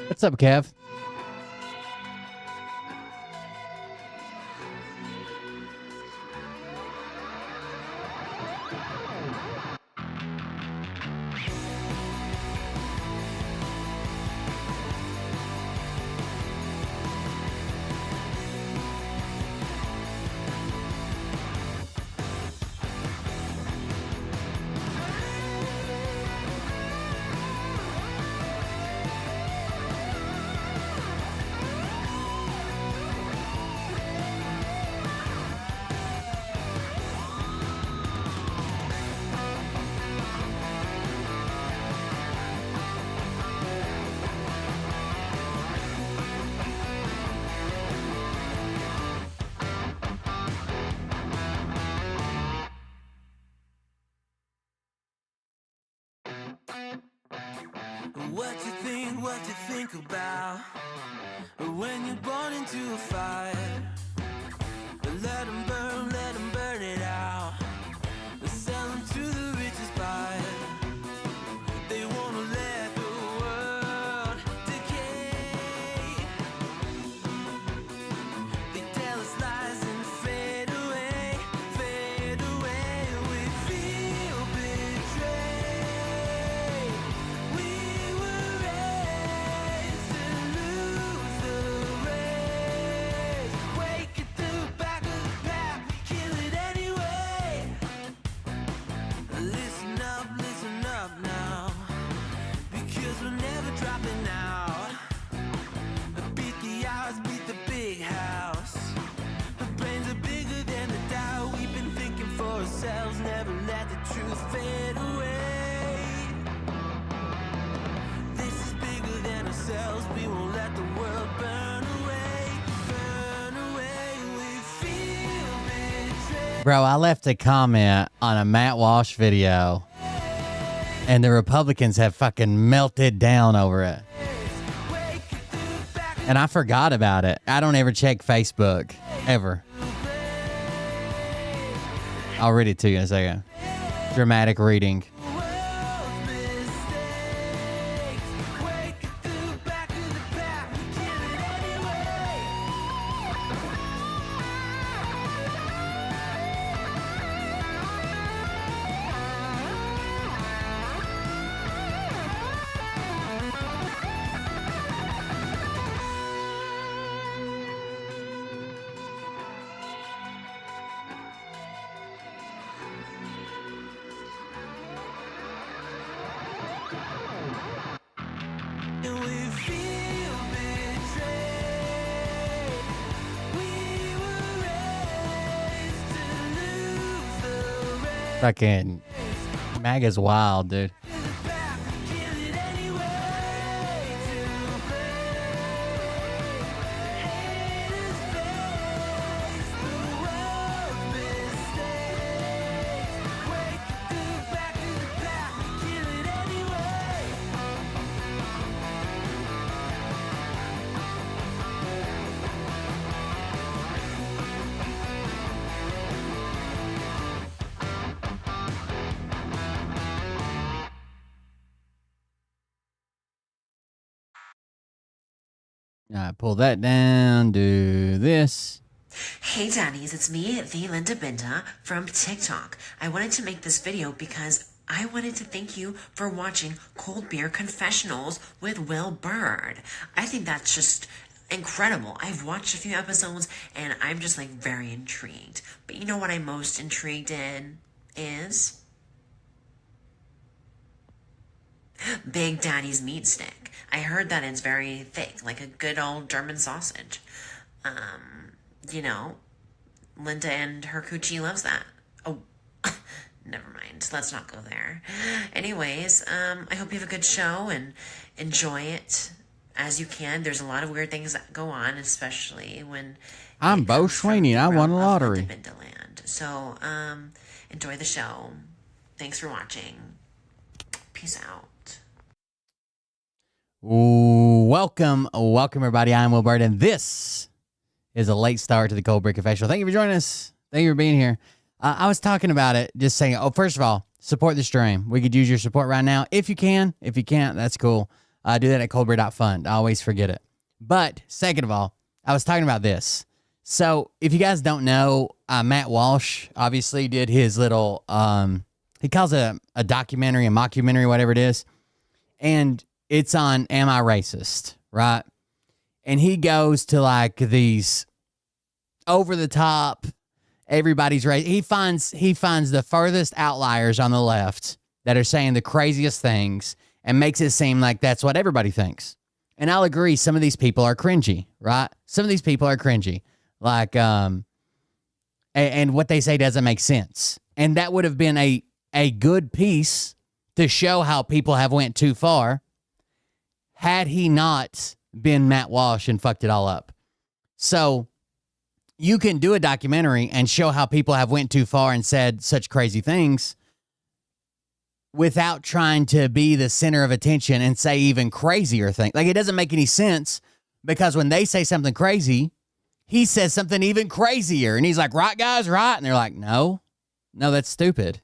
What's up, Kev? What you think about when you're born into a fire? Let them burn it out. Sell them to the richest buyer. They wanna let the world decay. They tell us lies and fade away, fade away. We feel betrayed. We were raised to lose the race. Wake at the back of the pack, we kill it anyway. Listen up now, because we're never dropping out. Beat the odds, beat the big house. The brains are bigger than the doubt. We've been thinking for ourselves, never let the truth fade away. This is bigger than ourselves, we won't let the world burn away. Burn away, we feel betrayed. Bro, I left a comment on a Matt Walsh video, and the Republicans have fucking melted down over it. And I forgot about it. I don't ever check Facebook, ever. I'll read it to you in a second. Dramatic reading. Fucking MAGA's wild, dude. All right, pull that down, do this. Hey Daddies, it's me, the Linda Binda from TikTok. I wanted to make this video because I wanted to thank you for watching Cold Beer Confessionals with Will Bird. I think that's just incredible. I've watched a few episodes and I'm just like very intrigued. But you know what I'm most intrigued in is Big Daddy's meat stick. I heard that it's very thick, like a good old German sausage. You know, Linda and her coochie loves that. Oh, never mind. Let's not go there. Anyways, I hope you have a good show and enjoy it as you can. There's a lot of weird things that go on, especially when I'm Bo Sweeney and I won a lottery. Linda Bindaland. So, enjoy the show. Thanks for watching. Peace out. Welcome everybody. I'm Will Bird, and this is a late start to the Cold Beer Confessional. Thank you for joining us. Thank you for being here. I was talking about it, just saying, first of all, support the stream. We could use your support right now if you can. If you can't, that's cool. Do that at coldbeer.fund. I always forget it. But second of all, I was talking about this. So if you guys don't know, Matt Walsh obviously did his little, he calls it a documentary, a mockumentary, whatever it is. And it's on Am I Racist, right? And he goes to like these over the top, everybody's racist. He finds the furthest outliers on the left that are saying the craziest things and makes it seem like that's what everybody thinks. And I'll agree, some of these people are cringy, right? Some of these people are cringy. Like, and what they say doesn't make sense. And that would have been a good piece to show how people have went too far had he not been Matt Walsh and fucked it all up. So you can do a documentary and show how people have went too far and said such crazy things without trying to be the center of attention and say even crazier things. Like, it doesn't make any sense, because when they say something crazy, he says something even crazier. And he's like, right, guys, right? And they're like, no, that's stupid.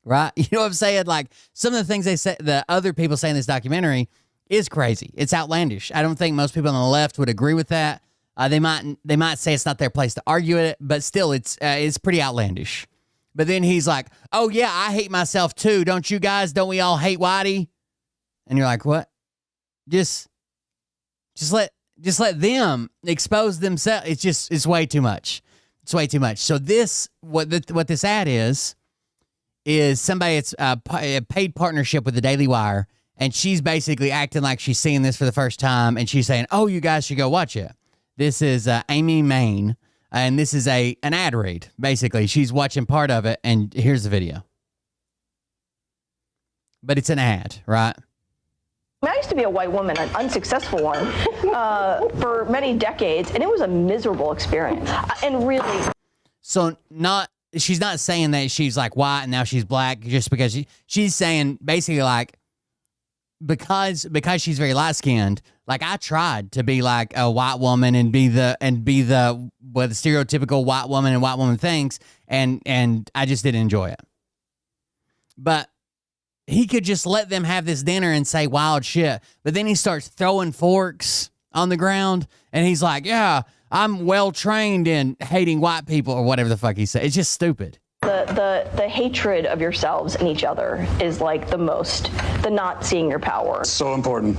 Right? You know what I'm saying? Like, some of the things they say, the other people say in this documentary, is crazy. It's outlandish. I don't think most people on the left would agree with that. They might say it's not their place to argue it, but still, it's pretty outlandish. But then he's like, "Oh yeah, I hate myself too. Don't you guys? Don't we all hate Whitey?" And you're like, "What? Just let them expose themselves. It's way too much. It's way too much." So this, what this ad is somebody that's a paid partnership with the Daily Wire. And she's basically acting like she's seeing this for the first time. And she's saying, oh, you guys should go watch it. This is Amy Main. And this is an ad read. Basically, she's watching part of it. And here's the video. But it's an ad, right? I used to be a white woman, an unsuccessful one, for many decades. And it was a miserable experience. And really. So she's not saying that she's like white and now she's black just because she's saying basically like, because she's very light-skinned, like I tried to be like a white woman and be the stereotypical white woman and white woman things, and I just didn't enjoy it. But he could just let them have this dinner and say wild shit, but then he starts throwing forks on the ground, and he's like, yeah, I'm well-trained in hating white people, or whatever the fuck he said. It's just stupid. The hatred of yourselves and each other is like the not seeing your power. So important.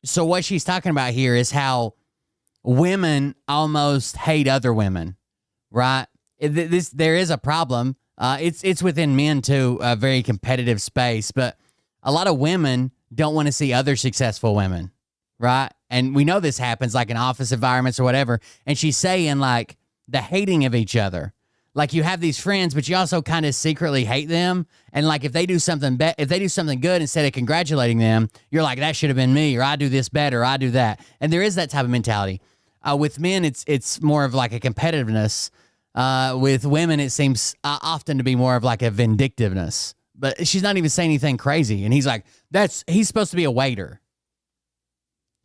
So what she's talking about here is how women almost hate other women, right? There is a problem. It's within men too, a very competitive space, but a lot of women don't want to see other successful women, right? And we know this happens like in office environments or whatever. And she's saying like the hating of each other. Like you have these friends, but you also kind of secretly hate them. And like if they do something if they do something good, instead of congratulating them, you're like, that should have been me, or I do this better, or I do that. And there is that type of mentality. With men, it's more of like a competitiveness. With women, it seems often to be more of like a vindictiveness. But she's not even saying anything crazy. And he's like, he's supposed to be a waiter.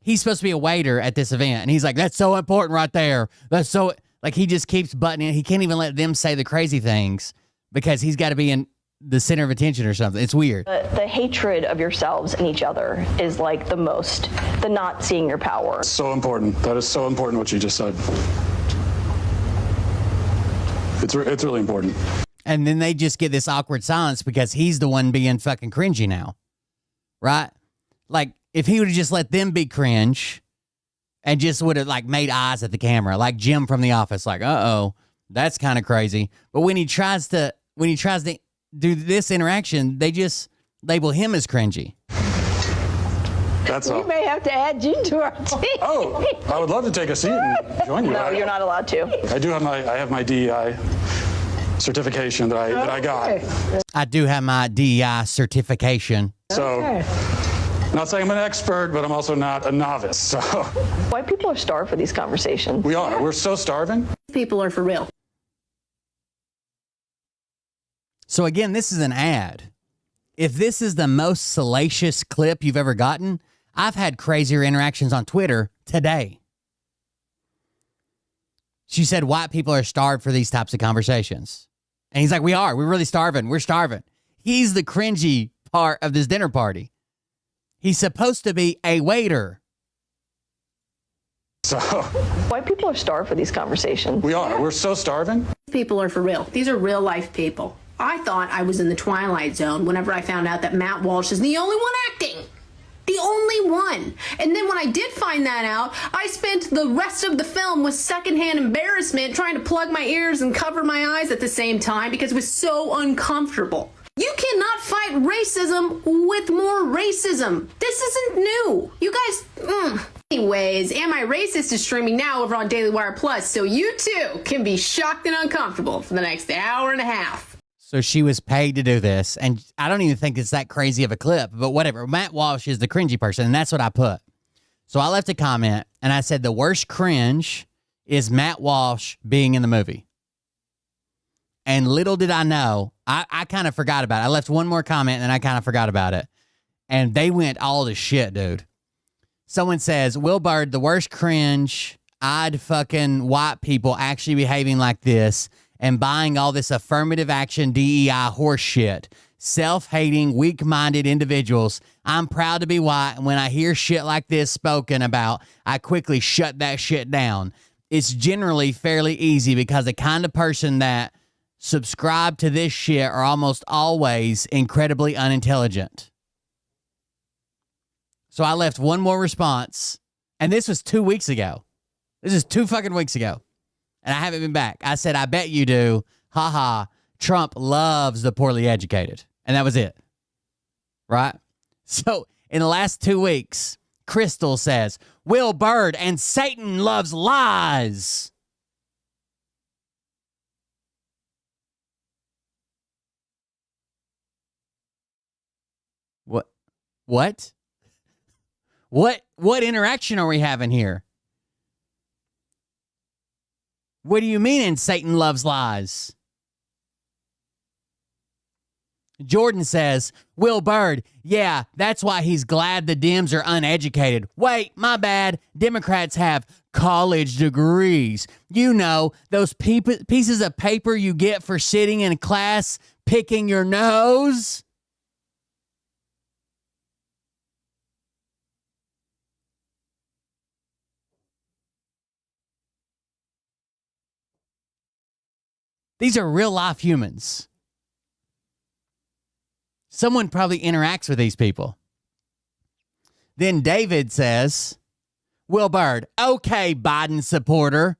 He's supposed to be a waiter at this event. And he's like, that's so important right there. That's so, like, he just keeps butting in. He can't even let them say the crazy things because he's got to be in the center of attention or something. It's weird. The hatred of yourselves and each other is like the not seeing your power. So important. That is so important what you just said. It's really important. And then they just get this awkward silence because he's the one being fucking cringy now. Right? Like, if he would have just let them be cringe and just would have, like, made eyes at the camera, like Jim from The Office, like, uh-oh, that's kind of crazy. But when he tries to do this interaction, they just label him as cringy. That's all. We may have to add you to our team. Oh, I would love to take a seat and join you. No, you're not allowed to. I have my DEI certification that I got. I do have my DEI certification. So, not saying I'm an expert, but I'm also not a novice. So, White people are starved for these conversations. we are. We're so starving. People are for real. So again, this is an ad. If this is the most salacious clip you've ever gotten, I've had crazier interactions on Twitter today. She said white people are starved for these types of conversations. And he's like, we're really starving. We're starving. He's the cringy part of this dinner party. He's supposed to be a waiter. So, White people are starved for these conversations. we are. We're so starving. People are for real. These are real life people. I thought I was in the Twilight Zone whenever I found out that Matt Walsh is the only one acting. The only one. And then when I did find that out, I spent the rest of the film with secondhand embarrassment trying to plug my ears and cover my eyes at the same time because it was so uncomfortable. You cannot fight racism with more racism. This isn't new. You guys, Anyways, Am I Racist is streaming now over on Daily Wire Plus, so you too can be shocked and uncomfortable for the next hour and a half. So she was paid to do this, and I don't even think it's that crazy of a clip, but whatever. Matt Walsh is the cringy person, and that's what I put. So I left a comment, and I said the worst cringe is Matt Walsh being in the movie. And little did I know, I kind of forgot about it. I left one more comment, and I kind of forgot about it. And they went all to shit, dude. Someone says, Will Bird, the worst cringe, I'd fucking white people actually behaving like this and buying all this affirmative action DEI horse shit. Self-hating, weak-minded individuals. I'm proud to be white, and when I hear shit like this spoken about, I quickly shut that shit down. It's generally fairly easy because the kind of person that subscribe to this shit are almost always incredibly unintelligent. So I left one more response, and this was 2 weeks ago. This is 2 fucking weeks ago. And I haven't been back. I said, I bet you do. Ha ha. Trump loves the poorly educated. And that was it. Right? So in the last 2 weeks, Crystal says, Will Bird and Satan loves lies. What? What interaction are we having here? What do you mean and Satan loves lies? Jordan says, Will Bird, yeah, that's why he's glad the Dems are uneducated. Wait, my bad. Democrats have college degrees. You know, those pieces of paper you get for sitting in class picking your nose. These are real life humans. Someone probably interacts with these people. Then David says, Will Bird, okay, Biden supporter,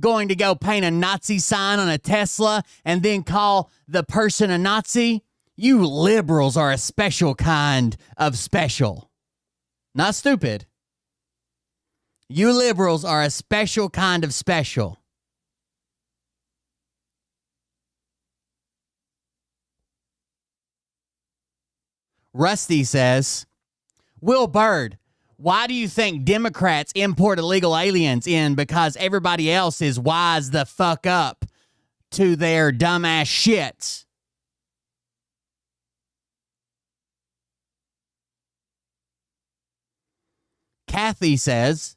going to go paint a Nazi sign on a Tesla and then call the person a Nazi? You liberals are a special kind of special. Not stupid. You liberals are a special kind of special. Rusty says, Will Bird, why do you think Democrats import illegal aliens in? Because everybody else is wise the fuck up to their dumbass shit. Kathy says,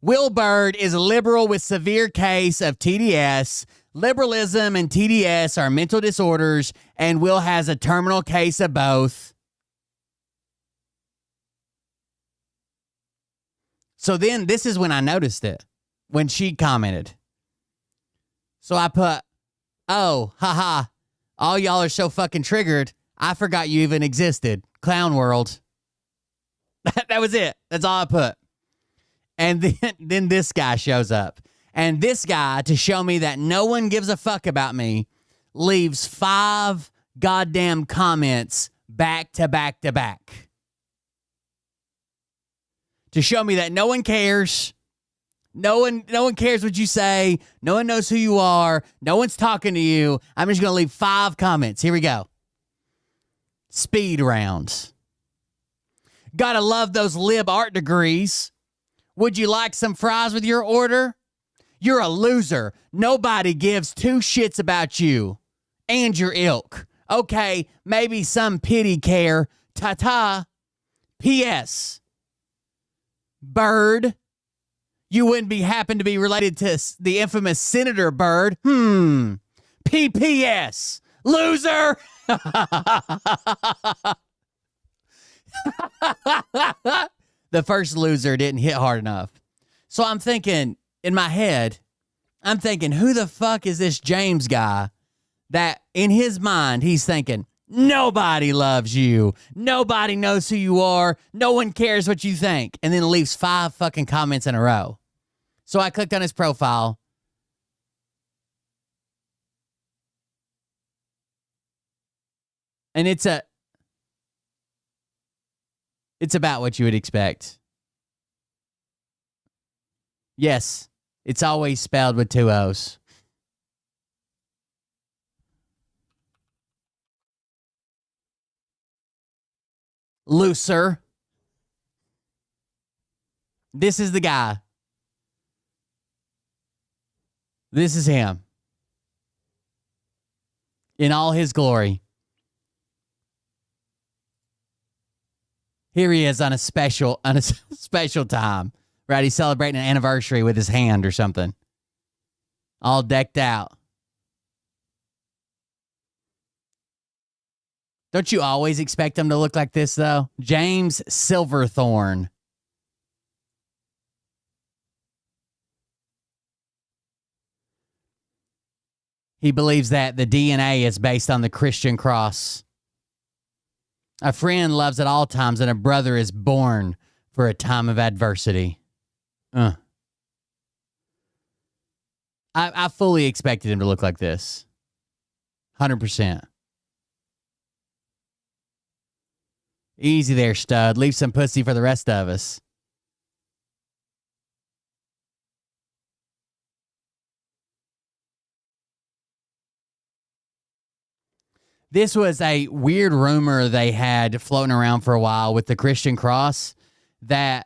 Will Bird is a liberal with severe case of TDS. Liberalism and TDS are mental disorders, and Will has a terminal case of both. So then this is when I noticed it, when she commented. So I put, oh, haha, all y'all are so fucking triggered. I forgot you even existed. Clown world. That was it. That's all I put. And then this guy shows up. And this guy, to show me that no one gives a fuck about me, leaves 5 goddamn comments back to back to back. To show me that no one cares. No one cares what you say. No one knows who you are. No one's talking to you. I'm just going to leave 5 comments. Here we go. Speed rounds. Gotta love those lib art degrees. Would you like some fries with your order? You're a loser. Nobody gives 2 shits about you and your ilk. Okay, maybe some pity care. Ta-ta. P.S. Bird. You wouldn't be happen to be related to the infamous Senator Bird. P.P.S. Loser. The first loser didn't hit hard enough. So I'm thinking, in my head, who the fuck is this James guy that in his mind he's thinking, nobody loves you. Nobody knows who you are. No one cares what you think. And then leaves 5 fucking comments in a row. So I clicked on his profile. And it's about what you would expect. Yes, it's always spelled with 2 O's. Looser. This is the guy. This is him. In all his glory. Here he is on a special time. Right? He's celebrating an anniversary with his hand or something. All decked out. Don't you always expect him to look like this, though? James Silverthorne. He believes that the DNA is based on the Christian cross. A friend loves at all times, and a brother is born for a time of adversity. I fully expected him to look like this. 100%. Easy there, stud. Leave some pussy for the rest of us. This was a weird rumor they had floating around for a while with the Christian cross that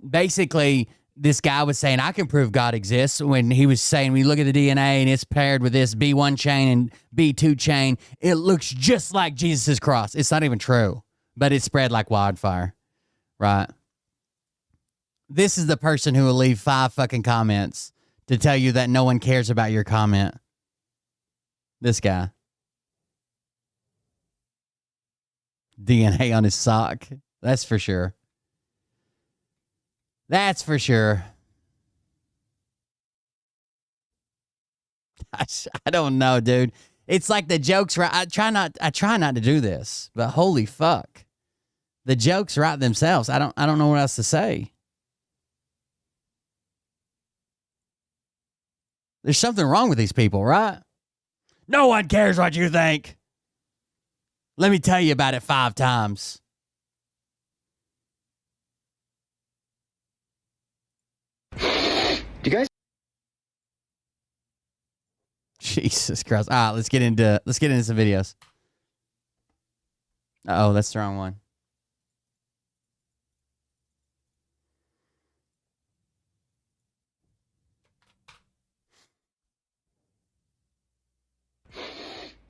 basically this guy was saying, I can prove God exists, when he was saying, we look at the DNA and it's paired with this B1 chain and B2 chain. It looks just like Jesus' cross. It's not even true, but it spread like wildfire, right? This is the person who will leave 5 fucking comments to tell you that no one cares about your comment. This guy. DNA on his sock. That's for sure. That's for sure. I don't know, dude. It's like the jokes right. I try not to do this, but holy fuck. The jokes write themselves. I don't know what else to say. There's something wrong with these people, right? No one cares what you think. Let me tell you about it 5 times. Do you guys? Jesus Christ. All right, let's get into some videos. Oh, that's the wrong one.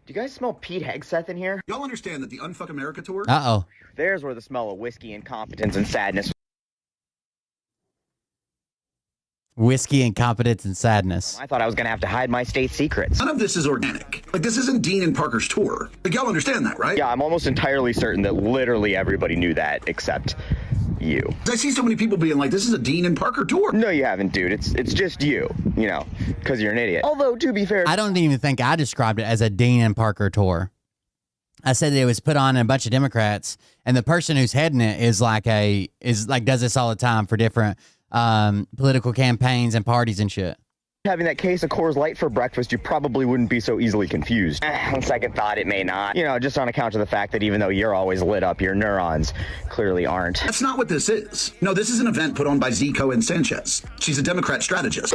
Do you guys smell Pete Hegseth in here? Y'all understand that the Unfuck America tour? Uh-oh. There's where the smell of whiskey, incompetence, and sadness. Whiskey, incompetence, and sadness. I thought I was going to have to hide my state secrets. None of this is organic. Like, this isn't Dean and Parker's tour. Like, y'all understand that, right? Yeah, I'm almost entirely certain that literally everybody knew that except you. I see so many people being like, this is a Dean and Parker tour. No, you haven't, dude. It's just you know, because you're an idiot. Although, to be fair, I don't even think I described it as a Dean and Parker tour. I said that it was put on a bunch of Democrats, and the person who's heading it is like does this all the time for different political campaigns and parties and shit. having that case of Coors Light for breakfast, you probably wouldn't be so easily confused. On second thought, it may not. You know, just on account of the fact that even though you're always lit up, your neurons clearly aren't. That's not what this is. No, this is an event put on by Zico and Sanchez. She's a Democrat strategist.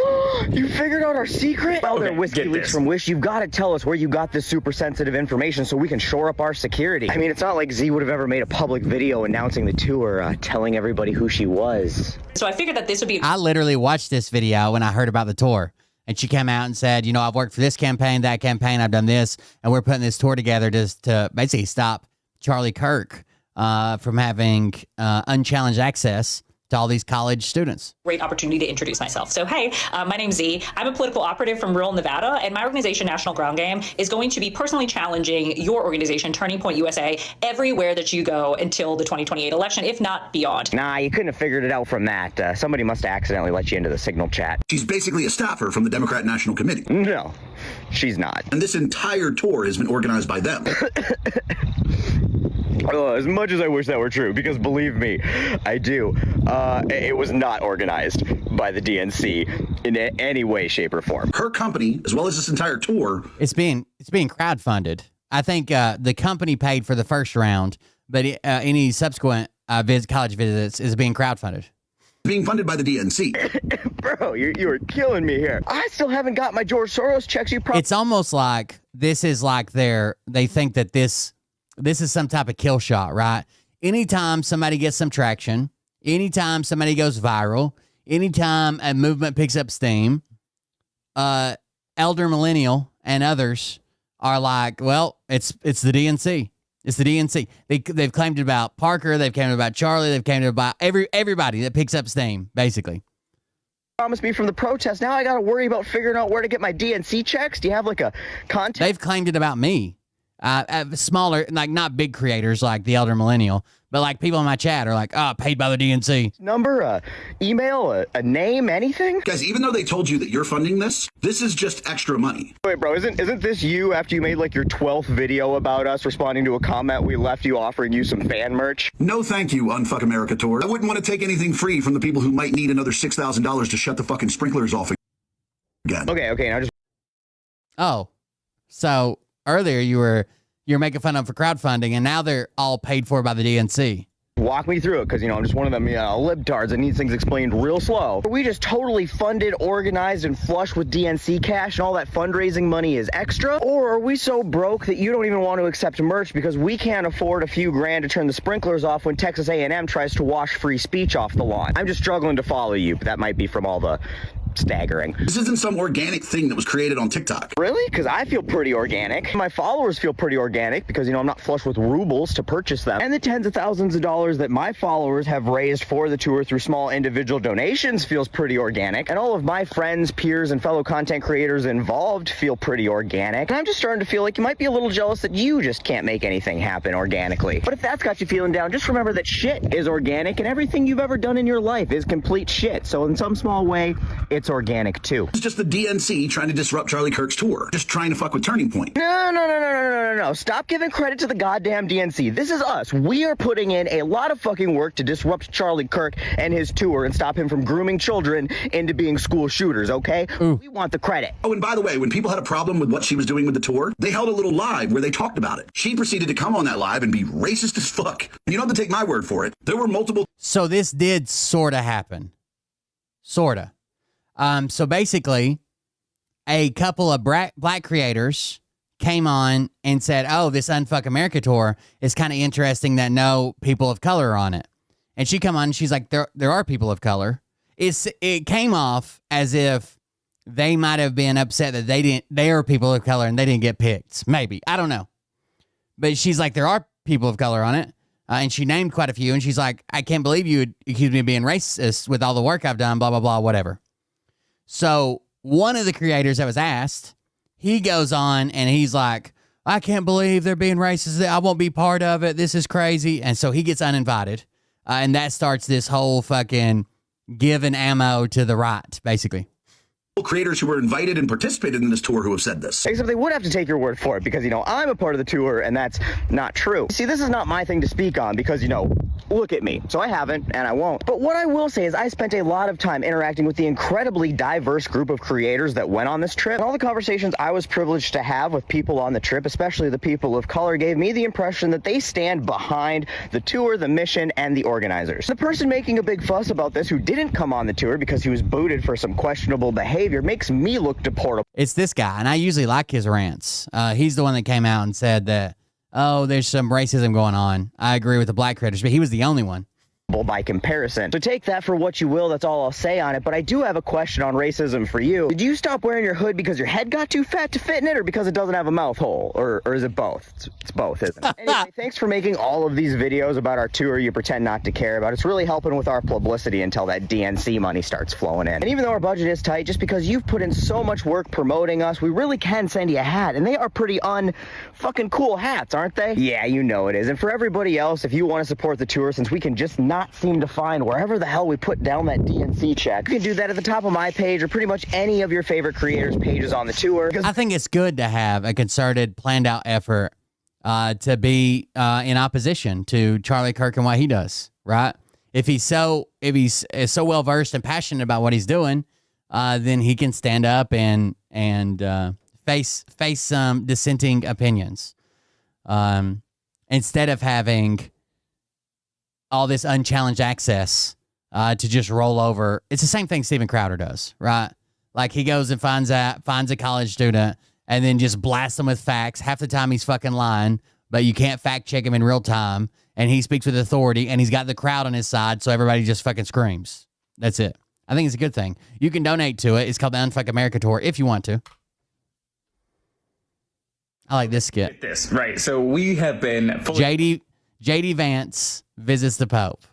You figured out our secret? Well, Okay, they're whiskey get leaks this. from Wish. You've got to tell us where you got this super sensitive information so we can shore up our security. I mean, it's not like Z would have ever made a public video announcing the tour, telling everybody who she was. So I figured that this would be I literally watched this video when I heard about the tour. And she came out and said, you know, I've worked for this campaign, that campaign, I've done this, and we're putting this tour together just to basically stop Charlie Kirk from having unchallenged access to all these college students. great opportunity to introduce myself. So, hey, my name's Z. I'm a political operative from rural Nevada, and my organization, National Ground Game, is going to be personally challenging your organization, Turning Point USA, everywhere that you go until the 2028 election, if not beyond. Nah, you couldn't have figured it out from that. Somebody must have accidentally let you into the Signal chat. She's basically a staffer from the Democrat National Committee. No, she's not. And this entire tour has been organized by them. As much as I wish that were true, because believe me, I do. It was not organized by the DNC in any way, shape, or form. Her company, as well as this entire tour, It's being crowdfunded. I think the company paid for the first round, but any subsequent college visits is being crowdfunded. being funded by the DNC. Bro, you are killing me here. I still haven't got my George Soros checks. You probably. It's almost like this is like they think that this is some type of kill shot, right? Anytime somebody gets some traction, anytime somebody goes viral, anytime a movement picks up steam, Elder Millennial and others are like, well, it's the DNC. It's the DNC. They've claimed it about Parker. They've claimed it about Charlie. They've claimed it about everybody that picks up steam, basically. Promised me from the protest. Now I got to worry about figuring out where to get my DNC checks. Do you have like a contact? They've claimed it about me. Smaller, like not big creators like the Elder Millennial, but like people in my chat are like, paid by the DNC. Number, email, a name, anything? Guys, even though they told you that you're funding this is just extra money. Wait, bro, isn't this you after you made like your 12th video about us responding to a comment we left you offering you some fan merch? No thank you, Unfuck America Tour. I wouldn't want to take anything free from the people who might need another $6,000 to shut the fucking sprinklers off again. Okay, now just. Oh, so earlier you're making fun of them for crowdfunding, and now they're all paid for by the DNC. Walk me through it, because, I'm just one of them libtards that needs things explained real slow. Are we just totally funded, organized, and flush with DNC cash, and all that fundraising money is extra? Or are we so broke that you don't even want to accept merch because we can't afford a few grand to turn the sprinklers off when Texas A&M tries to wash free speech off the lawn? I'm just struggling to follow you, but that might be from all the staggering. This isn't some organic thing that was created on TikTok. Really? Because I feel pretty organic. My followers feel pretty organic because, I'm not flush with rubles to purchase them. And the tens of thousands of dollars that my followers have raised for the tour through small individual donations feels pretty organic. And all of my friends, peers, and fellow content creators involved feel pretty organic. And I'm just starting to feel like you might be a little jealous that you just can't make anything happen organically. But if that's got you feeling down, just remember that shit is organic and everything you've ever done in your life is complete shit. So in some small way, it's organic too. It's just the DNC trying to disrupt Charlie Kirk's tour. Just trying to fuck with Turning Point. No. Stop giving credit to the goddamn DNC. This is us. We are putting in a lot of fucking work to disrupt Charlie Kirk and his tour and stop him from grooming children into being school shooters, okay? Ooh. We want the credit. Oh, and by the way, when people had a problem with what she was doing with the tour, they held a little live where they talked about it. She proceeded to come on that live and be racist as fuck. You don't have to take my word for it. There were multiple. So this did sort of happen. Sort of. So basically, a couple of black creators came on and said, oh, this Unfuck America tour is kind of interesting that no people of color are on it. And she come on and she's like, there are people of color. It came off as if they might have been upset that they are people of color and they didn't get picked. Maybe. I don't know. But she's like, there are people of color on it. And she named quite a few. And she's like, I can't believe you would accuse me of being racist with all the work I've done, blah, blah, blah, whatever. So one of the creators that was asked, he goes on and he's like, I can't believe they're being racist. I won't be part of it. This is crazy. And so he gets uninvited. And that starts this whole fucking giving ammo to the right, basically. Creators who were invited and participated in this tour who have said this. Except they would have to take your word for it because, I'm a part of the tour and that's not true. See, this is not my thing to speak on because, look at me. So I haven't and I won't. But what I will say is I spent a lot of time interacting with the incredibly diverse group of creators that went on this trip. And all the conversations I was privileged to have with people on the trip, especially the people of color, gave me the impression that they stand behind the tour, the mission, and the organizers. The person making a big fuss about this who didn't come on the tour because he was booted for some questionable behavior makes me look deportable. It's this guy, and I usually like his rants. He's the one that came out and said that, oh, there's some racism going on. I agree with the black creators, but he was the only one. By comparison. So take that for what you will. That's all I'll say on it. But I do have a question on racism for you. Did you stop wearing your hood because your head got too fat to fit in it or because it doesn't have a mouth hole? Or is it both? It's both, isn't it? Anyway, thanks for making all of these videos about our tour you pretend not to care about. It's really helping with our publicity until that DNC money starts flowing in. And even though our budget is tight, just because you've put in so much work promoting us, we really can send you a hat. And they are pretty fucking cool hats, aren't they? Yeah, you know it is. And for everybody else, if you want to support the tour, since we can just not seem to find wherever the hell we put down that DNC check, you can do that at the top of my page or pretty much any of your favorite creators' pages on the tour. I think it's good to have a concerted, planned out effort to be in opposition to Charlie Kirk and what he does, right? If he's so well versed and passionate about what he's doing, then he can stand up and face some dissenting opinions instead of having all this unchallenged access to just roll over. It's the same thing Steven Crowder does, right? Like he goes and finds a college student and then just blasts them with facts. Half the time he's fucking lying, but you can't fact check him in real time. And he speaks with authority and he's got the crowd on his side, so everybody just fucking screams. That's it. I think it's a good thing. You can donate to it. It's called the Unfuck America Tour if you want to. I like this skit. Get this, right. So we have been JD Vance visits the Pope.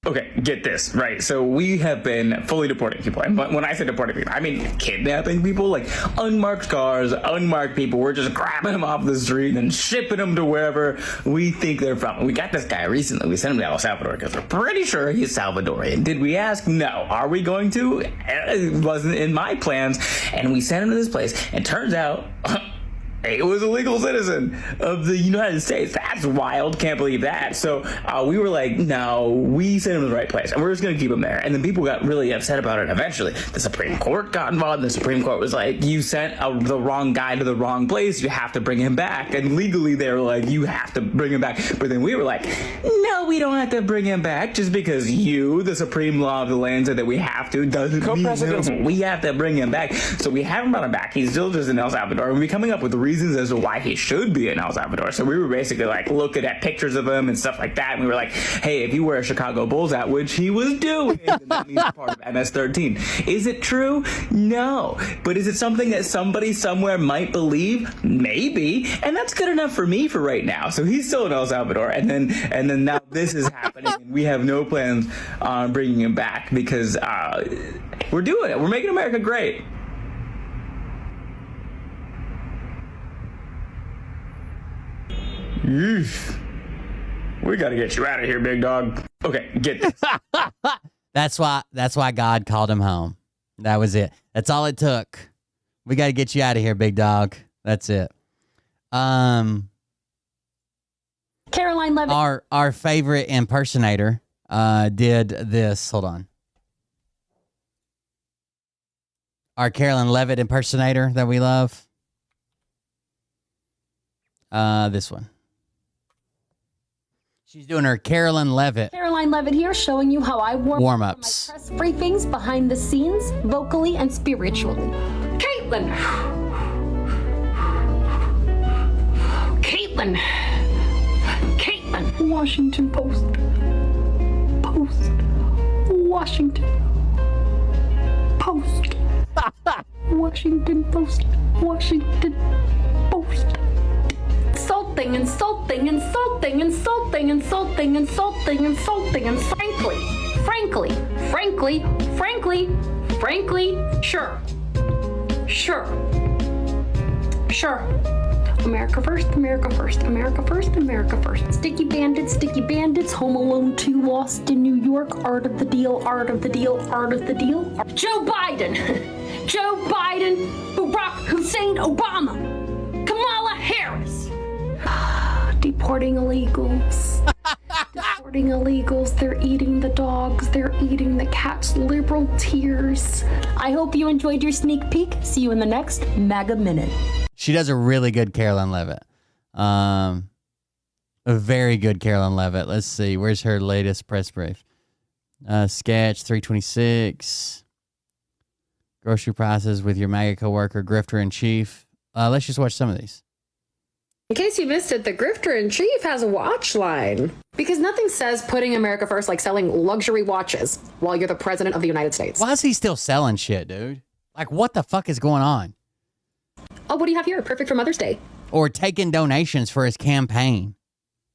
Okay, get this, right. So we have been fully deporting people. And when I say deporting people, I mean kidnapping people, like unmarked cars, unmarked people. We're just grabbing them off the street and shipping them to wherever we think they're from. We got this guy recently. We sent him to El Salvador because we're pretty sure he's Salvadorian. Did we ask? No. Are we going to? It wasn't in my plans. And we sent him to this place. And turns out he was a legal citizen of the United States. That's wild. Can't believe that. So we were like, no, we sent him to the right place. And we're just going to keep him there. And then people got really upset about it. Eventually, the Supreme Court got involved. The Supreme Court was like, you sent the wrong guy to the wrong place. You have to bring him back. And legally, they were like, you have to bring him back. But then we were like, no, we don't have to bring him back. Just because you, the supreme law of the land, said that we have to, doesn't mean no, we have to bring him back. So we haven't brought him back. He's still just in El Salvador. And we're coming up with reasons as to why he should be in El Salvador. So we were basically like looking at pictures of him and stuff like that. And we were like, hey, if you wear a Chicago Bulls hat, which he was doing, then that means you're part of MS-13. Is it true? No. But is it something that somebody somewhere might believe? Maybe. And that's good enough for me for right now. So he's still in El Salvador. And then now this is happening. And we have no plans on bringing him back because we're doing it. We're making America great. We gotta get you out of here, big dog. Okay, get this. That's why God called him home. That was it. That's all it took. We gotta get you out of here, big dog. That's it. Caroline Levitt. Our favorite impersonator did this. Hold on. Our Caroline Levitt impersonator that we love. This one. She's doing her Caroline Levitt. Caroline Levitt here, showing you how I warm-ups. My press briefings behind the scenes, vocally and spiritually. Caitlin, Caitlin. Washington Post. Washington Post. Washington Post. Washington Post. Insulting, and frankly, sure. America first. Sticky Bandits, Home Alone 2, Austin, New York, art of the deal. Joe Biden, Barack Hussein Obama, Kamala Harris. Deporting illegals. They're eating the dogs. They're eating the cats. Liberal tears. I hope you enjoyed your sneak peek. See you in the next MAGA Minute. She does a really good Carolyn Levitt. A very good Carolyn Levitt. Let's see. Where's her latest press brief? Sketch 326. Grocery prices with your MAGA coworker, Grifter in Chief. Let's just watch some of these. In case you missed it, the Grifter in Chief has a watch line. Because nothing says putting America first like selling luxury watches while you're the president of the United States. Why is he still selling shit, dude? Like, what the fuck is going on? Oh, what do you have here? Perfect for Mother's Day. Or taking donations for his campaign.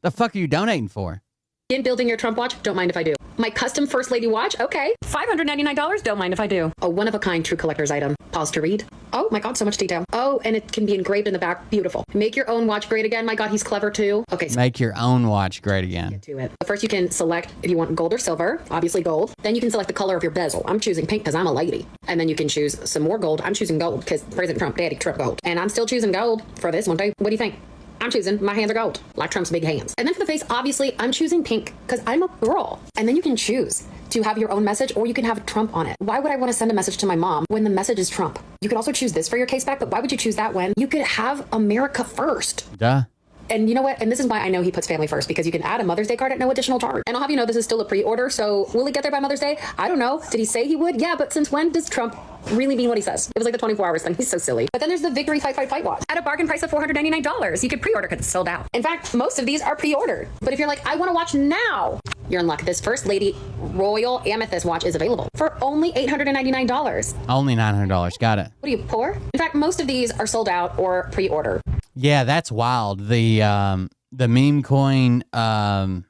The fuck are you donating for? In building your Trump watch? Don't mind if I do. My custom First Lady watch? Okay. $599? Don't mind if I do. A one-of-a-kind true collector's item. Pause to read. Oh my God, so much detail. Oh, and it can be engraved in the back. Beautiful. Make your own watch great again. My God, he's clever too. Okay. So make your own watch great again. Get to it. First, you can select if you want gold or silver. Obviously gold. Then you can select the color of your bezel. I'm choosing pink because I'm a lady. And then you can choose some more gold. I'm choosing gold because President Trump, Daddy Trump gold. And I'm still choosing gold for this one too. What do you think? I'm choosing, my hands are gold, like Trump's big hands. And then for the face, obviously, I'm choosing pink because I'm a girl. And then you can choose to have your own message or you can have Trump on it. Why would I want to send a message to my mom when the message is Trump? You could also choose this for your case back, but why would you choose that when you could have America first? Duh. And you know what? And this is why I know he puts family first, because you can add a Mother's Day card at no additional charge. And I'll have you know this is still a pre-order, so will it get there by Mother's Day? I don't know. Did he say he would? Yeah, but since when does Trump really mean what he says? It was like the 24 hours thing. He's so silly. But then there's the Victory Fight watch at a bargain price of $499. You could pre-order because it's sold out. In fact, most of these are pre-ordered. But if you're like, I want to watch now, you're in luck. This First Lady Royal Amethyst watch is available for only $899. Only $900. Got it. What are you, poor? In fact, most of these are sold out or pre-order. Yeah, that's wild. The meme coin, the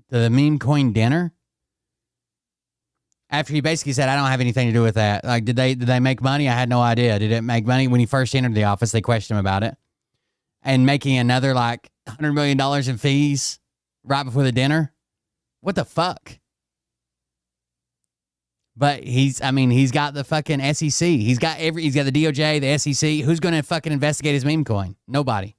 meme coin dinner. After he basically said, I don't have anything to do with that. Like, did they make money? I had no idea. Did it make money? When he first entered the office, they questioned him about it. And making another like $100 million in fees right before the dinner. What the fuck? But he's got the fucking SEC. He's got the DOJ, the SEC. Who's going to fucking investigate his meme coin? Nobody.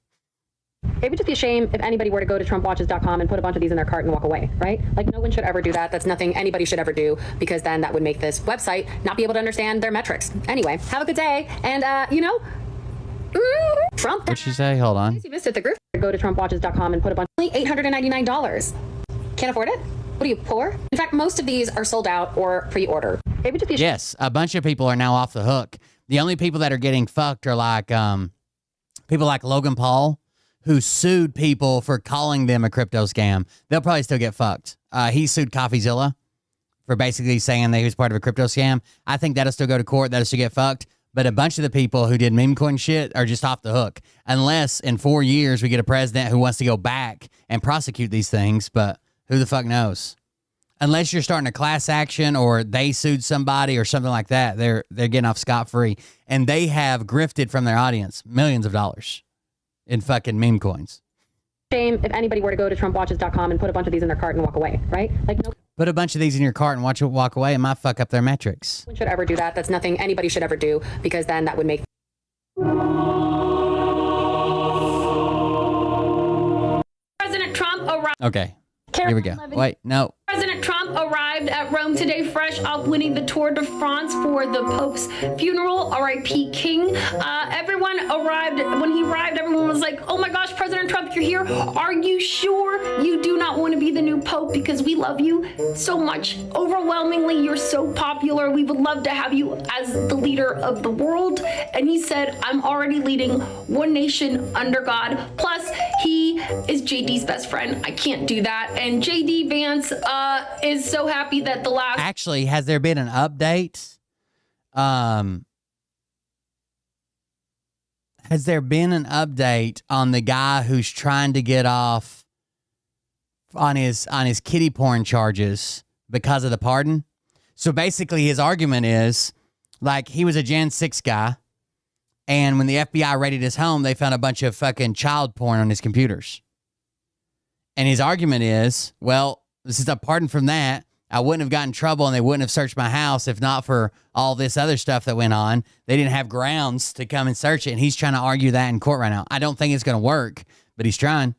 It would just be a shame if anybody were to go to TrumpWatches.com and put a bunch of these in their cart and walk away, right? Like, no one should ever do that. That's nothing anybody should ever do, because then that would make this website not be able to understand their metrics. Anyway, have a good day. And, Trump. What'd she say? Hold on. In case you missed it, the group. Go to TrumpWatches.com and put a bunch. Only $899. Can't afford it? What are you, poor? In fact, most of these are sold out or pre-order. It would just be yes, a bunch of people are now off the hook. The only people that are getting fucked are like people like Logan Paul, who sued people for calling them a crypto scam. They'll probably still get fucked. He sued CoffeeZilla for basically saying that he was part of a crypto scam. I think that'll still go to court. That'll still get fucked. But a bunch of the people who did meme coin shit are just off the hook. Unless in 4 years we get a president who wants to go back and prosecute these things. But who the fuck knows? Unless you're starting a class action or they sued somebody or something like that, they're getting off scot-free. And they have grifted from their audience millions of dollars in fucking meme coins. Shame if anybody were to go to TrumpWatches.com and put a bunch of these in their cart and walk away, right? Like, no. Put a bunch of these in your cart and watch it walk away. It might fuck up their metrics. No one should ever do that. That's nothing anybody should ever do, because then that would make President Trump arrive. Okay. Here we go. Wait, no. President Trump Trump arrived at Rome today, fresh off winning the Tour de France for the Pope's funeral. R.I.P. King. Everyone arrived. When he arrived, everyone was like, "Oh my gosh, President Trump, you're here. Are you sure you do not want to be the new Pope? Because we love you so much. Overwhelmingly, you're so popular. We would love to have you as the leader of the world." And he said, "I'm already leading one nation under God. Plus, he is JD's best friend. I can't do that." And JD Vance is so happy that the last... Actually, has there been an update? Has there been an update on the guy who's trying to get off on his kiddie porn charges because of the pardon? So basically, his argument is, like, he was a Gen 6 guy, and when the FBI raided his home, they found a bunch of fucking child porn on his computers. And his argument is, well, this is a pardon from that. I wouldn't have gotten in trouble and they wouldn't have searched my house if not for all this other stuff that went on. They didn't have grounds to come and search it. And he's trying to argue that in court right now. I don't think it's going to work, but he's trying.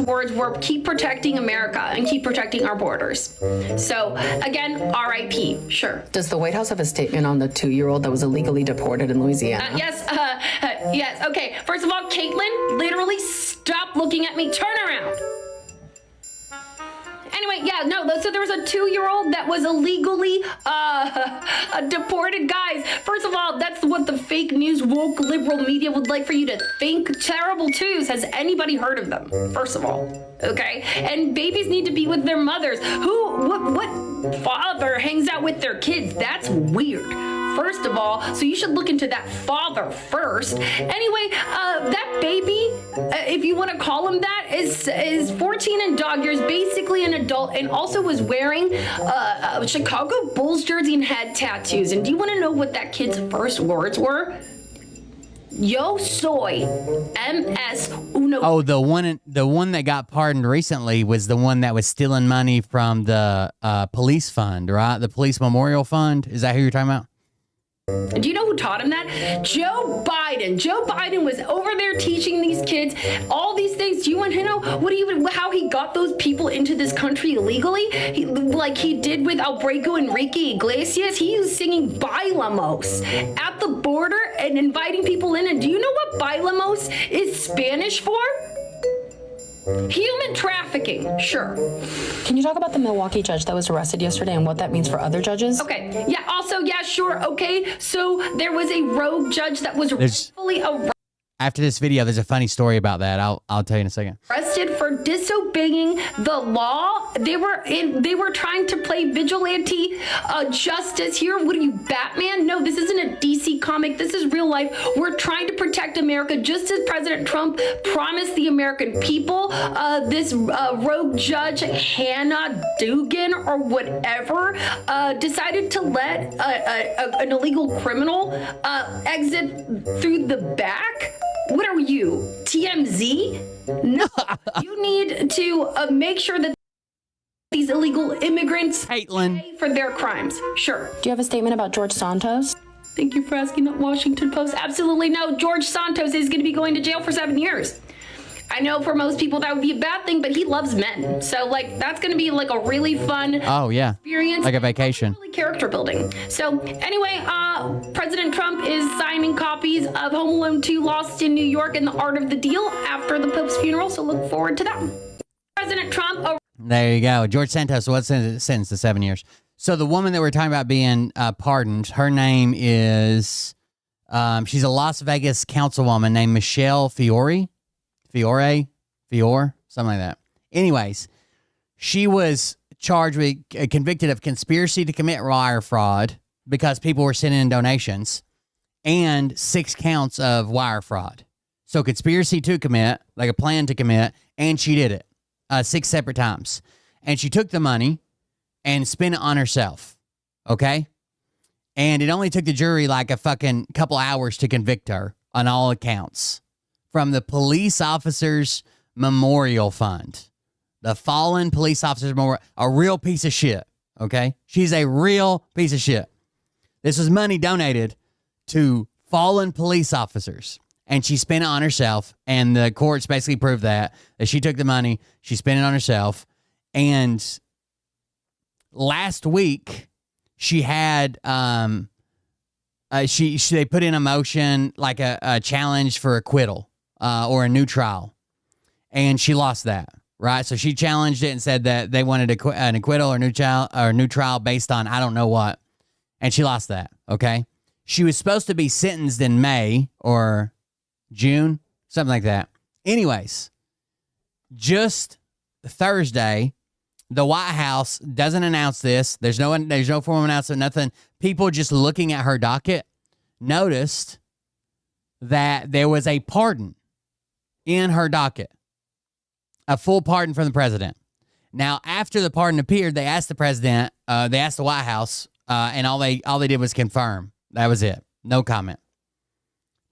Words were keep protecting America and keep protecting our borders. So again, RIP, sure. Does the White House have a statement on the 2-year-old that was illegally deported in Louisiana? Yes. Okay. First of all, Caitlin, literally stop looking at me. Turn around. Anyway, so there was a 2-year-old that was illegally deported. Guys, first of all, that's what the fake news woke liberal media would like for you to think. Terrible twos. Has anybody heard of them? First of all, okay? And babies need to be with their mothers. What father hangs out with their kids? That's weird. First of all, so you should look into that father first. Anyway, that baby, if you want to call him that, is 14 and dog years, basically an adult, and also was wearing a Chicago Bulls jersey and had tattoos. And do you want to know what that kid's first words were? Yo soy MS uno. Oh, the one that got pardoned recently was the one that was stealing money from the police fund, right? The police memorial fund. Is that who you're talking about? Do you know who taught him that? Joe Biden. Joe Biden was over there teaching these kids all these things. Do you want to know how he got those people into this country illegally? Like he did with Albrego Enrique Iglesias. He was singing Bailamos at the border and inviting people in. And do you know what Bailamos is Spanish for? Human trafficking, sure. Can you talk about the Milwaukee judge that was arrested yesterday and what that means for other judges? Okay. Yeah, also, yeah, sure. Okay. So there was a rogue judge that was rightfully arrested. After this video, there's a funny story about that. I'll tell you in a second. Arrested for disobeying the law. They were trying to play vigilante justice here. What are you, Batman? No, this isn't a DC comic. This is real life. We're trying to protect America, just as President Trump promised the American people. This rogue judge, Hannah Dugan or whatever, decided to let an illegal criminal exit through the back. What are you, TMZ? No, you need to make sure that these illegal immigrants pay for their crimes. Sure. Do you have a statement about George Santos? Thank you for asking that, Washington Post. Absolutely no. George Santos is going to be going to jail for 7 years. I know for most people that would be a bad thing, but he loves men. So, like, that's going to be, like, a really fun experience. Like a vacation. Really character building. So, anyway, President Trump is signing copies of Home Alone 2 Lost in New York and The Art of the Deal after the Pope's funeral, so look forward to that. President Trump... There you go. George Santos, what's sentenced to 7 years? So, the woman that we're talking about being pardoned, her name is... she's a Las Vegas councilwoman named Michelle Fiore, something like that. Anyways, she was charged with, convicted of conspiracy to commit wire fraud because people were sending in donations, and 6 counts of wire fraud. So conspiracy to commit, like a plan to commit, and she did it 6 separate times. And she took the money and spent it on herself, okay? And it only took the jury like a fucking couple hours to convict her on all accounts. From the Police Officers Memorial Fund. The Fallen Police Officers Memorial. A real piece of shit, okay? She's a real piece of shit. This was money donated to fallen police officers. And she spent it on herself. And the courts basically proved that she took the money, she spent it on herself. And last week she had they put in a motion like a challenge for acquittal or a new trial, and she lost that. Right, so she challenged it and said that they wanted an acquittal or new trial based on I don't know what, and she lost that. Okay, she was supposed to be sentenced in May or June, something like that. Anyways, just Thursday, the White House doesn't announce this. There's no formal announcement, nothing. People just looking at her docket noticed that there was a pardon in her docket. A full pardon from the president. Now, after the pardon appeared, they asked the president, they asked the White House, and all they did was confirm. That was it. No comment.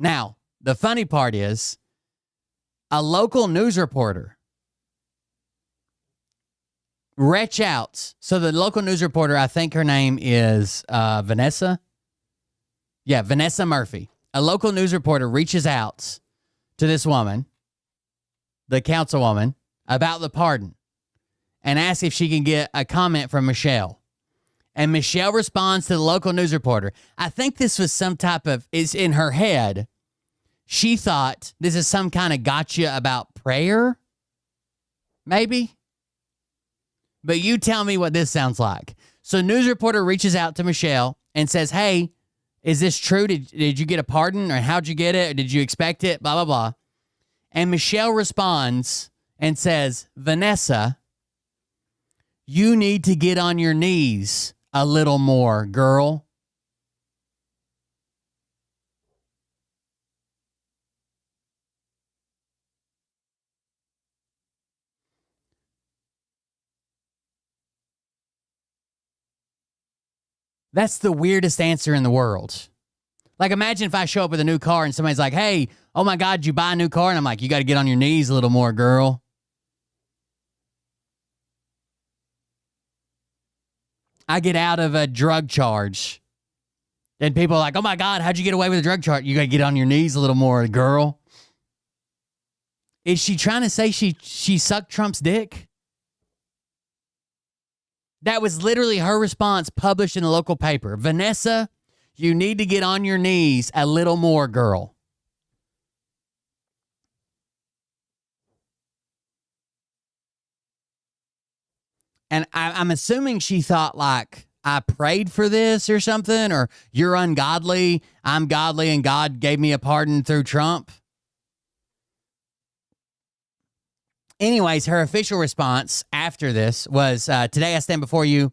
Now, the funny part is, a local news reporter reach out. So the local news reporter, I think her name is Vanessa. Yeah, Vanessa Murphy. A local news reporter reaches out to this woman, the councilwoman, about the pardon and asks if she can get a comment from Michelle. And Michelle responds to the local news reporter. I think this was some type of, is in her head. She thought this is some kind of gotcha about prayer, maybe. But you tell me what this sounds like. So news reporter reaches out to Michelle and says, hey, is this true? Did you get a pardon? Or how'd you get it? Or did you expect it? Blah, blah, blah. And Michelle responds and says, Vanessa, you need to get on your knees a little more, girl. That's the weirdest answer in the world. Like, imagine if I show up with a new car and somebody's like, hey, oh my God, you buy a new car? And I'm like, you got to get on your knees a little more, girl. I get out of a drug charge. And people are like, oh my God, how'd you get away with a drug charge? You got to get on your knees a little more, girl. Is she trying to say she sucked Trump's dick? That was literally her response published in the local paper. Vanessa, you need to get on your knees a little more, girl. And I'm assuming she thought, like, I prayed for this or something, or you're ungodly, I'm godly, and God gave me a pardon through Trump. Anyways, her official response after this was, today I stand before you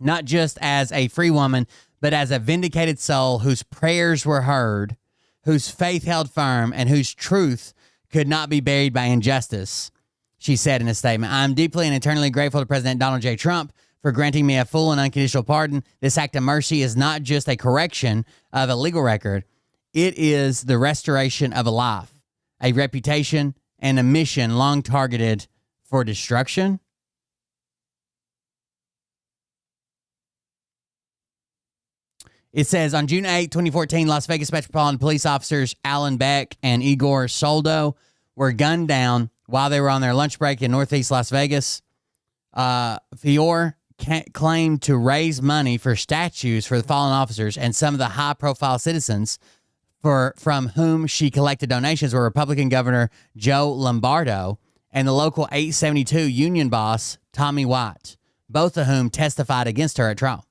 not just as a free woman, but as a vindicated soul whose prayers were heard, whose faith held firm, and whose truth could not be buried by injustice. She said in a statement, I'm deeply and eternally grateful to President Donald J. Trump for granting me a full and unconditional pardon. This act of mercy is not just a correction of a legal record. It is the restoration of a life, a reputation, and a mission long targeted for destruction. It says, on June 8, 2014, Las Vegas Metropolitan Police officers Alan Beck and Igor Soldo were gunned down while they were on their lunch break in Northeast Las Vegas. Fior claimed to raise money for statues for the fallen officers, and some of the high-profile citizens from whom she collected donations were Republican Governor Joe Lombardo and the local 872 union boss, Tommy White, both of whom testified against her at trial.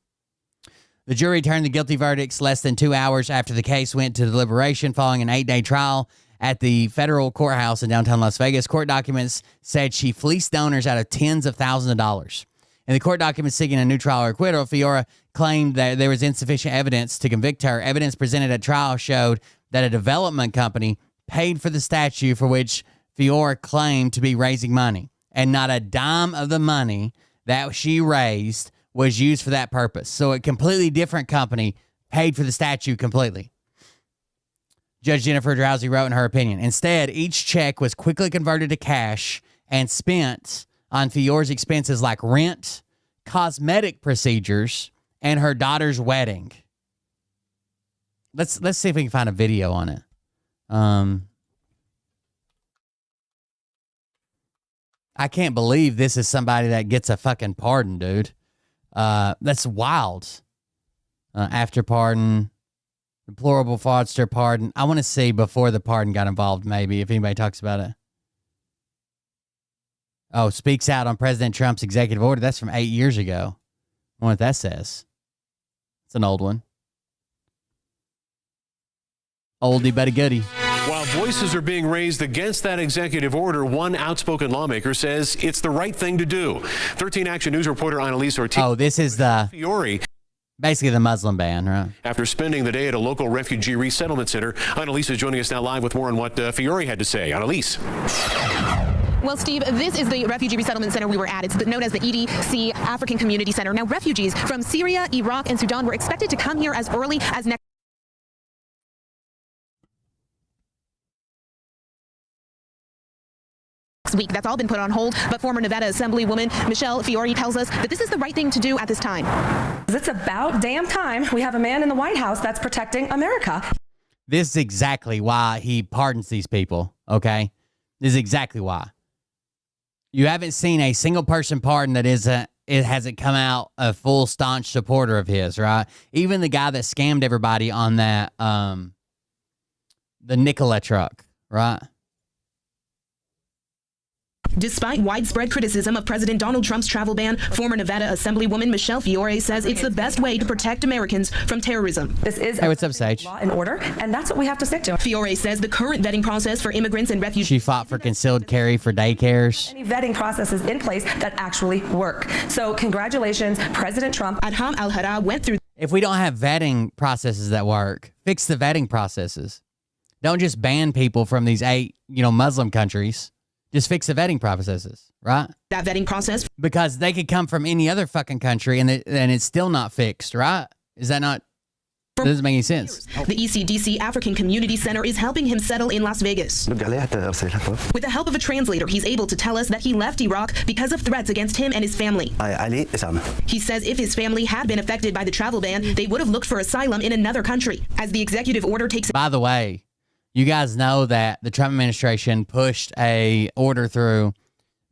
The jury returned the guilty verdicts less than 2 hours after the case went to deliberation following an 8-day trial at the federal courthouse in downtown Las Vegas. Court documents said she fleeced donors out of tens of thousands of dollars. In the court documents seeking a new trial or acquittal, Fiora claimed that there was insufficient evidence to convict her. Evidence presented at trial showed that a development company paid for the statue for which Fiora claimed to be raising money, and not a dime of the money that she raised was used for that purpose. So a completely different company paid for the statue completely. Judge Jennifer Drowsy wrote in her opinion, instead, each check was quickly converted to cash and spent on Fiora's expenses like rent, cosmetic procedures, and her daughter's wedding. Let's see if we can find a video on it. I can't believe this is somebody that gets a fucking pardon, dude. That's wild. After pardon, deplorable fraudster pardon. I want to see before the pardon got involved, maybe, if anybody talks about it. Oh, speaks out on President Trump's executive order. That's from 8 years ago. I wonder what that says. It's an old one. Oldie but a goodie. While voices are being raised against that executive order, one outspoken lawmaker says it's the right thing to do. 13 Action News reporter Annalise Ortiz. Oh, this is the Fiore. Basically the Muslim ban, right? After spending the day at a local refugee resettlement center, Annalise is joining us now live with more on what Fiore had to say. Annalise. Well, Steve, this is the refugee resettlement center we were at. It's known as the EDC African Community Center. Now, refugees from Syria, Iraq, and Sudan were expected to come here as early as next week. That's all been put on hold, but former Nevada Assemblywoman Michelle Fiore tells us that this is the right thing to do at this time. It's about damn time we have a man in the White House that's protecting America. This is exactly why he pardons these people, okay? This is exactly why. You haven't seen a single person pardon that hasn't come out a full staunch supporter of his, right? Even the guy that scammed everybody on that, the Nikola truck, right? Despite widespread criticism of President Donald Trump's travel ban, former Nevada Assemblywoman Michelle Fiore says it's the best way to protect Americans from terrorism. This is hey, what's up, Sage? Law and order, and that's what we have to stick to. Fiore says the current vetting process for immigrants and refugees. She fought for concealed carry for daycares. Any vetting processes in place that actually work. So congratulations, President Trump. Adham Al-Hara went through. If we don't have vetting processes that work, fix the vetting processes. Don't just ban people from these 8, Muslim countries. Just fix the vetting processes, right? That vetting process. Because they could come from any other fucking country and it's still not fixed, right? Is that not? That doesn't make any sense. The ECDC African Community Center is helping him settle in Las Vegas. With the help of a translator, he's able to tell us that he left Iraq because of threats against him and his family. He says if his family had been affected by the travel ban, they would have looked for asylum in another country. As the executive order takes... By the way, you guys know that the Trump administration pushed a order through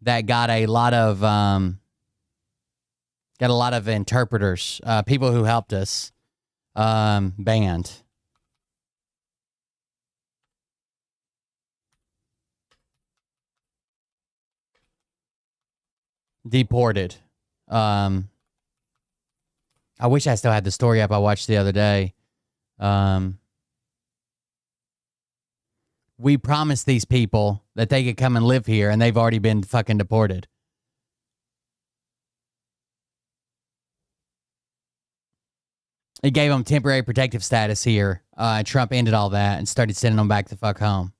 that got a lot of interpreters, people who helped us, banned. Deported. I wish I still had the story up I watched the other day. We promised these people that they could come and live here, and they've already been fucking deported. It gave them temporary protective status here. Trump ended all that and started sending them back the fuck home.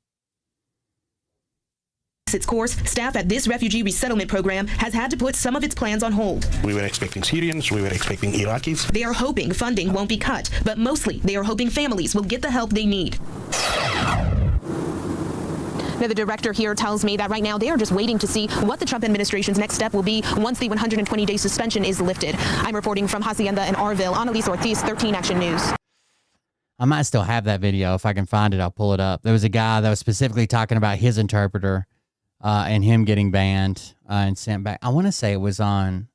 Its course, staff at this refugee resettlement program has had to put some of its plans on hold. We were expecting Syrians, we were expecting Iraqis. They are hoping funding won't be cut, but mostly they are hoping families will get the help they need. Now, the director here tells me that right now they are just waiting to see what the Trump administration's next step will be once the 120-day suspension is lifted. I'm reporting from Hacienda in Arville. Annalise Ortiz, 13 Action News. I might still have that video. If I can find it, I'll pull it up. There was a guy that was specifically talking about his interpreter and him getting banned and sent back. I want to say it was on...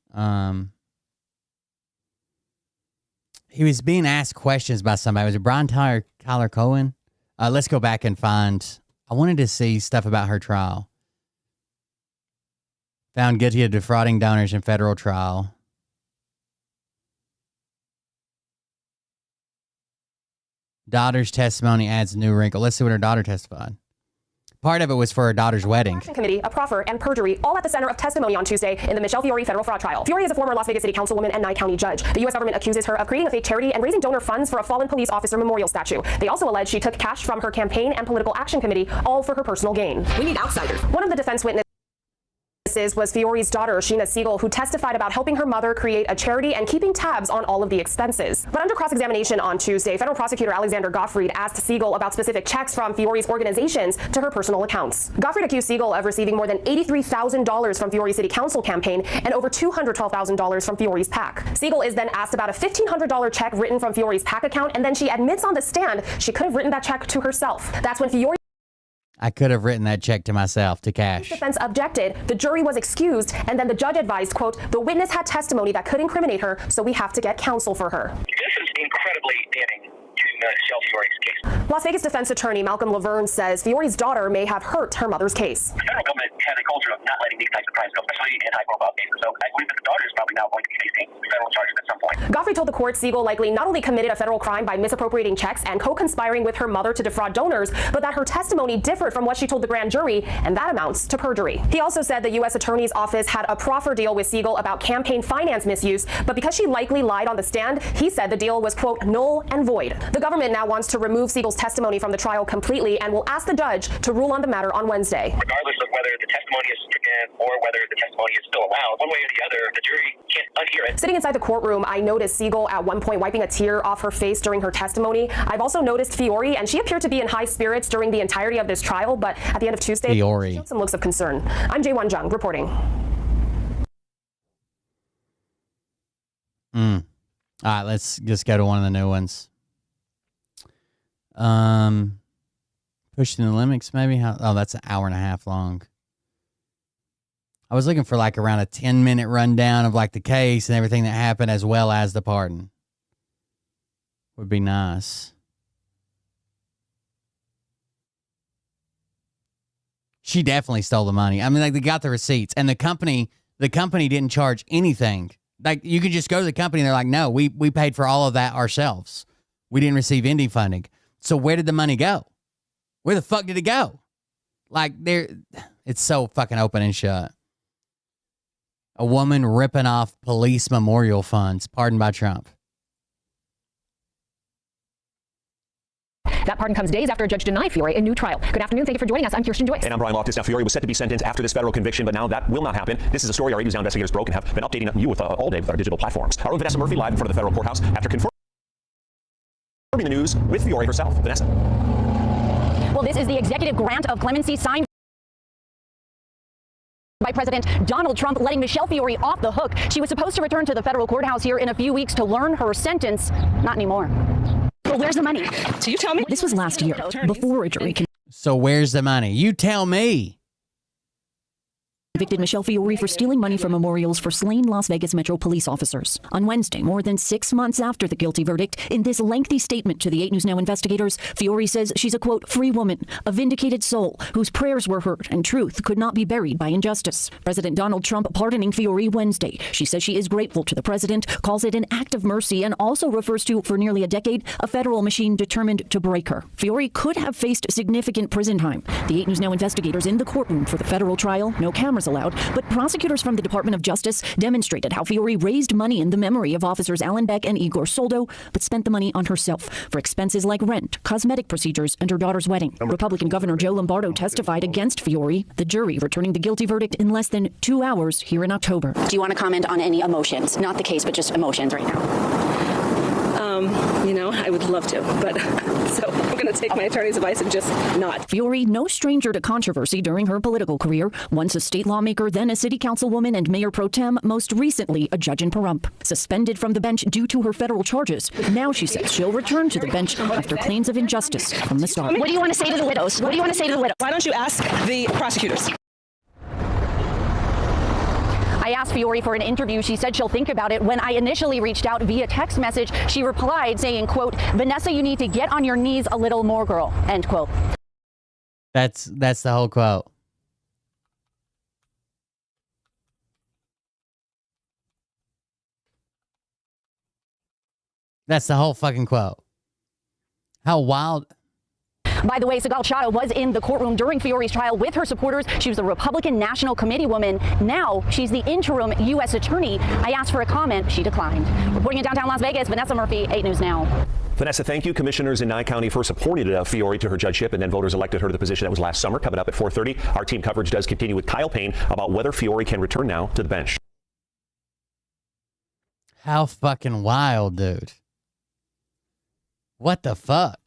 he was being asked questions by somebody. Was it Brian Tyler Cohen? Let's go back and find... I wanted to see stuff about her trial. Found guilty of defrauding donors in federal trial. Daughter's testimony adds a new wrinkle. Let's see what her daughter testified. Part of it was for her daughter's wedding. Committee, a proffer, and perjury, all at the center of testimony on Tuesday in the Michelle Fiore federal fraud trial. Fiore is a former Las Vegas City Councilwoman and Nye County judge. The U.S. government accuses her of creating a fake charity and raising donor funds for a fallen police officer memorial statue. They also allege she took cash from her campaign and political action committee, all for her personal gain. We need outsiders. One of the defense witnesses was Fiore's daughter, Sheena Siegel, who testified about helping her mother create a charity and keeping tabs on all of the expenses. But under cross-examination on Tuesday, federal prosecutor Alexander Gottfried asked Siegel about specific checks from Fiore's organizations to her personal accounts. Gottfried accused Siegel of receiving more than $83,000 from Fiore's city council campaign and over $212,000 from Fiore's PAC. Siegel is then asked about a $1,500 check written from Fiore's PAC account, and then she admits on the stand she could have written that check to herself. That's when Fiore... I could have written that check to myself to cash. Defense objected. The jury was excused, and then the judge advised, quote, the witness had testimony that could incriminate her, so we have to get counsel for her. This is incredibly damning to Michelle Fiore's case. Las Vegas defense attorney Malcolm Laverne says Fiore's daughter may have hurt her mother's case. The federal government has a culture of not letting these types of crimes go, especially in high-profile cases. So I believe that the daughter is probably now going to be facing federal charges at some point. Godfrey told the court Siegel likely not only committed a federal crime by misappropriating checks and co-conspiring with her mother to defraud donors, but that her testimony differed from what she told the grand jury, and that amounts to perjury. He also said the U.S. Attorney's Office had a proffer deal with Siegel about campaign finance misuse, but because she likely lied on the stand, he said the deal was, quote, null and void. The government now wants to remove Siegel's testimony from the trial completely and will ask the judge to rule on the matter on Wednesday. Regardless of whether the testimony is stricken or whether the testimony is still allowed, one way or the other, the jury can't unhear it. Sitting inside the courtroom, I noticed Siegel at one point wiping a tear off her face during her testimony. I've also noticed Fiore, and she appeared to be in high spirits during the entirety of this trial, but at the end of Tuesday, she showed some looks of concern. I'm Jae-Won Jung reporting. All right, let's just go to one of the new ones. Pushing the limits, maybe? Oh, that's an hour and a half long. I was looking for like around a 10-minute rundown of like the case and everything that happened as well as the pardon. Would be nice. She definitely stole the money. I mean, like, they got the receipts, and the company didn't charge anything. Like, you could just go to the company and they're like, no, we paid for all of that ourselves. We didn't receive indie funding. So where did the money go? Where the fuck did it go? Like, it's so fucking open and shut. A woman ripping off police memorial funds, pardoned by Trump. That pardon comes days after a judge denied Fiore a new trial. Good afternoon. Thank you for joining us. I'm Kirsten Joyce. And I'm Brian Loftus. Now, Fiore was set to be sentenced after this federal conviction, but now that will not happen. This is a story our 8 News Now investigators broke and have been updating you with all day with our digital platforms. Our own Vanessa Murphy live in front of the federal courthouse after confirming the news with Fiore herself. Vanessa. Well, this is the executive grant of clemency signed by President Donald Trump, letting Michelle Fiore off the hook. She was supposed to return to the federal courthouse here in a few weeks to learn her sentence. Not anymore. Well, where's the money? So you tell me. This was last year, before a jury So where's the money? You tell me. convicted Michelle Fiore for stealing money from memorials for slain Las Vegas Metro police officers. On Wednesday, more than 6 months after the guilty verdict, in this lengthy statement to the 8 News Now investigators, Fiore says she's a, quote, free woman, a vindicated soul, whose prayers were heard and truth could not be buried by injustice. President Donald Trump pardoning Fiore Wednesday. She says she is grateful to the president, calls it an act of mercy, and also refers to, for nearly a decade, a federal machine determined to break her. Fiore could have faced significant prison time. The 8 News Now investigators in the courtroom for the federal trial, no cameras allowed, but prosecutors from the Department of Justice demonstrated how Fiore raised money in the memory of officers Alan Beck and Igor Soldo, but spent the money on herself for expenses like rent, cosmetic procedures, and her daughter's wedding. Republican Governor Joe Lombardo testified against Fiore, the jury returning the guilty verdict in less than 2 hours here in October. Do you want to comment on any emotions? Not the case, but just emotions right now. I would love to, but so I'm going to take my attorney's advice and just not. Fiore, no stranger to controversy during her political career, once a state lawmaker, then a city councilwoman and mayor pro tem, most recently a judge in Pahrump. Suspended from the bench due to her federal charges. Now she says she'll return to the bench after claims of injustice from the start. What do you want to say to the widows? What do you want to say to the widows? Why don't you ask the prosecutors? I asked Fiore for an interview. She said she'll think about it. When I initially reached out via text message, she replied saying, quote, Vanessa, you need to get on your knees a little more, girl, end quote. That's the whole quote. That's the whole fucking quote. How wild. By the way, Sigal Chattah was in the courtroom during Fiore's trial with her supporters. She was the Republican National Committee woman. Now she's the interim U.S. attorney. I asked for a comment. She declined. Reporting in downtown Las Vegas, Vanessa Murphy, 8 News Now. Vanessa, thank you. Commissioners in Nye County first appointed Fiore to her judgeship, and then voters elected her to the position. That was last summer. Coming up at 4:30, our team coverage does continue with Kyle Payne about whether Fiore can return now to the bench. How fucking wild, dude. What the fuck?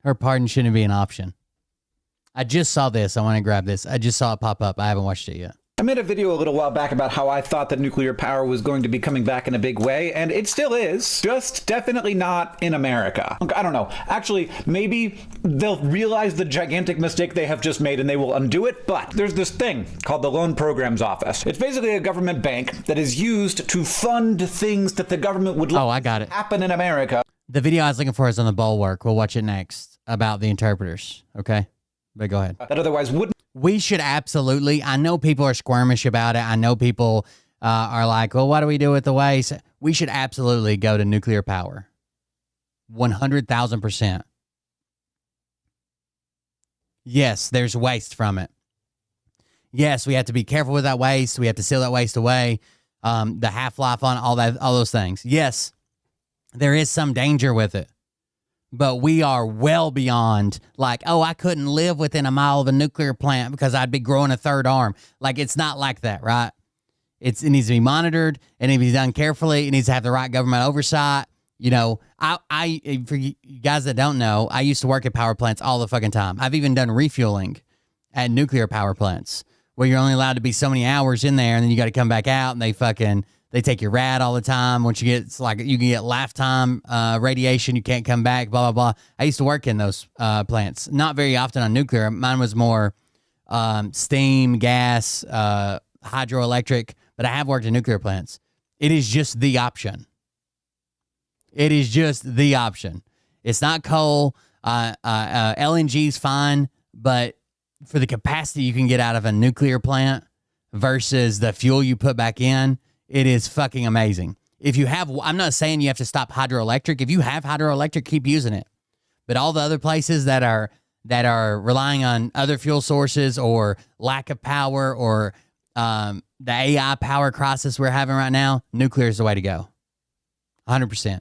Her pardon shouldn't be an option. I just saw this. I want to grab this. I just saw it pop up. I haven't watched it yet. I made a video a little while back about how I thought that nuclear power was going to be coming back in a big way, and it still is, just definitely not in America. I don't know. Actually, maybe they'll realize the gigantic mistake they have just made and they will undo it, but there's this thing called the Loan Programs Office. It's basically a government bank that is used to fund things that the government would I got it. happen in America. The video I was looking for is on the Bulwark. We'll watch it next about the interpreters, okay? But go ahead. That otherwise wouldn't. We should absolutely, I know people are squirmish about it. I know people are like, well, what do we do with the waste? We should absolutely go to nuclear power. 100,000%. Yes, there's waste from it. Yes, we have to be careful with that waste. We have to seal that waste away. The half-life on all those things. Yes, there is some danger with it. But we are well beyond like, oh, I couldn't live within a mile of a nuclear plant because I'd be growing a third arm. Like, it's not like that, right? It needs to be monitored. It needs to be done carefully. It needs to have the right government oversight. You know, I for you guys that don't know, I used to work at power plants all the fucking time. I've even done refueling at nuclear power plants where you're only allowed to be so many hours in there, and then you got to come back out, and they take your rad all the time. Once you get, it's like you can get lifetime radiation. You can't come back, blah, blah, blah. I used to work in those plants. Not very often on nuclear. Mine was more steam, gas, hydroelectric, but I have worked in nuclear plants. It is just the option. It is just the option. It's not coal. LNG is fine, but for the capacity you can get out of a nuclear plant versus the fuel you put back in, it is fucking amazing. If you have, I'm not saying you have to stop hydroelectric. If you have hydroelectric, keep using it. But all the other places that are relying on other fuel sources or lack of power or the AI power crisis we're having right now, nuclear is the way to go. 100%.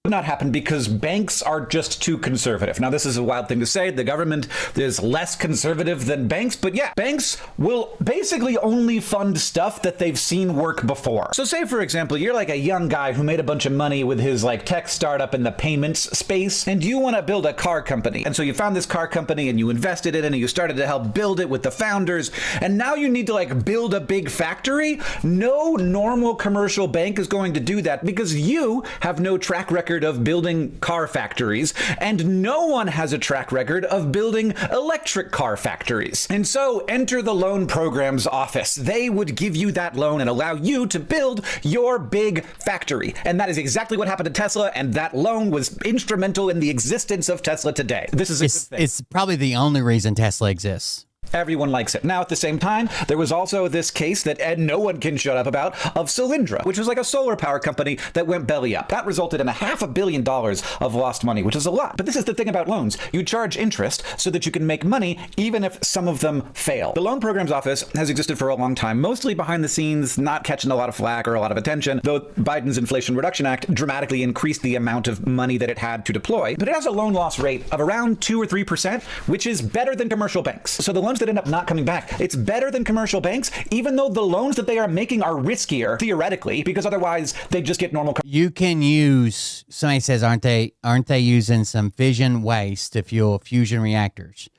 Not happen because banks are just too conservative. Now, this is a wild thing to say. The government is less conservative than banks, but yeah, banks will basically only fund stuff that they've seen work before. So say, for example, you're like a young guy who made a bunch of money with his like tech startup in the payments space, and you want to build a car company. And so you found this car company and you invested in it and you started to help build it with the founders. And now you need to like build a big factory. No normal commercial bank is going to do that because you have no track record of building car factories, and no one has a track record of building electric car factories. And so enter the Loan Programs Office. They would give you that loan and allow you to build your big factory. And that is exactly what happened to Tesla, and that loan was instrumental in the existence of Tesla today. This is a good thing. It's probably the only reason Tesla exists. Everyone likes it. Now, at the same time, there was also this case that no one can shut up about of Solyndra, which was like a solar power company that went belly up. That resulted in $500 million of lost money, which is a lot. But this is the thing about loans. You charge interest so that you can make money even if some of them fail. The Loan Programs Office has existed for a long time, mostly behind the scenes, not catching a lot of flack or a lot of attention, though Biden's Inflation Reduction Act dramatically increased the amount of money that it had to deploy. But it has a loan loss rate of around 2 or 3%, which is better than commercial banks. So the loans that end up not coming back, it's better than commercial banks, even though the loans that they are making are riskier theoretically, because otherwise they just get normal. You can use, somebody says, aren't they using some fission waste to fuel fusion reactors?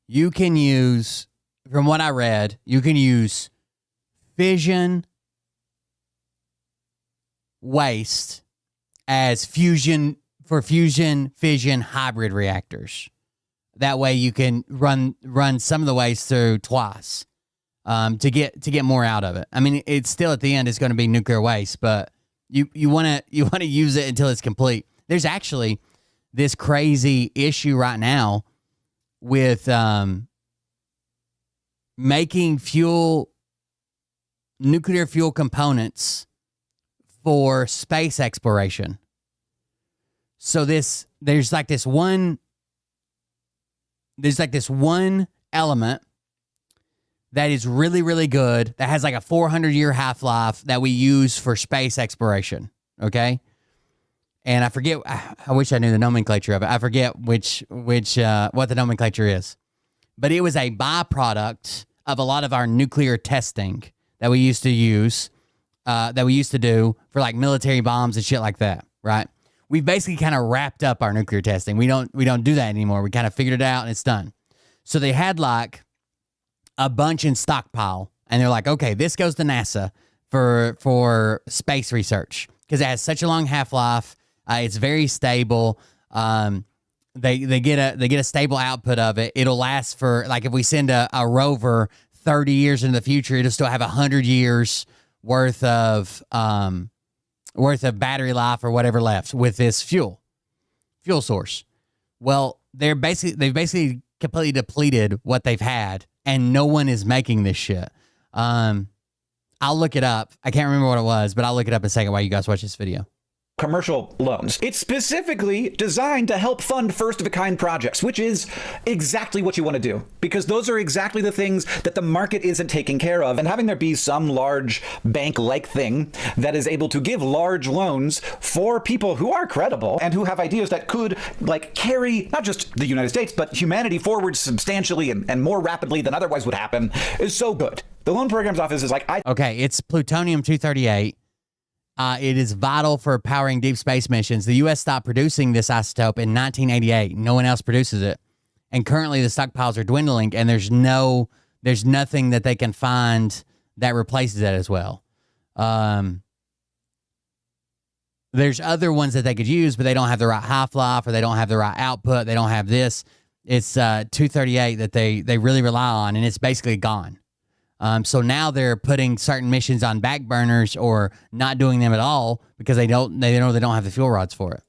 You can use, from what I read, you can use fission waste as fission hybrid reactors. That way you can run some of the waste through twice to get more out of it. I mean, it's still at the end it's going to be nuclear waste, but you want to use it until it's complete. There's actually this crazy issue right now with making nuclear fuel components for space exploration. So there's like this one element that is really, really good, that has like a 400-year half-life that we use for space exploration, okay? And I forget, I wish I knew the nomenclature of it. I forget what the nomenclature is. But it was a byproduct of a lot of our nuclear testing that we used to use, that we used to do for like military bombs and shit like that, right? We've basically kind of wrapped up our nuclear testing. We don't do that anymore. We kind of figured it out and it's done. So they had like a bunch in stockpile, and they're like, okay, this goes to NASA for space research because it has such a long half-life. It's very stable. They get a stable output of it. It'll last for, like, if we send a rover 30 years into the future, it'll still have 100 years worth of battery life or whatever left with this fuel source. Well, they've basically completely depleted what they've had, and no one is making this shit. I'll look it up. I can't remember what it was, but I'll look it up in a second while you guys watch this video. Commercial loans. It's specifically designed to help fund first-of-a-kind projects, which is exactly what you want to do, because those are exactly the things that the market isn't taking care of. And having there be some large bank-like thing that is able to give large loans for people who are credible and who have ideas that could, like, carry not just the United States, but humanity forward substantially and more rapidly than otherwise would happen is so good. The Loan Programs Office is like, okay, it's plutonium-238. It is vital for powering deep space missions. The U.S. stopped producing this isotope in 1988. No one else produces it. And currently the stockpiles are dwindling, and there's nothing that they can find that replaces it as well. There's other ones that they could use, but they don't have the right half-life, or they don't have the right output. They don't have this. It's 238 that they really rely on, and it's basically gone. So now they're putting certain missions on back burners or not doing them at all because they know they don't have the fuel rods for it.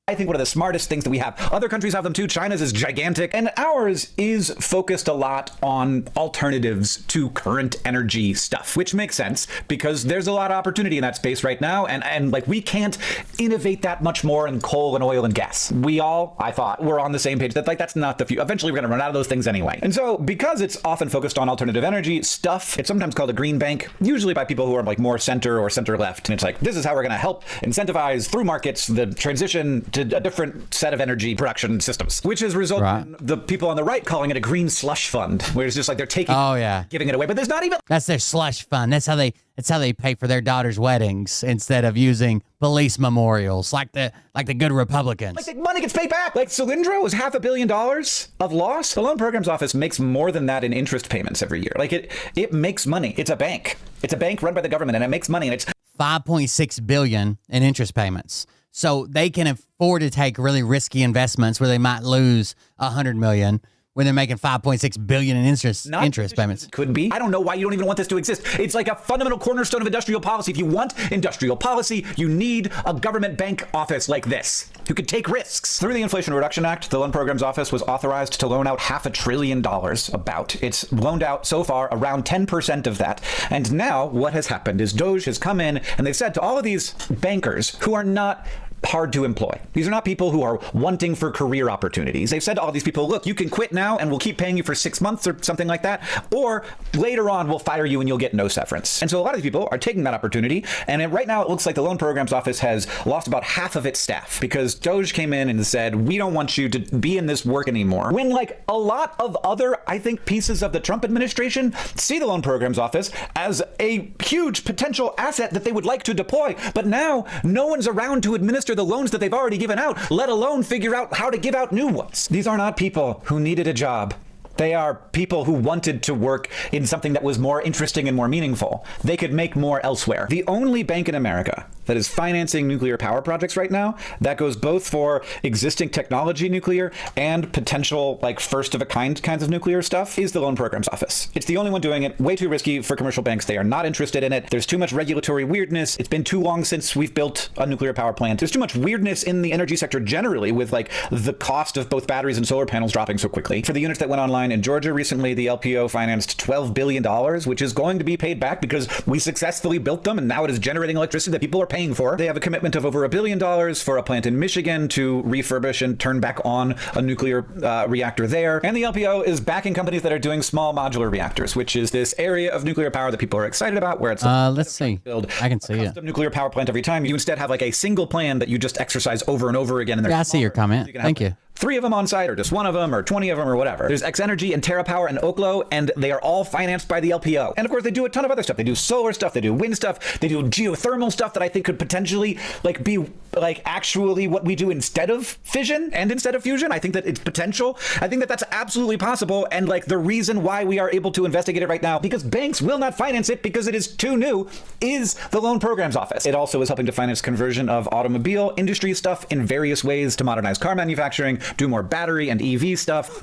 I think one of the smartest things that we have. Other countries have them too. China's is gigantic, and ours is focused a lot on alternatives to current energy stuff, which makes sense because there's a lot of opportunity in that space right now, and like we can't innovate that much more in coal and oil and gas. We all, I thought, were on the same page that like that's not the future. Eventually, we're going to run out of those things anyway. And so, because it's often focused on alternative energy stuff, it's sometimes called a green bank, usually by people who are like more center or center left. And it's like this is how we're going to help incentivize through markets the transition to a different set of energy production systems, which has resulted in the people on the right calling it a green slush fund, where it's just like they're taking, giving it away, but there's not even. That's their slush fund. That's how they pay for their daughters' weddings instead of using police memorials like the good Republicans. Like the money gets paid back. Like Cylindro was $500 million of loss. The Loan Programs Office makes more than that in interest payments every year. Like it makes money. It's a bank. It's a bank run by the government, and it makes money. And it's $5.6 billion in interest payments. So they can afford to take really risky investments where they might lose $100 million when they're making $5.6 billion in interest payments. Could be. I don't know why you don't even want this to exist. It's like a fundamental cornerstone of industrial policy. If you want industrial policy, you need a government bank office like this who could take risks. Through the Inflation Reduction Act, the Loan Programs Office was authorized to loan out $500 billion about. It's loaned out so far around 10% of that. And now what has happened is Doge has come in and they've said to all of these bankers who are not hard to employ. These are not people who are wanting for career opportunities. They've said to all these people, look, you can quit now and we'll keep paying you for 6 months or something like that. Or later on, we'll fire you and you'll get no severance. And so a lot of these people are taking that opportunity. And right now, it looks like the Loan Programs Office has lost about half of its staff because Doge came in and said, we don't want you to be in this work anymore. When like a lot of other, I think, pieces of the Trump administration see the Loan Programs Office as a huge potential asset that they would like to deploy. But now no one's around to administer the loans that they've already given out, let alone figure out how to give out new ones. These are not people who needed a job. They are people who wanted to work in something that was more interesting and more meaningful. They could make more elsewhere. The only bank in America that is financing nuclear power projects right now, that goes both for existing technology nuclear and potential like first of a kind kinds of nuclear stuff, is the Loan Programs Office. It's the only one doing it. Way too risky for commercial banks. They are not interested in it. There's too much regulatory weirdness. It's been too long since we've built a nuclear power plant. There's too much weirdness in the energy sector generally with like the cost of both batteries and solar panels dropping so quickly. For the units that went online in Georgia recently, the LPO financed $12 billion, which is going to be paid back because we successfully built them and now it is generating electricity that people are paying for. They have a commitment of over $1 billion for a plant in Michigan to refurbish and turn back on a nuclear reactor there. And the LPO is backing companies that are doing small modular reactors, which is this area of nuclear power that people are excited about, where it's let's see. I can see it. Custom nuclear power plant every time. You instead have like a single plan that you just exercise over and over again. And I see your comment. Thank you. 3 of them on site, or just 1 of them, or 20 of them, or whatever. There's X Energy and TerraPower and Oklo, and they are all financed by the LPO. And of course, they do a ton of other stuff. They do solar stuff, they do wind stuff, they do geothermal stuff that I think could potentially like be like actually what we do instead of fission and instead of fusion. I think that it's potential. I think that that's absolutely possible. And like the reason why we are able to investigate it right now, because banks will not finance it because it is too new, is the Loan Programs Office. It also is helping to finance conversion of automobile industry stuff in various ways to modernize car manufacturing, do more battery and EV stuff.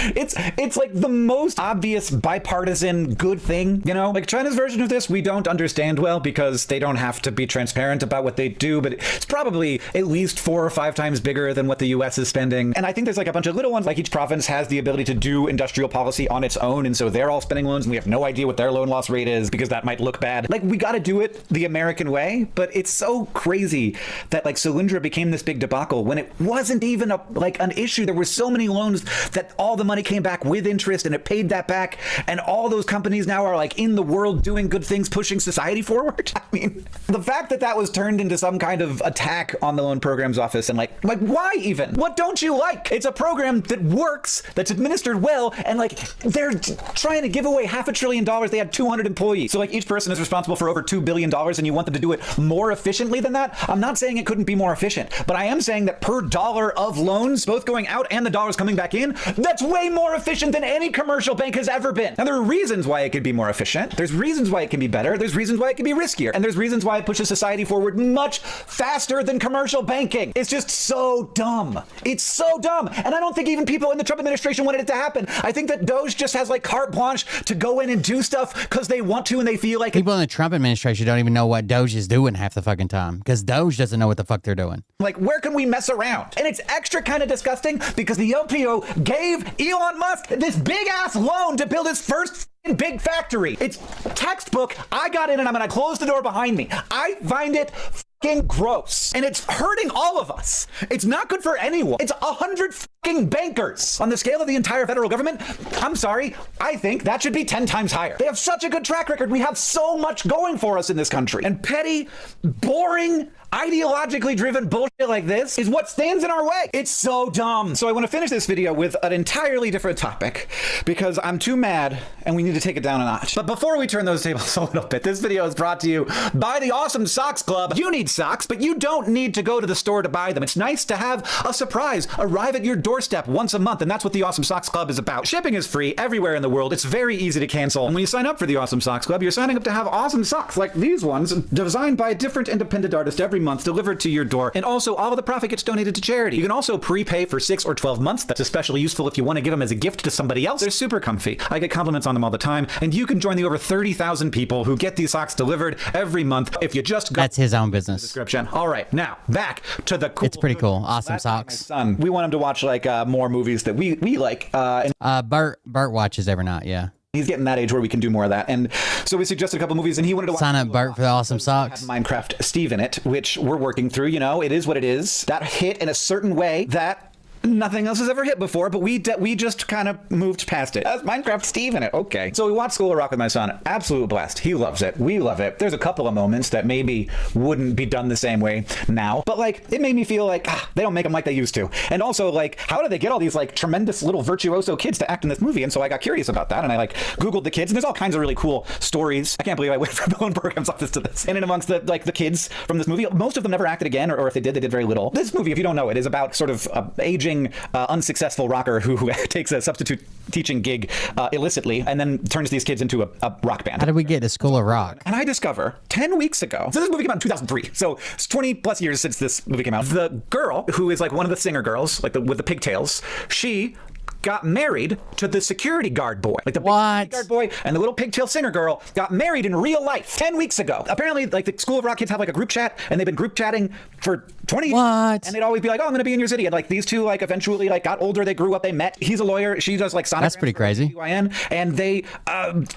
It's like the most obvious bipartisan good thing, you know? Like China's version of this, we don't understand well because they don't have to be transparent about what they do, but it's probably at least 4 or 5 times bigger than what the US is spending. And I think there's like a bunch of little ones, like each province has the ability to do industrial policy on its own, and so they're all spending loans and we have no idea what their loan loss rate is because that might look bad. Like we got to do it the American way, but it's so crazy that like Solyndra became this big debacle when it wasn't even an issue. There were so many loans that all the money came back with interest and it paid that back, and all those companies now are like in the world doing good things, pushing society forward. I mean, the fact that that was turned into some kind of attack on the Loan Programs Office, and like why even? What don't you like? It's a program that works, that's administered well, and like they're trying to give away $500 billion. They had 200 employees, so like each person is responsible for over $2 billion, and you want them to do it more efficiently than that? I'm not saying it couldn't be more efficient, but I am saying that per dollar of loans, both going out and the dollars coming back in, that's way more efficient than any commercial bank has ever been. And there are reasons why it could be more efficient. There's reasons why it can be better. There's reasons why it can be riskier. And there's reasons why it pushes society forward much faster than commercial banking. It's just so dumb. It's so dumb. And I don't think even people in the Trump administration wanted it to happen. I think that Doge just has like carte blanche to go in and do stuff because they want to and they feel like people in the Trump administration don't even know what Doge is doing half the fucking time because Doge doesn't know what the fuck they're doing. Like, where can we mess around? And it's extra kind of disgusting because the LPO gave Elon Musk this big ass loan to build his first big factory. It's textbook. I got in and I'm gonna close the door behind me. I find it fucking gross, and it's hurting all of us. It's not good for anyone. It's 100 fucking bankers on the scale of the entire federal government. I'm sorry, I think that should be 10 times higher. They have such a good track record. We have so much going for us in this country, and petty, boring, ideologically driven bullshit like this is what stands in our way. It's so dumb. So I want to finish this video with an entirely different topic because I'm too mad and we need to take it down a notch. But before we turn those tables a little bit, this video is brought to you by the Awesome Socks Club. You need socks, but you don't need to go to the store to buy them. It's nice to have a surprise arrive at your doorstep once a month, and that's what the Awesome Socks Club is about. Shipping is free everywhere in the world. It's very easy to cancel. And when you sign up for the Awesome Socks Club, you're signing up to have awesome socks like these ones, designed by a different independent artist every month, delivered to your door, and also all of the profit gets donated to charity. You can also prepay for 6 or 12 months. That's especially useful if you want to give them as a gift to somebody else. They're super comfy. I get compliments on them all the time, and you can join the over 30,000 people who get these socks delivered every month if you just go. That's his own business. Description. All right, now back to the cool. It's pretty cool. Awesome socks. Son, we want him to watch like more movies that we like. Bert watches every night. Yeah. He's getting that age where we can do more of that. And so we suggested a couple movies, and he wanted to sign up Bert for the Awesome Socks. Minecraft Steve in it, which we're working through. You know, it is what it is. That hit in a certain way that nothing else has ever hit before, but we just kind of moved past it. That's Minecraft Steve in it. Okay. So we watched School of Rock with my son. Absolute blast. He loves it. We love it. There's a couple of moments that maybe wouldn't be done the same way now, but like it made me feel like they don't make them like they used to. And also like, how do they get all these like tremendous little virtuoso kids to act in this movie? And so I got curious about that, and I like Googled the kids, and there's all kinds of really cool stories. I can't believe I went from the Loan Programs Office to this. And in amongst the kids from this movie, most of them never acted again, or if they did very little. This movie, if you don't know it, is about sort of aging unsuccessful rocker who takes a substitute teaching gig illicitly and then turns these kids into a rock band. How did we get to School of Rock? And I discover 10 weeks ago, so this movie came out in 2003, so it's 20 plus years since this movie came out. The girl who is like one of the singer girls, like with the pigtails, she got married to the security guard boy. Like the security guard boy and the little pigtail singer girl got married in real life 10 weeks ago. Apparently, like the School of Rock kids have like a group chat, and they've been group chatting for 20 years. And they'd always be like, oh, I'm gonna be in your city. And like these two like eventually like got older, they grew up, they met. He's a lawyer, she does like sonograms. That's pretty crazy. And they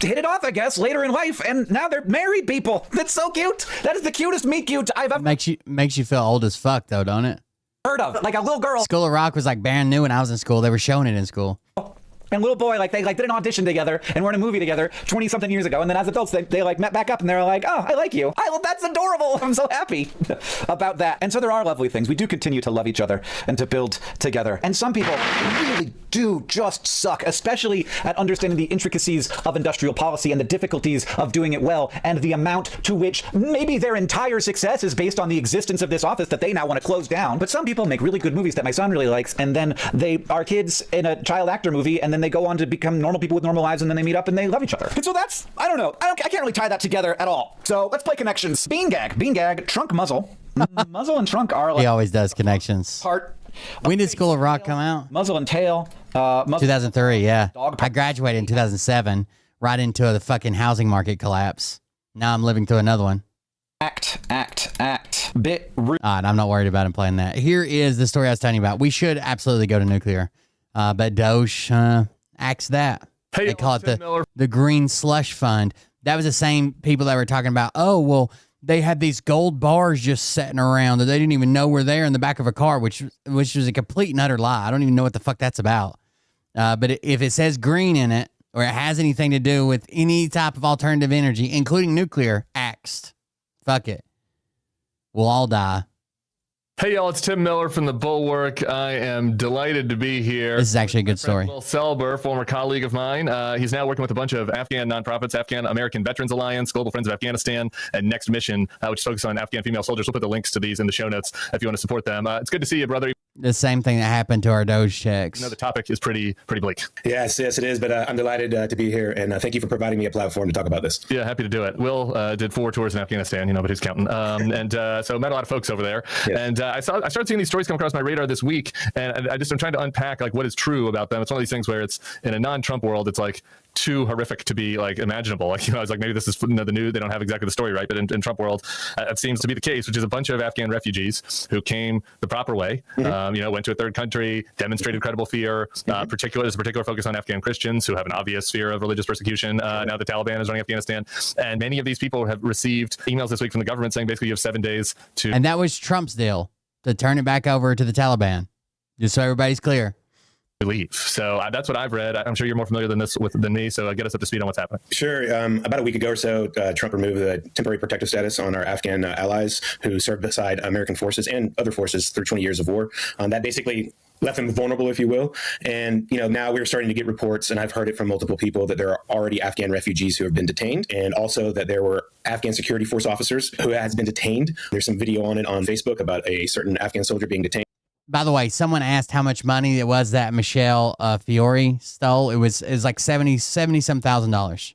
hit it off, I guess, later in life, and now they're married people. That's so cute. That is the cutest meet cute I've ever. Makes you feel old as fuck though, don't it? Heard of. Like a little girl. School of Rock was like brand new when I was in school. They were showing it in school. and little boy, like they did an audition together and were in a movie together 20 something years ago. And then as adults, they like met back up and they're like, oh, I like you. That's adorable. I'm so happy about that. And so there are lovely things. We do continue to love each other and to build together. And some people really do just suck, especially at understanding the intricacies of industrial policy and the difficulties of doing it well, and the amount to which maybe their entire success is based on the existence of this office that they now want to close down. But some people make really good movies that my son really likes, and then they are kids in a child actor movie, and then they go on to become normal people with normal lives, and then they meet up and they love each other. And so that's, I don't know. I can't really tie that together at all. So let's play connections. Bean gag, trunk, muzzle. Muzzle and trunk are like... He always does connections. When did School of Rock come out? Muzzle and tail. 2003, yeah. I graduated in 2007, right into the fucking housing market collapse. Now I'm living through another one. Act. Bit rude. I'm not worried about him playing that. Here is the story I was telling you about. We should absolutely go to nuclear. But Doge axed that. Hey, they call it the green slush fund. That was the same people that were talking about, oh, well, they had these gold bars just sitting around that they didn't even know were there in the back of a car, which was a complete and utter lie. I don't even know what the fuck that's about. But if it says green in it, or it has anything to do with any type of alternative energy, including nuclear, axed. Fuck it. We'll all die. Hey, y'all, it's Tim Miller from The Bulwark. I am delighted to be here. This is actually a good story. Will Selber, former colleague of mine. He's now working with a bunch of Afghan nonprofits, Afghan American Veterans Alliance, Global Friends of Afghanistan, and Next Mission, which focuses on Afghan female soldiers. We'll put the links to these in the show notes if you want to support them. It's good to see you, brother. The same thing that happened to our Doge checks. The topic is pretty bleak. Yes, it is. But I'm delighted to be here, and thank you for providing me a platform to talk about this. Yeah, happy to do it. Will did 4 tours in Afghanistan, but who's counting? So met a lot of folks over there. Yes. And I started seeing these stories come across my radar this week, and I'm trying to unpack like what is true about them. It's one of these things where it's in a non-Trump world, it's like too horrific to be like imaginable. Like, I was like, maybe this is the new, they don't have exactly the story right, but in Trump world, it seems to be the case, which is a bunch of Afghan refugees who came the proper way, went to a third country, demonstrated credible fear. There's a particular focus on Afghan Christians who have an obvious fear of religious persecution. Now the Taliban is running Afghanistan, and many of these people have received emails this week from the government saying basically you have 7 days to. And that was Trump's deal, to turn it back over to the Taliban, just so everybody's clear. Leave. So that's what I've read. I'm sure you're more familiar than me. So get us up to speed on what's happening. Sure. About a week ago or so, Trump removed the temporary protective status on our Afghan allies who served beside American forces and other forces through 20 years of war. That basically left them vulnerable, if you will. And, now we're starting to get reports, and I've heard it from multiple people, that there are already Afghan refugees who have been detained, and also that there were Afghan security force officers who has been detained. There's some video on it on Facebook about a certain Afghan soldier being detained. By the way, someone asked how much money it was that Michelle Fiore stole. It was like $70,000 $70,000.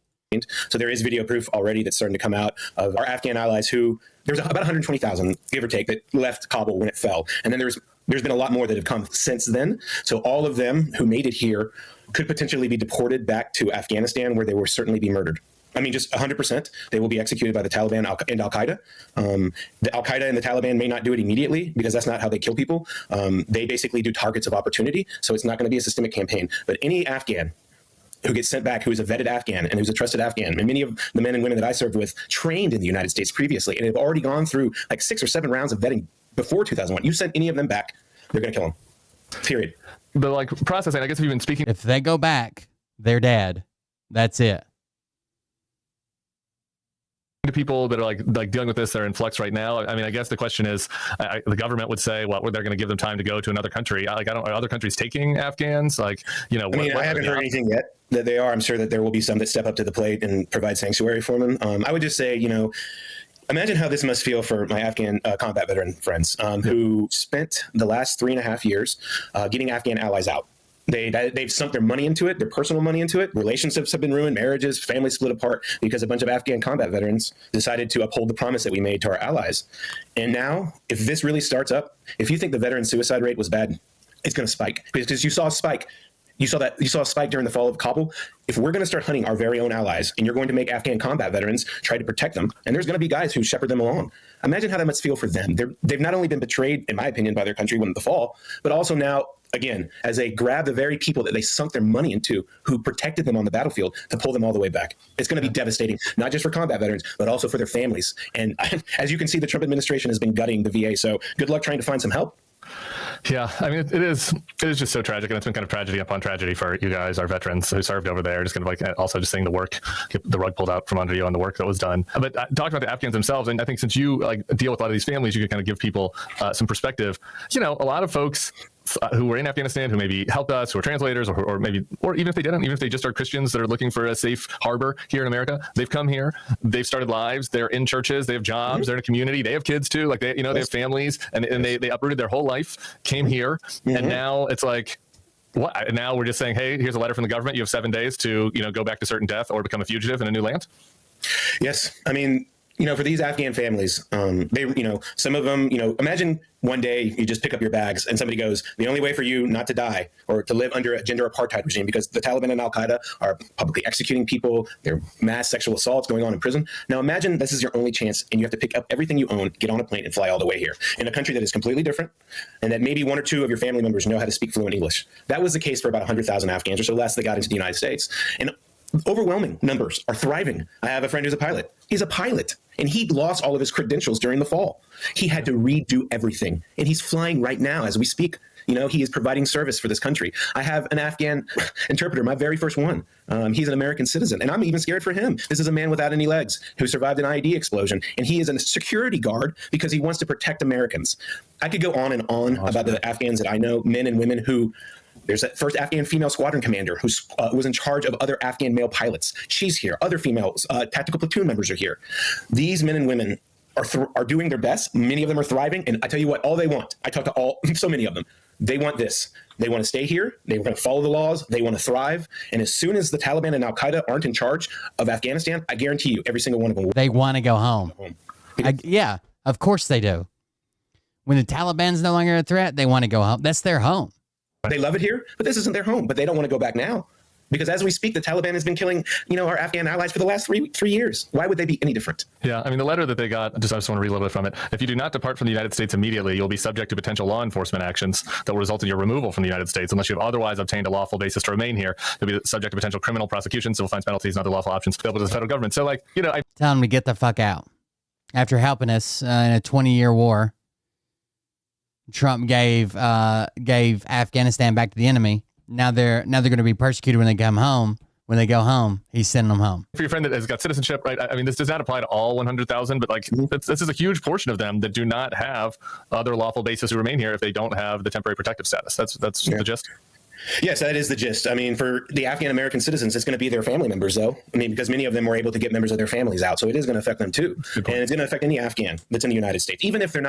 So there is video proof already that's starting to come out of our Afghan allies who, there's about 120,000, give or take, that left Kabul when it fell. And then there's been a lot more that have come since then. So all of them who made it here could potentially be deported back to Afghanistan, where they will certainly be murdered. I mean, just 100%. They will be executed by the Taliban and Al-Qaeda. The Al-Qaeda and the Taliban may not do it immediately because that's not how they kill people. They basically do targets of opportunity. So it's not going to be a systemic campaign. But any Afghan who gets sent back, who is a vetted Afghan and who's a trusted Afghan, and many of the men and women that I served with trained in the United States previously and have already gone through like 6 or 7 rounds of vetting before 2001. You send any of them back, they're going to kill them. Period. But like processing, I guess if you've been speaking. If they go back, they're dead. That's it. To people that are like dealing with this, they're in flux right now. I mean, I guess the question is, the government would say, well, they're going to give them time to go to another country. Are other countries taking Afghans? I haven't heard anything yet that they are. I'm sure that there will be some that step up to the plate and provide sanctuary for them. I would just say, imagine how this must feel for my Afghan combat veteran friends who spent the last 3.5 years getting Afghan allies out. They've sunk their money into it, their personal money into it. Relationships have been ruined, marriages, families split apart because a bunch of Afghan combat veterans decided to uphold the promise that we made to our allies. And now, if this really starts up, if you think the veteran suicide rate was bad, it's going to spike because you saw a spike. You saw a spike during the fall of Kabul. If we're going to start hunting our very own allies and you're going to make Afghan combat veterans try to protect them, and there's going to be guys who shepherd them along. Imagine how that must feel for them. They've not only been betrayed, in my opinion, by their country when the fall, but also now, again, as they grab the very people that they sunk their money into, who protected them on the battlefield, to pull them all the way back. It's going to be devastating, not just for combat veterans, but also for their families. And as you can see, the Trump administration has been gutting the VA. So good luck trying to find some help. Yeah, I mean, it is just so tragic, and it's been kind of tragedy upon tragedy for you guys, our veterans who served over there. Just kind of like also just seeing the work, get the rug pulled out from under you on the work that was done. But talking about the Afghans themselves, and I think since you like deal with a lot of these families, you could kind of give people some perspective. You know, a lot of folks who were in Afghanistan, who maybe helped us, who are translators, or even if they didn't, even if they just are Christians that are looking for a safe harbor here in America, they've come here, they've started lives, they're in churches, they have jobs, they're in a community, they have kids too, like they have families, and they uprooted their whole life, came here, and now it's like, what? And now we're just saying, hey, here's a letter from the government, you have 7 days to go back to certain death or become a fugitive in a new land. Yes, I mean, for these Afghan families, they, some of them, imagine one day you just pick up your bags and somebody goes, the only way for you not to die or to live under a gender apartheid regime, because the Taliban and Al-Qaeda are publicly executing people, there are mass sexual assaults going on in prison. Now imagine this is your only chance and you have to pick up everything you own, get on a plane and fly all the way here in a country that is completely different and that maybe 1 or 2 of your family members know how to speak fluent English. That was the case for about 100,000 Afghans or so less that got into the United States. And overwhelming numbers are thriving. I have a friend who's a pilot. He's a pilot, and he lost all of his credentials during the fall. He had to redo everything, and he's flying right now as we speak. He is providing service for this country. I have an Afghan interpreter, my very first one. He's an American citizen, and I'm even scared for him. This is a man without any legs who survived an IED explosion, and he is a security guard because he wants to protect Americans. I could go on and on about the Afghans that I know, men and women who... There's that first Afghan female squadron commander who was in charge of other Afghan male pilots. She's here. Other female tactical platoon members are here. These men and women are doing their best. Many of them are thriving. And I tell you what, all they want, I talk to so many of them, they want this. They want to stay here. They want to follow the laws. They want to thrive. And as soon as the Taliban and Al-Qaeda aren't in charge of Afghanistan, I guarantee you, every single one of them they want to go home. Yeah, of course they do. When the Taliban's no longer a threat, they want to go home. That's their home. They love it here, but this isn't their home. But they don't want to go back now. Because as we speak, the Taliban has been killing, our Afghan allies for the last three years. Why would they be any different? Yeah, I mean, the letter that they got, I just want to read a little bit from it. If you do not depart from the United States immediately, you'll be subject to potential law enforcement actions that will result in your removal from the United States. Unless you have otherwise obtained a lawful basis to remain here, you'll be subject to potential criminal prosecution, civil fines, penalties, and other lawful options available to the federal government. So, I tell them to get the fuck out. After helping us in a 20-year war, Trump gave Afghanistan back to the enemy. Now they're going to be persecuted when they come home. When they go home, he's sending them home. For your friend that has got citizenship, right? I mean, this does not apply to all 100,000, but this is a huge portion of them that do not have other lawful basis to remain here if they don't have the temporary protective status. That's the gist. Yes, that is the gist. I mean, for the Afghan American citizens, it's going to be their family members, though. I mean, because many of them were able to get members of their families out, so it is going to affect them too. And it's going to affect any Afghan that's in the United States. Even if they're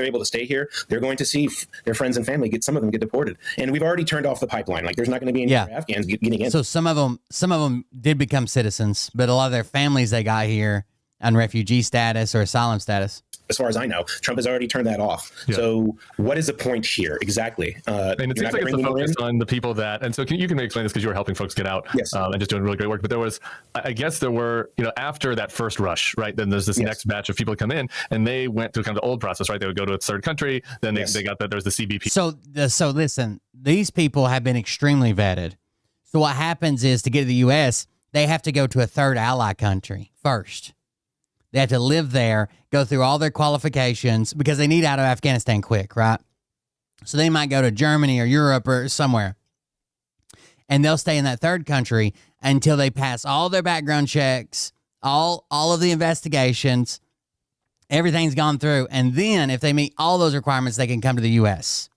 able to stay here, they're going to see their friends and family some of them get deported. And we've already turned off the pipeline. Like, there's not going to be any more Afghans getting in. So some of them did become citizens, but a lot of their families they got here on refugee status or asylum status. As far as I know, Trump has already turned that off. Yeah. So what is the point here exactly? And it seems like it's the focus on the people that, and so you can explain this because you were helping folks get out and just doing really great work. But there were, after that first rush, right? Then there's this next batch of people that come in and they went through kind of the old process, right? They would go to a third country. Then they got that there's the CBP. So listen, these people have been extremely vetted. So what happens is to get to the U.S., they have to go to a third ally country first. They have to live there, go through all their qualifications because they need out of Afghanistan quick, right? So they might go to Germany or Europe or somewhere. And they'll stay in that third country until they pass all their background checks, all of the investigations, everything's gone through. And then if they meet all those requirements, they can come to the U.S.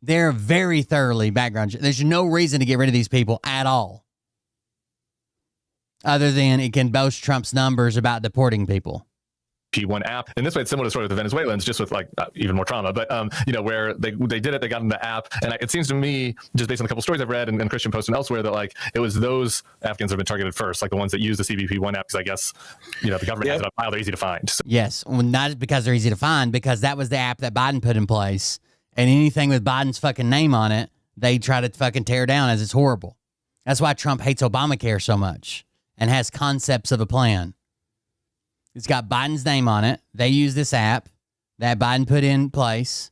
They're very thoroughly background checked. There's no reason to get rid of these people at all. Other than it can boast Trump's numbers about deporting people. P1 app, and this way it's similar to sort of the Venezuelans, just with even more trauma. But where they did it, they got in the app, and it seems to me, just based on a couple stories I've read and Christian Post and elsewhere, that it was those Afghans that have been targeted first, like the ones that use the CBP1 app, because I guess the government has it on file, they're easy to find. So. Yes, well, not because they're easy to find, because that was the app that Biden put in place, and anything with Biden's fucking name on it, they try to fucking tear down as it's horrible. That's why Trump hates Obamacare so much. And has concepts of a plan. It's got Biden's name on it. They use this app that Biden put in place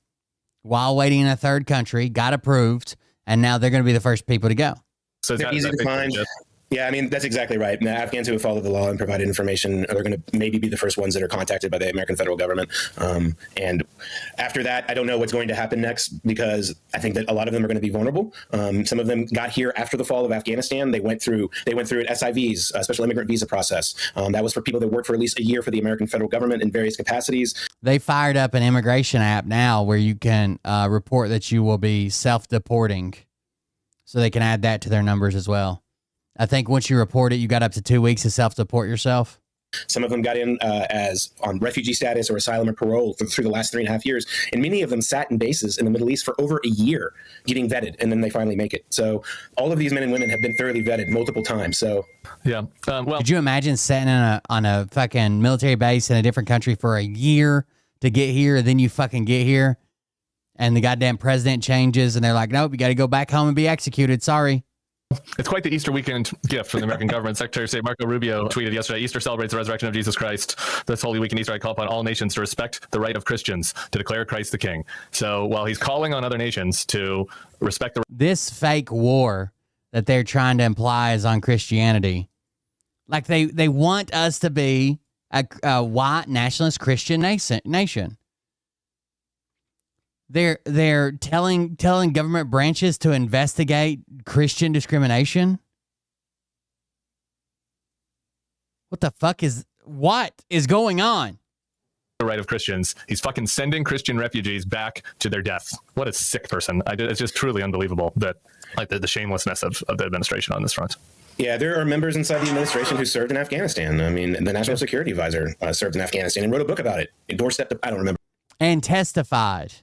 while waiting in a third country, got approved, and now they're going to be the first people to go. So they're easy to find. Yeah, I mean, that's exactly right. And the Afghans who have followed the law and provided information are going to maybe be the first ones that are contacted by the American federal government. And after that, I don't know what's going to happen next, because I think that a lot of them are going to be vulnerable. Some of them got here after the fall of Afghanistan. They went through SIVs, special immigrant visa process. That was for people that worked for at least a year for the American federal government in various capacities. They fired up an immigration app now where you can report that you will be self-deporting, so they can add that to their numbers as well. I think once you report it, you got up to 2 weeks to self-deport yourself. Some of them got in as on refugee status or asylum or parole through the last 3.5 years. And many of them sat in bases in the Middle East for over a year getting vetted, and then they finally make it. So all of these men and women have been thoroughly vetted multiple times. So yeah. Well, could you imagine sitting on a fucking military base in a different country for a year to get here, and then you fucking get here and the goddamn president changes and they're like, nope, you got to go back home and be executed. Sorry. It's quite the Easter weekend gift from the American government. Secretary of State Marco Rubio tweeted yesterday, Easter celebrates the resurrection of Jesus Christ. This Holy Week in Easter, I call upon all nations to respect the right of Christians to declare Christ the King. So while he's calling on other nations to respect this fake war that they're trying to imply is on Christianity, like they want us to be a white nationalist Christian nation. They're telling government branches to investigate Christian discrimination. What is going on? the right of Christians. He's fucking sending Christian refugees back to their death. What a sick person. It's just truly unbelievable that like the shamelessness of the administration on this front. Yeah, there are members inside the administration who served in Afghanistan. I mean, the National Security Advisor served in Afghanistan and wrote a book about it. I don't remember. And testified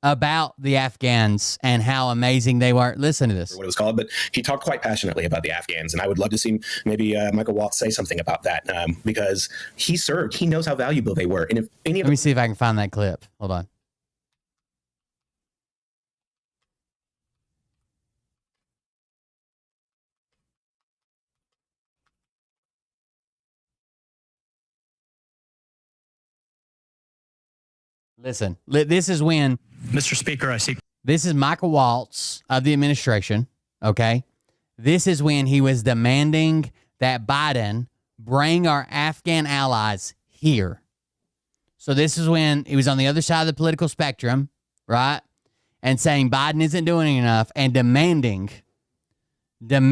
about the Afghans and how amazing they were. Listen to this. What it was called, but he talked quite passionately about the Afghans, and I would love to see maybe Michael Waltz say something about that because he served. He knows how valuable they were. And if any of Let me see if I can find that clip. Hold on. Listen, this is when... Mr. Speaker, I see... This is Michael Waltz of the administration, okay? This is when he was demanding that Biden bring our Afghan allies here. So this is when he was on the other side of the political spectrum, right? And saying Biden isn't doing enough and demanding that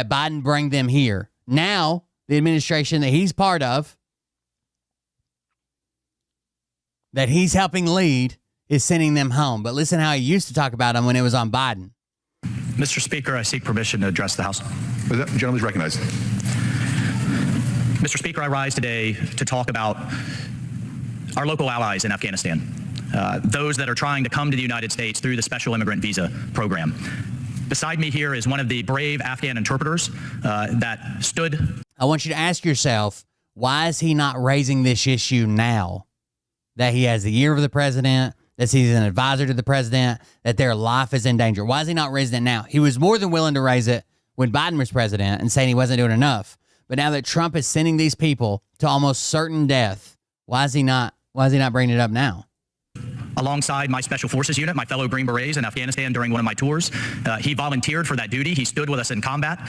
Biden bring them here. Now, the administration that he's part of, that he's helping lead, is sending them home. But listen how he used to talk about them when it was on Biden. Mr. Speaker, I seek permission to address the House. The gentleman is recognized. Mr. Speaker, I rise today to talk about our local allies in Afghanistan, those that are trying to come to the United States through the Special Immigrant Visa Program. Beside me here is one of the brave Afghan interpreters that stood. I want you to ask yourself, why is he not raising this issue now? That he has the ear of the president, that he's an advisor to the president, that their life is in danger. Why is he not raising it now? He was more than willing to raise it when Biden was president and saying he wasn't doing enough. But now that Trump is sending these people to almost certain death, why is he not bringing it up now? Alongside my Special Forces unit, my fellow Green Berets in Afghanistan during one of my tours, he volunteered for that duty. He stood with us in combat.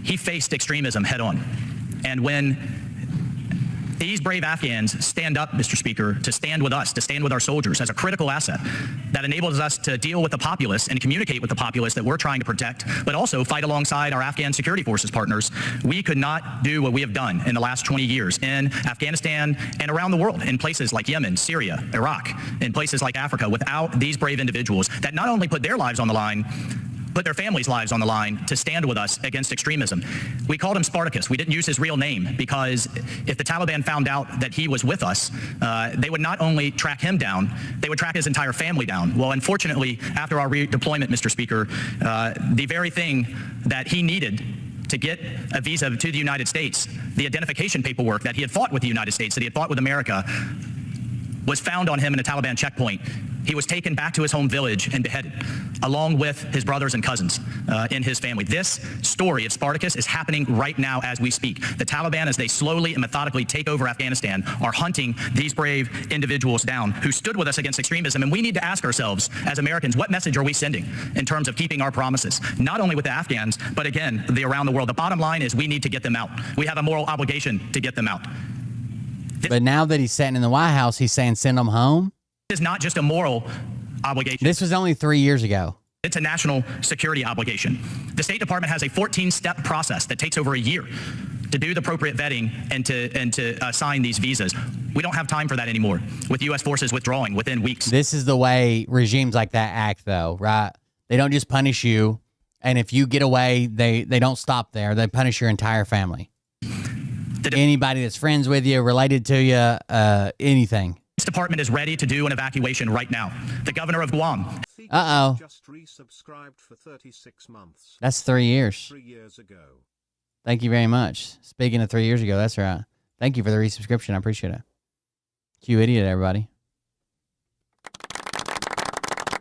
He faced extremism head on. And when these brave Afghans stand up, Mr. Speaker, to stand with us, to stand with our soldiers as a critical asset that enables us to deal with the populace and communicate with the populace that we're trying to protect, but also fight alongside our Afghan security forces partners. We could not do what we have done in the last 20 years in Afghanistan and around the world, in places like Yemen, Syria, Iraq, in places like Africa, without these brave individuals that not only put their lives on the line, put their families' lives on the line to stand with us against extremism. We called him Spartacus. We didn't use his real name because if the Taliban found out that he was with us, they would not only track him down, they would track his entire family down. Well, unfortunately, after our redeployment, Mr. Speaker, the very thing that he needed to get a visa to the United States, the identification paperwork that he had fought with the United States, that he had fought with America, was found on him in a Taliban checkpoint He was taken back to his home village and beheaded, along with his brothers and cousins in his family. This story of Spartacus is happening right now as we speak. The Taliban, as they slowly and methodically take over Afghanistan, are hunting these brave individuals down who stood with us against extremism. And we need to ask ourselves, as Americans, what message are we sending in terms of keeping our promises? Not only with the Afghans, but again, around the world. The bottom line is we need to get them out. We have a moral obligation to get them out. But now that he's sitting in the White House, he's saying send them home? Is not just a moral obligation. This was only 3 years ago. It's a national security obligation. The State Department has a 14-step process that takes over a year to do the appropriate vetting and to sign these visas. We don't have time for that anymore, with U.S. forces withdrawing within weeks. This is the way regimes like that act, though, right? They don't just punish you, and if you get away, they don't stop there. They punish your entire family. Anybody that's friends with you, related to you, anything. This department is ready to do an evacuation right now. The governor of Guam. Uh-oh. Just resubscribed for 36 months. That's 3 years. 3 years ago. Thank you very much. Speaking of 3 years ago, that's right. Thank you for the resubscription. I appreciate it. Q idiot, everybody.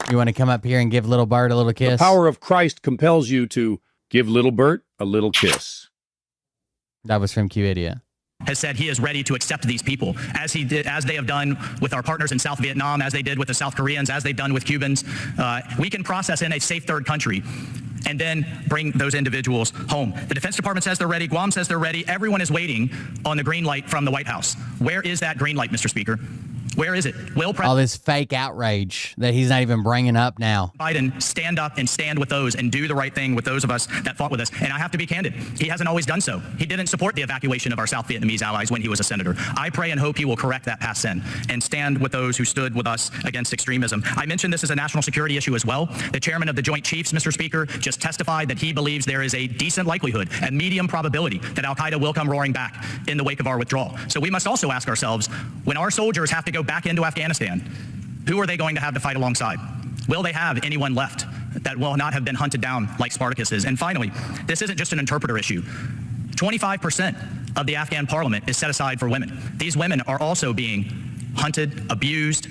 You want to come up here and give Little Bert a little kiss? The power of Christ compels you to give Little Bert a little kiss. That was from Q idiot. Has said he is ready to accept these people, as they have done with our partners in South Vietnam, as they did with the South Koreans, as they've done with Cubans. We can process in a safe third country and then bring those individuals home. The Defense Department says they're ready. Guam says they're ready. Everyone is waiting on the green light from the White House. Where is that green light, Mr. Speaker? Where is it? Will all this fake outrage that he's not even bringing up now. Biden stand up and stand with those and do the right thing with those of us that fought with us? And I have to be candid. He hasn't always done so. He didn't support the evacuation of our South Vietnamese allies when he was a senator. I pray and hope he will correct that past sin and stand with those who stood with us against extremism. I mentioned this as a national security issue as well. The chairman of the Joint Chiefs, Mr. Speaker, just testified that he believes there is a decent likelihood, a medium probability, that al-Qaeda will come roaring back in the wake of our withdrawal. So we must also ask ourselves, when our soldiers have to go back into Afghanistan, who are they going to have to fight alongside? Will they have anyone left that will not have been hunted down like Spartacus is? And finally, this isn't just an interpreter issue. 25% of the Afghan parliament is set aside for women. These women are also being hunted, abused,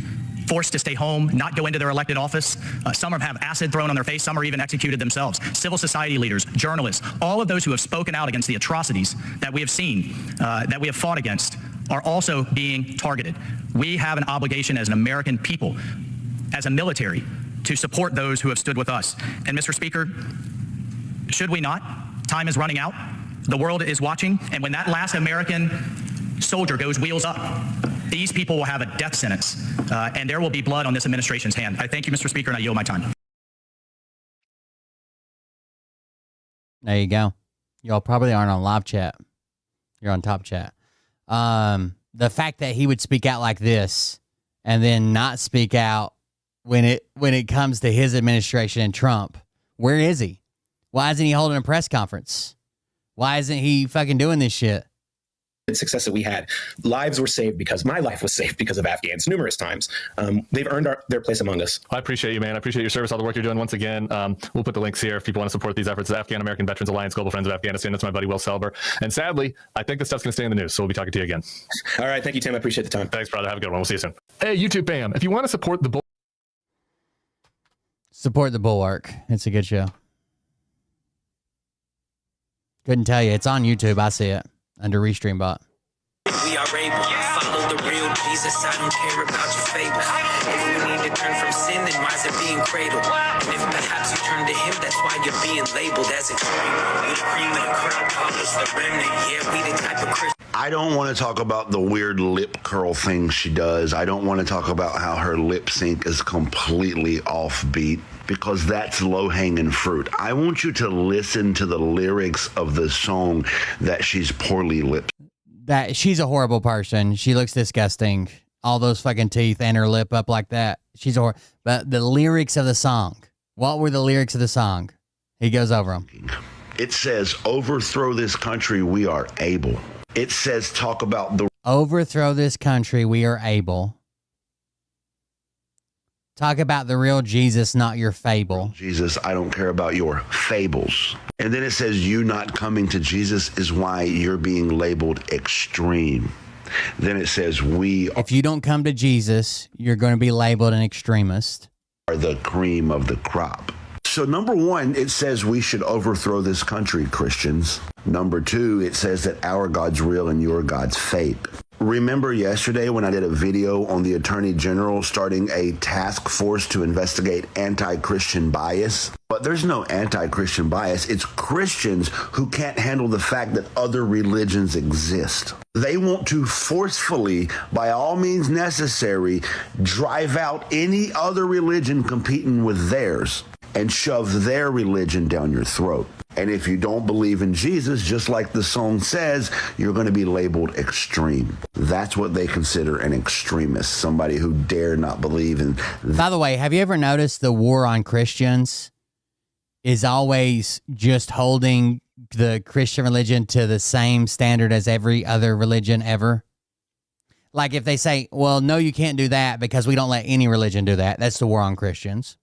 forced to stay home, not go into their elected office. Some have acid thrown on their face. Some are even executed themselves. Civil society leaders, journalists, all of those who have spoken out against the atrocities that we have seen, that we have fought against, are also being targeted. We have an obligation as an American people, as a military, to support those who have stood with us. And Mr. Speaker, should we not? Time is running out. The world is watching. And when that last American soldier goes wheels up, these people will have a death sentence, and there will be blood on this administration's hand. I thank you, Mr. Speaker, and I yield my time. There you go. Y'all probably aren't on live chat. You're on top chat. The fact that he would speak out like this and then not speak out when it comes to his administration and Trump, where is he? Why isn't he holding a press conference? Why isn't he fucking doing this shit? Success that we had. Lives were saved because my life was saved because of Afghans numerous times. They've earned their place among us. I appreciate you, man. I appreciate your service, all the work you're doing. Once again, we'll put the links here if people want to support these efforts. The Afghan American Veterans Alliance, Global Friends of Afghanistan. That's my buddy Will Selber. And sadly, I think this stuff's going to stay in the news, so we'll be talking to you again. All right. Thank you, Tim. I appreciate the time. Thanks, brother. Have a good one. We'll see you soon. Hey, YouTube fam, if you want to support the Bulwark. It's a good show. Couldn't tell you. It's on YouTube. I see it under Restream Bot. We are able to follow the real Jesus. I don't care about your fables. If we need to turn from sin, then why is it being cradled? And if perhaps you turn to him, that's why you're being labeled as extreme. We the cream of the crop, call us the remnant. Yeah, we the type of Christian. I don't want to talk about the weird lip curl thing she does. I don't want to talk about how her lip sync is completely offbeat, because that's low-hanging fruit. I want you to listen to the lyrics of the song that she's poorly lip. That she's a horrible person. She looks disgusting. All those fucking teeth and her lip up like that. She's a but the lyrics of the song. What were the lyrics of the song? He goes over them. It says, overthrow this country, we are able. It says, talk about the... Overthrow this country, we are able. Talk about the real Jesus, not your fable. Jesus, I don't care about your fables. And then it says, you not coming to Jesus is why you're being labeled extreme. Then it says, if you don't come to Jesus, you're going to be labeled an extremist. Are the cream of the crop. So number one, it says we should overthrow this country, Christians. Number two, it says that our God's real and your God's fake. Remember yesterday when I did a video on the Attorney General starting a task force to investigate anti-Christian bias? But there's no anti-Christian bias. It's Christians who can't handle the fact that other religions exist. They want to forcefully, by all means necessary, drive out any other religion competing with theirs and shove their religion down your throat. And if you don't believe in Jesus, just like the song says, you're going to be labeled extreme. That's what they consider an extremist, somebody who dare not believe in. By the way, have you ever noticed the war on Christians is always just holding the Christian religion to the same standard as every other religion ever? Like if they say, well, no, you can't do that because we don't let any religion do that. That's the war on Christians.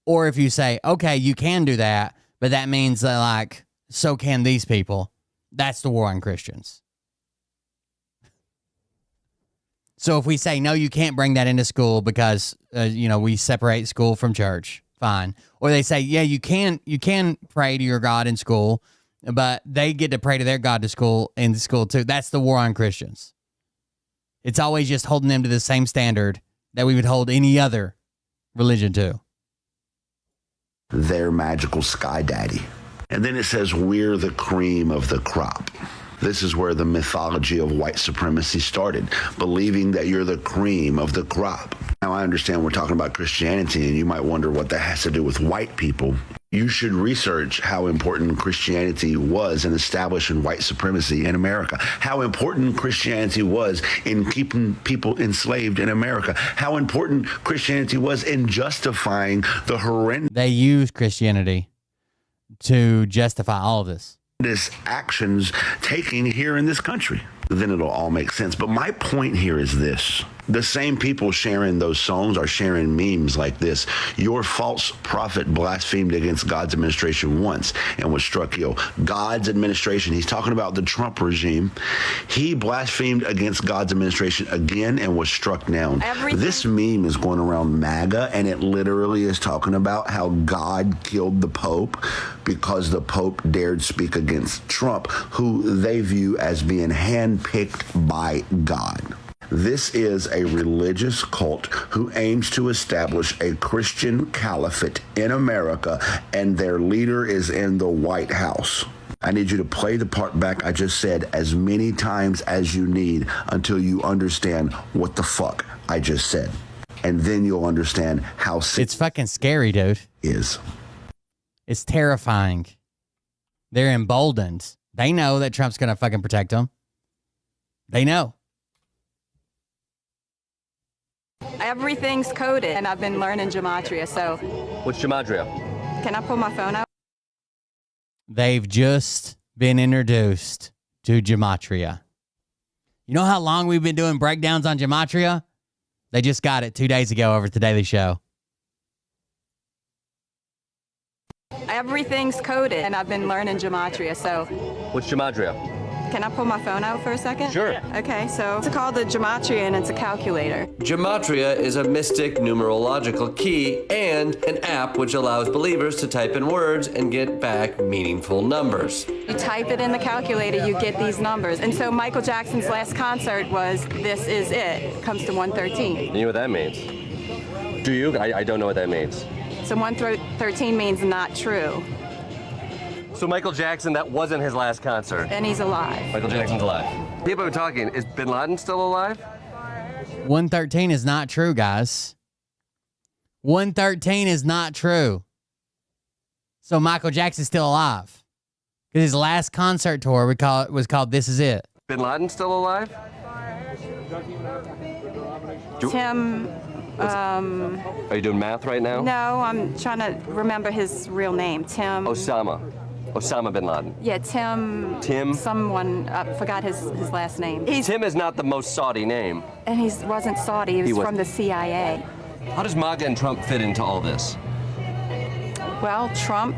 Or if you say, okay, you can do that, but that means that, like, so can these people. That's the war on Christians. So if we say, no, you can't bring that into school because, we separate school from church, fine. Or they say, yeah, you can pray to your God in school, but they get to pray to their God in school too. That's the war on Christians. It's always just holding them to the same standard that we would hold any other religion to. Their magical sky daddy. And then it says, we're the cream of the crop. This is where the mythology of white supremacy started, believing that you're the cream of the crop. Now, I understand we're talking about Christianity, and you might wonder what that has to do with white people. You should research how important Christianity was in establishing white supremacy in America, how important Christianity was in keeping people enslaved in America, how important Christianity was in justifying the horrendous. They use Christianity to justify all of this. Actions taking here in this country. Then it'll all make sense. But my point here is this. The same people sharing those songs are sharing memes like this. Your false prophet blasphemed against God's administration once and was struck ill. God's administration, he's talking about the Trump regime. He blasphemed against God's administration again and was struck down. This meme is going around MAGA, and it literally is talking about how God killed the Pope because the Pope dared speak against Trump, who they view as being handpicked by God. This is a religious cult who aims to establish a Christian caliphate in America, and their leader is in the White House. I need you to play the part back I just said as many times as you need until you understand what the fuck I just said. And then you'll understand how it's fucking scary, dude. It's terrifying. They're emboldened. They know that Trump's going to fucking protect them. They know. Everything's coded, and I've been learning gematria, so... What's gematria? Can I pull my phone out? They've just been introduced to gematria. You know how long we've been doing breakdowns on gematria? They just got it 2 days ago over at The Daily Show. Everything's coded, and I've been learning gematria, so... What's gematria? Can I pull my phone out for a second? Sure. Okay, so it's called the gematria, and it's a calculator. Gematria is a mystic numerological key and an app which allows believers to type in words and get back meaningful numbers. You type it in the calculator, you get these numbers. And so Michael Jackson's last concert was This Is It. Comes to 113. You know what that means? Do you? I don't know what that means. So 113 means not true. So Michael Jackson, that wasn't his last concert. And he's alive. Michael Jackson's alive. People are talking. Is Bin Laden still alive? 113 is not true, guys. 113 is not true. So Michael Jackson's still alive. Because his last concert tour was called This Is It. Bin Laden still alive? Tim... Are you doing math right now? No, I'm trying to remember his real name. Tim... Osama bin Laden. Yeah, Tim... Someone, forgot his last name. Tim is not the most Saudi name. And he wasn't Saudi, he was from the CIA. How does MAGA and Trump fit into all this? Well, Trump,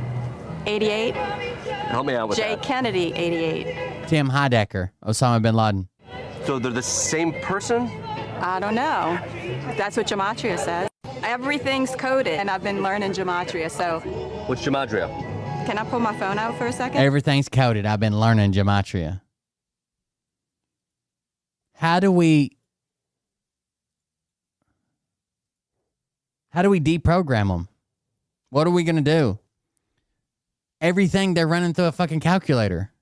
88. Help me out with Jay that. Kennedy, 88. Tim Heidecker, Osama bin Laden. So they're the same person? I don't know. That's what gematria says. Everything's coded, and I've been learning gematria, so. What's gematria? Can I pull my phone out for a second? Everything's coded. I've been learning gematria. How do we deprogram them? What are we going to do? Everything they're running through a fucking calculator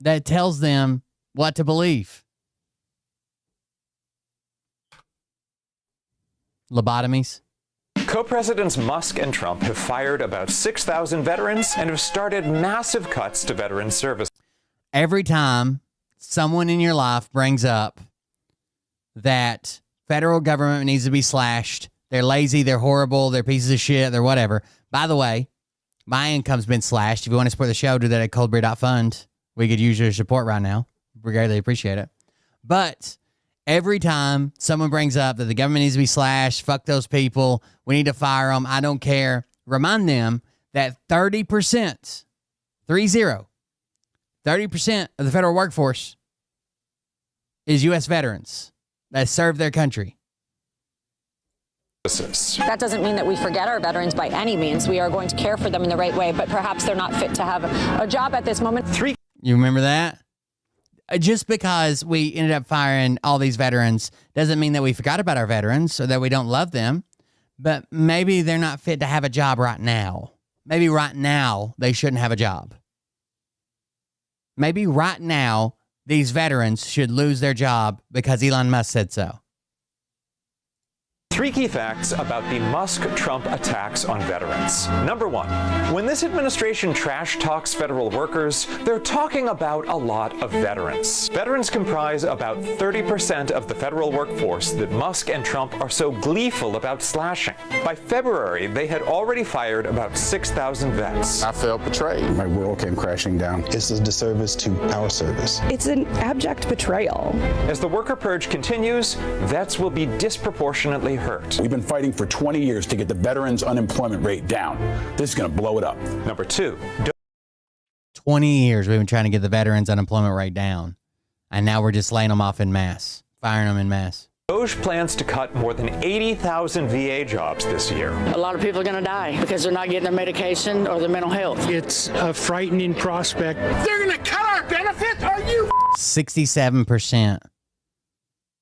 that tells them what to believe. Lobotomies. Co-presidents Musk and Trump have fired about 6,000 veterans and have started massive cuts to veteran service. Every time someone in your life brings up that federal government needs to be slashed, they're lazy, they're horrible, they're pieces of shit, they're whatever. By the way, my income's been slashed. If you want to support the show, do that at coldbeer.fund. We could use your support right now. We greatly appreciate it. But every time someone brings up that the government needs to be slashed, fuck those people, we need to fire them, I don't care, remind them that 30%, 30% of the federal workforce is U.S. veterans that serve their country. That doesn't mean that we forget our veterans by any means. We are going to care for them in the right way, but perhaps they're not fit to have a job at this moment. You remember that? Just because we ended up firing all these veterans doesn't mean that we forgot about our veterans or that we don't love them, but maybe they're not fit to have a job right now. Maybe right now they shouldn't have a job. Maybe right now these veterans should lose their job because Elon Musk said so. 3 key facts about the Musk-Trump attacks on veterans. Number 1, when this administration trash talks federal workers, they're talking about a lot of veterans. Veterans comprise about 30% of the federal workforce that Musk and Trump are so gleeful about slashing. By February, they had already fired about 6,000 vets. I felt betrayed. My world came crashing down. It's a disservice to our service. It's an abject betrayal. As the worker purge continues, vets will be disproportionately hurt. We've been fighting for 20 years to get the veterans' unemployment rate down. This is going to blow it up. Number 2. 20 years we've been trying to get the veterans' unemployment rate down. And now we're just laying them off in mass, firing them in mass. DOJ plans to cut more than 80,000 VA jobs this year. A lot of people are going to die because they're not getting their medication or their mental health. It's a frightening prospect. They're going to cut our benefits? Are you 67%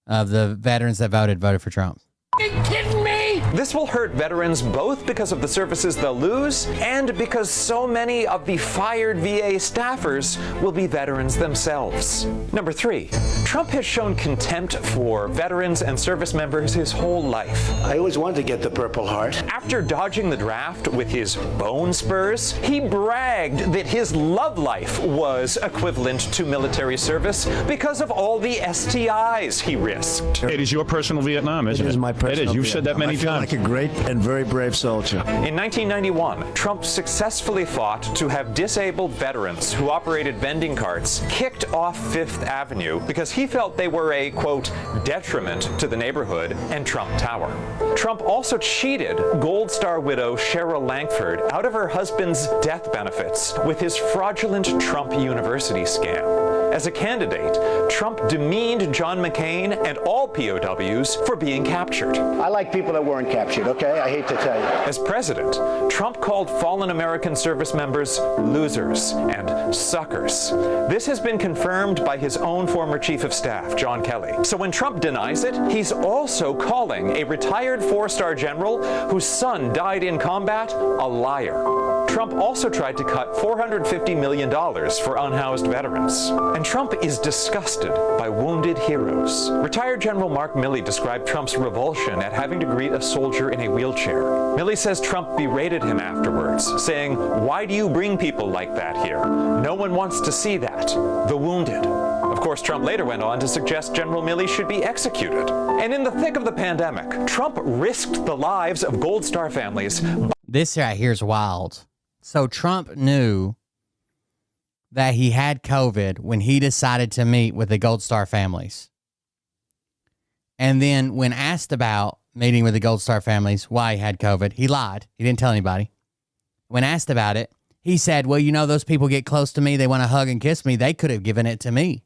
of the veterans that voted for Trump. Kidding me? This will hurt veterans both because of the services they'll lose and because so many of the fired VA staffers will be veterans themselves. Number 3, Trump has shown contempt for veterans and service members his whole life. I always wanted to get the Purple Heart. After dodging the draft with his bone spurs, he bragged that his love life was equivalent to military service because of all the STIs he risked. It is your personal Vietnam, isn't it? It is my personal It is. You've said that many times. Like a great and very brave soldier. In 1991, Trump successfully fought to have disabled veterans who operated vending carts kicked off Fifth Avenue because he felt they were a, quote, detriment to the neighborhood and Trump Tower. Trump also cheated Gold Star widow Cheryl Lankford out of her husband's death benefits with his fraudulent Trump University scam. As a candidate, Trump demeaned John McCain and all POWs for being captured. I like people that weren't captured, okay? I hate to tell you. As president, Trump called fallen American service members losers and suckers. This has been confirmed by his own former chief of staff, John Kelly. So when Trump denies it, he's also calling a retired 4-star general whose son died in combat a liar. Trump also tried to cut $450 million for unhoused veterans. And Trump is disgusted by wounded heroes. Retired General Mark Milley described Trump's revulsion at having to greet a soldier in a wheelchair. Milley says Trump berated him afterwards, saying, "Why do you bring people like that here? No one wants to see that. The wounded." Of course, Trump later went on to suggest General Milley should be executed. And in the thick of the pandemic, Trump risked the lives of Gold Star families. This right here is wild. So Trump knew that he had COVID when he decided to meet with the Gold Star families. And then when asked about meeting with the Gold Star families, why he had COVID, he lied. He didn't tell anybody. When asked about it, he said, well, you know, those people get close to me. They want to hug and kiss me. They could have given it to me.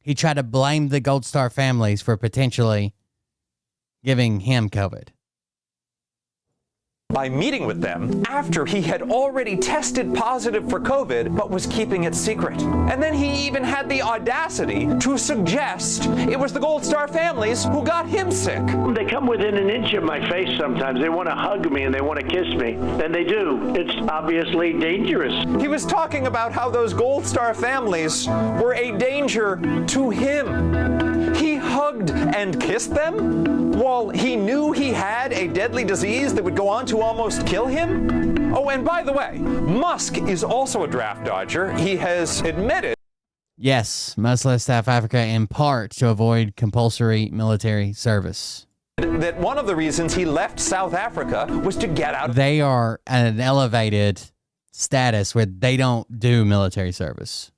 he tried to blame the Gold Star families for potentially giving him COVID. By meeting with them after he had already tested positive for COVID but was keeping it secret. And then he even had the audacity to suggest it was the Gold Star families who got him sick. They come within an inch of my face sometimes. They want to hug me and they want to kiss me. And they do. It's obviously dangerous. He was talking about how those Gold Star families were a danger to him. He hugged and kissed them while he knew he had a deadly disease that would go on to almost kill him. Oh, and by the way, Musk is also a draft dodger. He has admitted. Yes, Musk left South Africa in part to avoid compulsory military service. That one of the reasons he left South Africa was to get out. They are at an elevated status where they don't do military service.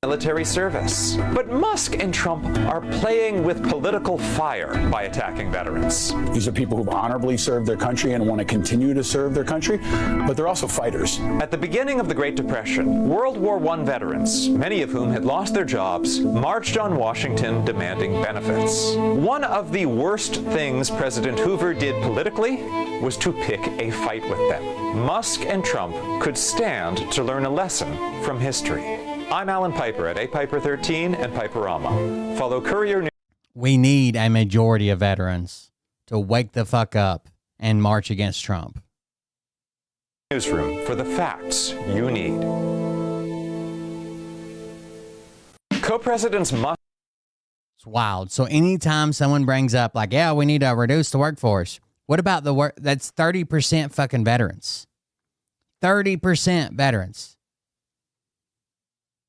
Military service. But Musk and Trump are playing with political fire by attacking veterans. These are people who've honorably served their country and want to continue to serve their country, but they're also fighters. At the beginning of the Great Depression, World War I veterans, many of whom had lost their jobs, marched on Washington demanding benefits. One of the worst things President Hoover did politically was to pick a fight with them. Musk and Trump could stand to learn a lesson from history. I'm Alan Piper at apiper13 and Piperama. Follow Courier News. We need a majority of veterans to wake the fuck up and march against Trump. Newsroom for the facts you need. Co-presidents Musk. It's wild. So anytime someone brings up like, yeah, we need to reduce the workforce. What about the work? That's 30% fucking veterans. 30% veterans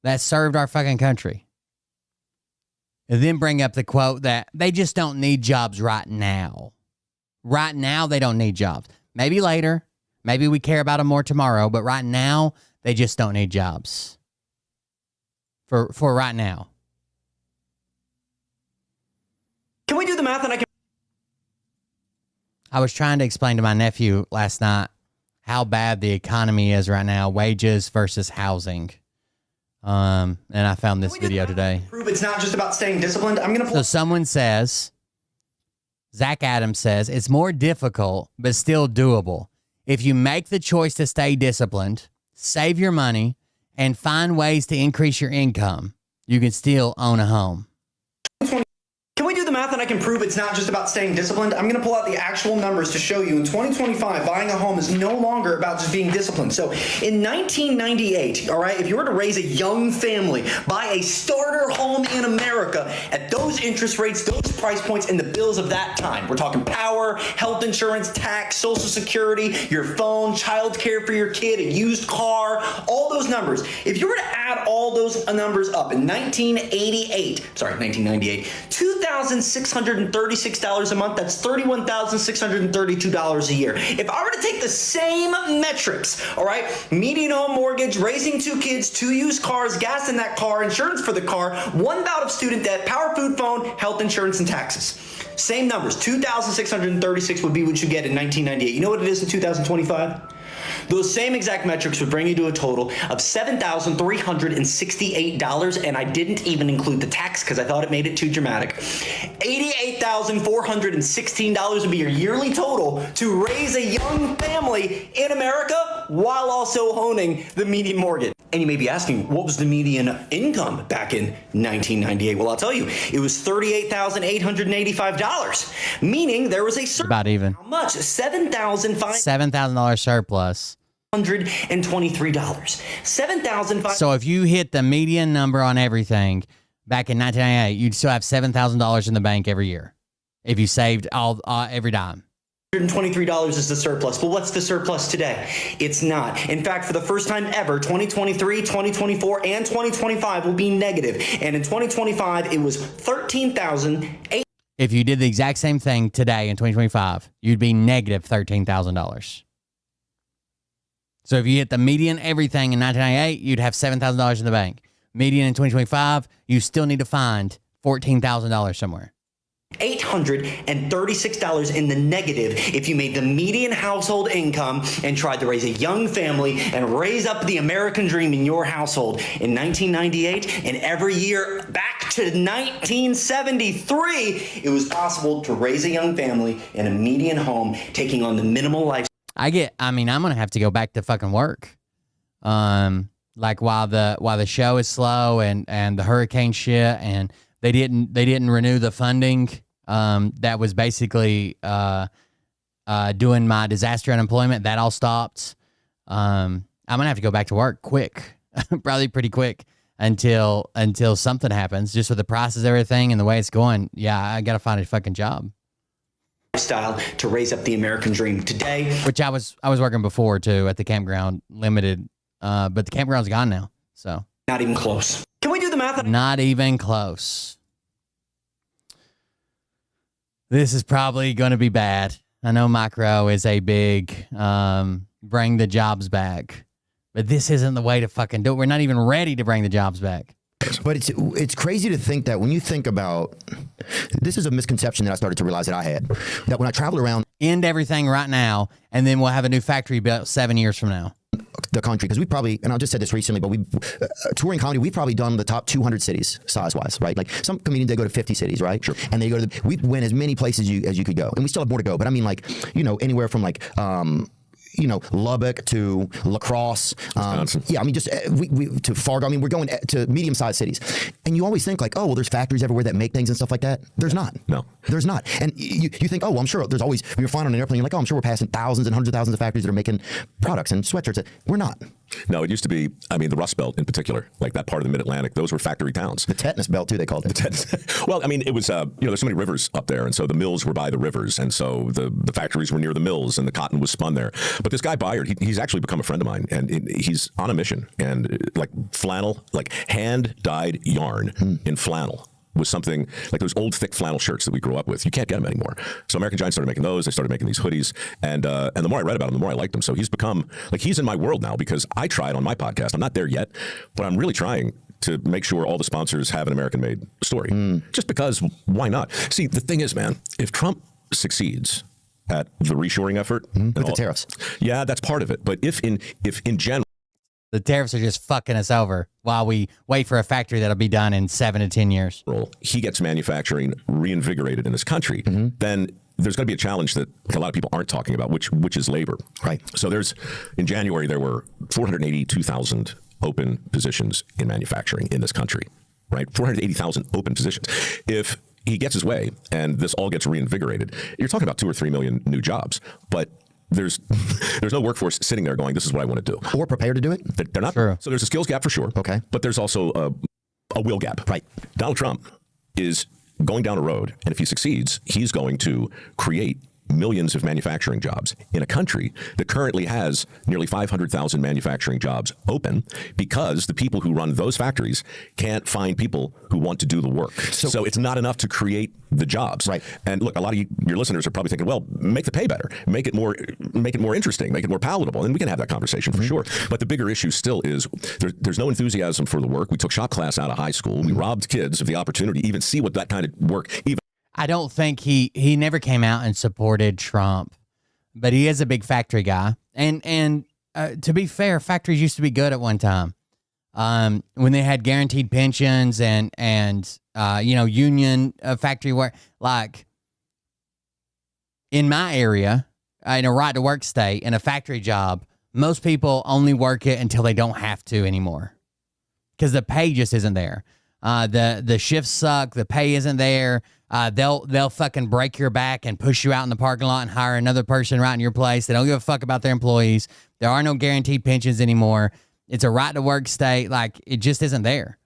that served our fucking country. And then bring up the quote that they just don't need jobs right now. Right now, they don't need jobs. Maybe later. Maybe we care about them more tomorrow. But right now, they just don't need jobs. For right now. Can we do the math and I can... I was trying to explain to my nephew last night how bad the economy is right now. Wages versus housing. And I found this video today. Prove it's not just about staying disciplined. I'm going to So someone says, Zach Adams says, it's more difficult, but still doable. If you make the choice to stay disciplined, save your money, and find ways to increase your income, you can still own a home. Can we do the math and I can prove it's not just about staying disciplined? I'm going to pull out the actual numbers to show you in 2025, buying a home is no longer about just being disciplined. So in 1998, all right, if you were to raise a young family, buy a starter home in America at those interest rates, those price points, and the bills of that time, we're talking power, health insurance, tax, Social Security, your phone, child care for your kid, a used car, all those numbers. If you were to add all those numbers up in 1998, $2,636 a month, that's $31,632 a year. If I were to take the same metrics, all right, median home mortgage, raising 2 kids, 2 used cars, gas in that car, insurance for the car, 1 bout of student debt, power, food, phone, health insurance, and taxes. Same numbers, 2,636 would be what you get in 1998. You know what it is in 2025? Those same exact metrics would bring you to a total of $7,368, and I didn't even include the tax because I thought it made it too dramatic. $88,416 would be your yearly total to raise a young family in America while also owning the median mortgage. And you may be asking, what was the median income back in 1998? Well, I'll tell you, it was $38,885, meaning there was a about even. How much? $7,000 surplus. $123. $7,500. So if you hit the median number on everything back in 1998, you'd still have $7,000 in the bank every year if you saved all every dime. $123 is the surplus. But what's the surplus today? It's not. In fact, for the first time ever, 2023, 2024, and 2025 will be negative. And in 2025, it was $13,800. If you did the exact same thing today in 2025, you'd be negative $13,000. So if you hit the median everything in 1998, you'd have $7,000 in the bank. Median in 2025, you still need to find $14,000 somewhere. $836 in the negative if you made the median household income and tried to raise a young family and raise up the American dream in your household. In 1998 and every year back to 1973, it was possible to raise a young family in a median home, taking on the minimal life. I'm gonna have to go back to fucking work. Like while the show is slow and the hurricane shit, and they didn't renew the funding. That was basically doing my disaster unemployment. That all stopped. I'm gonna have to go back to work quick, probably pretty quick until something happens. Just with the prices, everything, and the way it's going. Yeah, I gotta find a fucking job. Lifestyle to raise up the American dream today. Which I was working before too at the campground, limited, but the campground's gone now. So not even close. Can we do the math? Not even close. This is probably going to be bad. I know micro is a big bring the jobs back, but this isn't the way to fucking do it. We're not even ready to bring the jobs back. But it's crazy to think that when you think about, this is a misconception that I started to realize that I had, that when I traveled around. End everything right now, and then we'll have a new factory built 7 years from now. The country, because we probably, and I just said this recently, but we touring comedy, we've probably done the top 200 cities size-wise, right? Like some comedians, they go to 50 cities, right? Sure. And they go to, we went as many places as you could go, and we still have more to go. But I mean, like, anywhere from like, Lubbock to La Crosse. Yeah, I mean, just we to Fargo. I mean, we're going to medium-sized cities. And you always think like, oh, well, there's factories everywhere that make things and stuff like that. There's not. No. There's not. And you think, oh, well, I'm sure there's always, when you're flying on an airplane, you're like, oh, I'm sure we're passing thousands and hundreds of thousands of factories that are making products and sweatshirts. We're not. No, it used to be, the Rust Belt in particular, like that part of the Mid-Atlantic, those were factory towns. The Tetanus Belt, too, they called it. Well, I mean, it was, there's so many rivers up there, and so the mills were by the rivers, and so the factories were near the mills, and the cotton was spun there. But this guy Byard, he's actually become a friend of mine, and he's on a mission, and like flannel, like hand-dyed yarn in flannel was something like those old thick flannel shirts that we grew up with. You can't get them anymore. So American Giant started making those. They started making these hoodies, and the more I read about him, the more I liked him. So he's become like, he's in my world now because I tried on my podcast. I'm not there yet, but I'm really trying to make sure all the sponsors have an American-made story. Just because, why not? See, the thing is, man, if Trump succeeds at the reshoring effort, with the tariffs, yeah, that's part of it. But if in general, the tariffs are just fucking us over while we wait for a factory that'll be done in 7 to 10 years. He gets manufacturing reinvigorated in this country, then there's going to be a challenge that a lot of people aren't talking about, which is labor. Right. So in January, there were 482,000 open positions in manufacturing in this country, right? 480,000 open positions. If he gets his way and this all gets reinvigorated, you're talking about 2 or 3 million new jobs, but there's no workforce sitting there going, this is what I want to do. Or prepared to do it? They're not. True. So there's a skills gap for sure. Okay. But there's also a will gap. Right. Donald Trump is going down a road, and if he succeeds, he's going to create millions of manufacturing jobs in a country that currently has nearly 500,000 manufacturing jobs open because the people who run those factories can't find people who want to do the work. So it's not enough to create the jobs. Right. And look, a lot of your listeners are probably thinking, well, make the pay better, make it more interesting, make it more palatable. And we can have that conversation for sure. But the bigger issue still is there's no enthusiasm for the work. We took shop class out of high school. We robbed kids of the opportunity to even see what that kind of work even. I don't think he never came out and supported Trump, but he is a big factory guy. And to be fair, factories used to be good at one time. When they had guaranteed pensions and union factory work, like in my area, in a right to work state, in a factory job, most people only work it until they don't have to anymore because the pay just isn't there. The shifts suck. The pay isn't there. They'll fucking break your back and push you out in the parking lot and hire another person right in your place. They don't give a fuck about their employees. There are no guaranteed pensions anymore. It's a right to work state. Like, it just isn't there.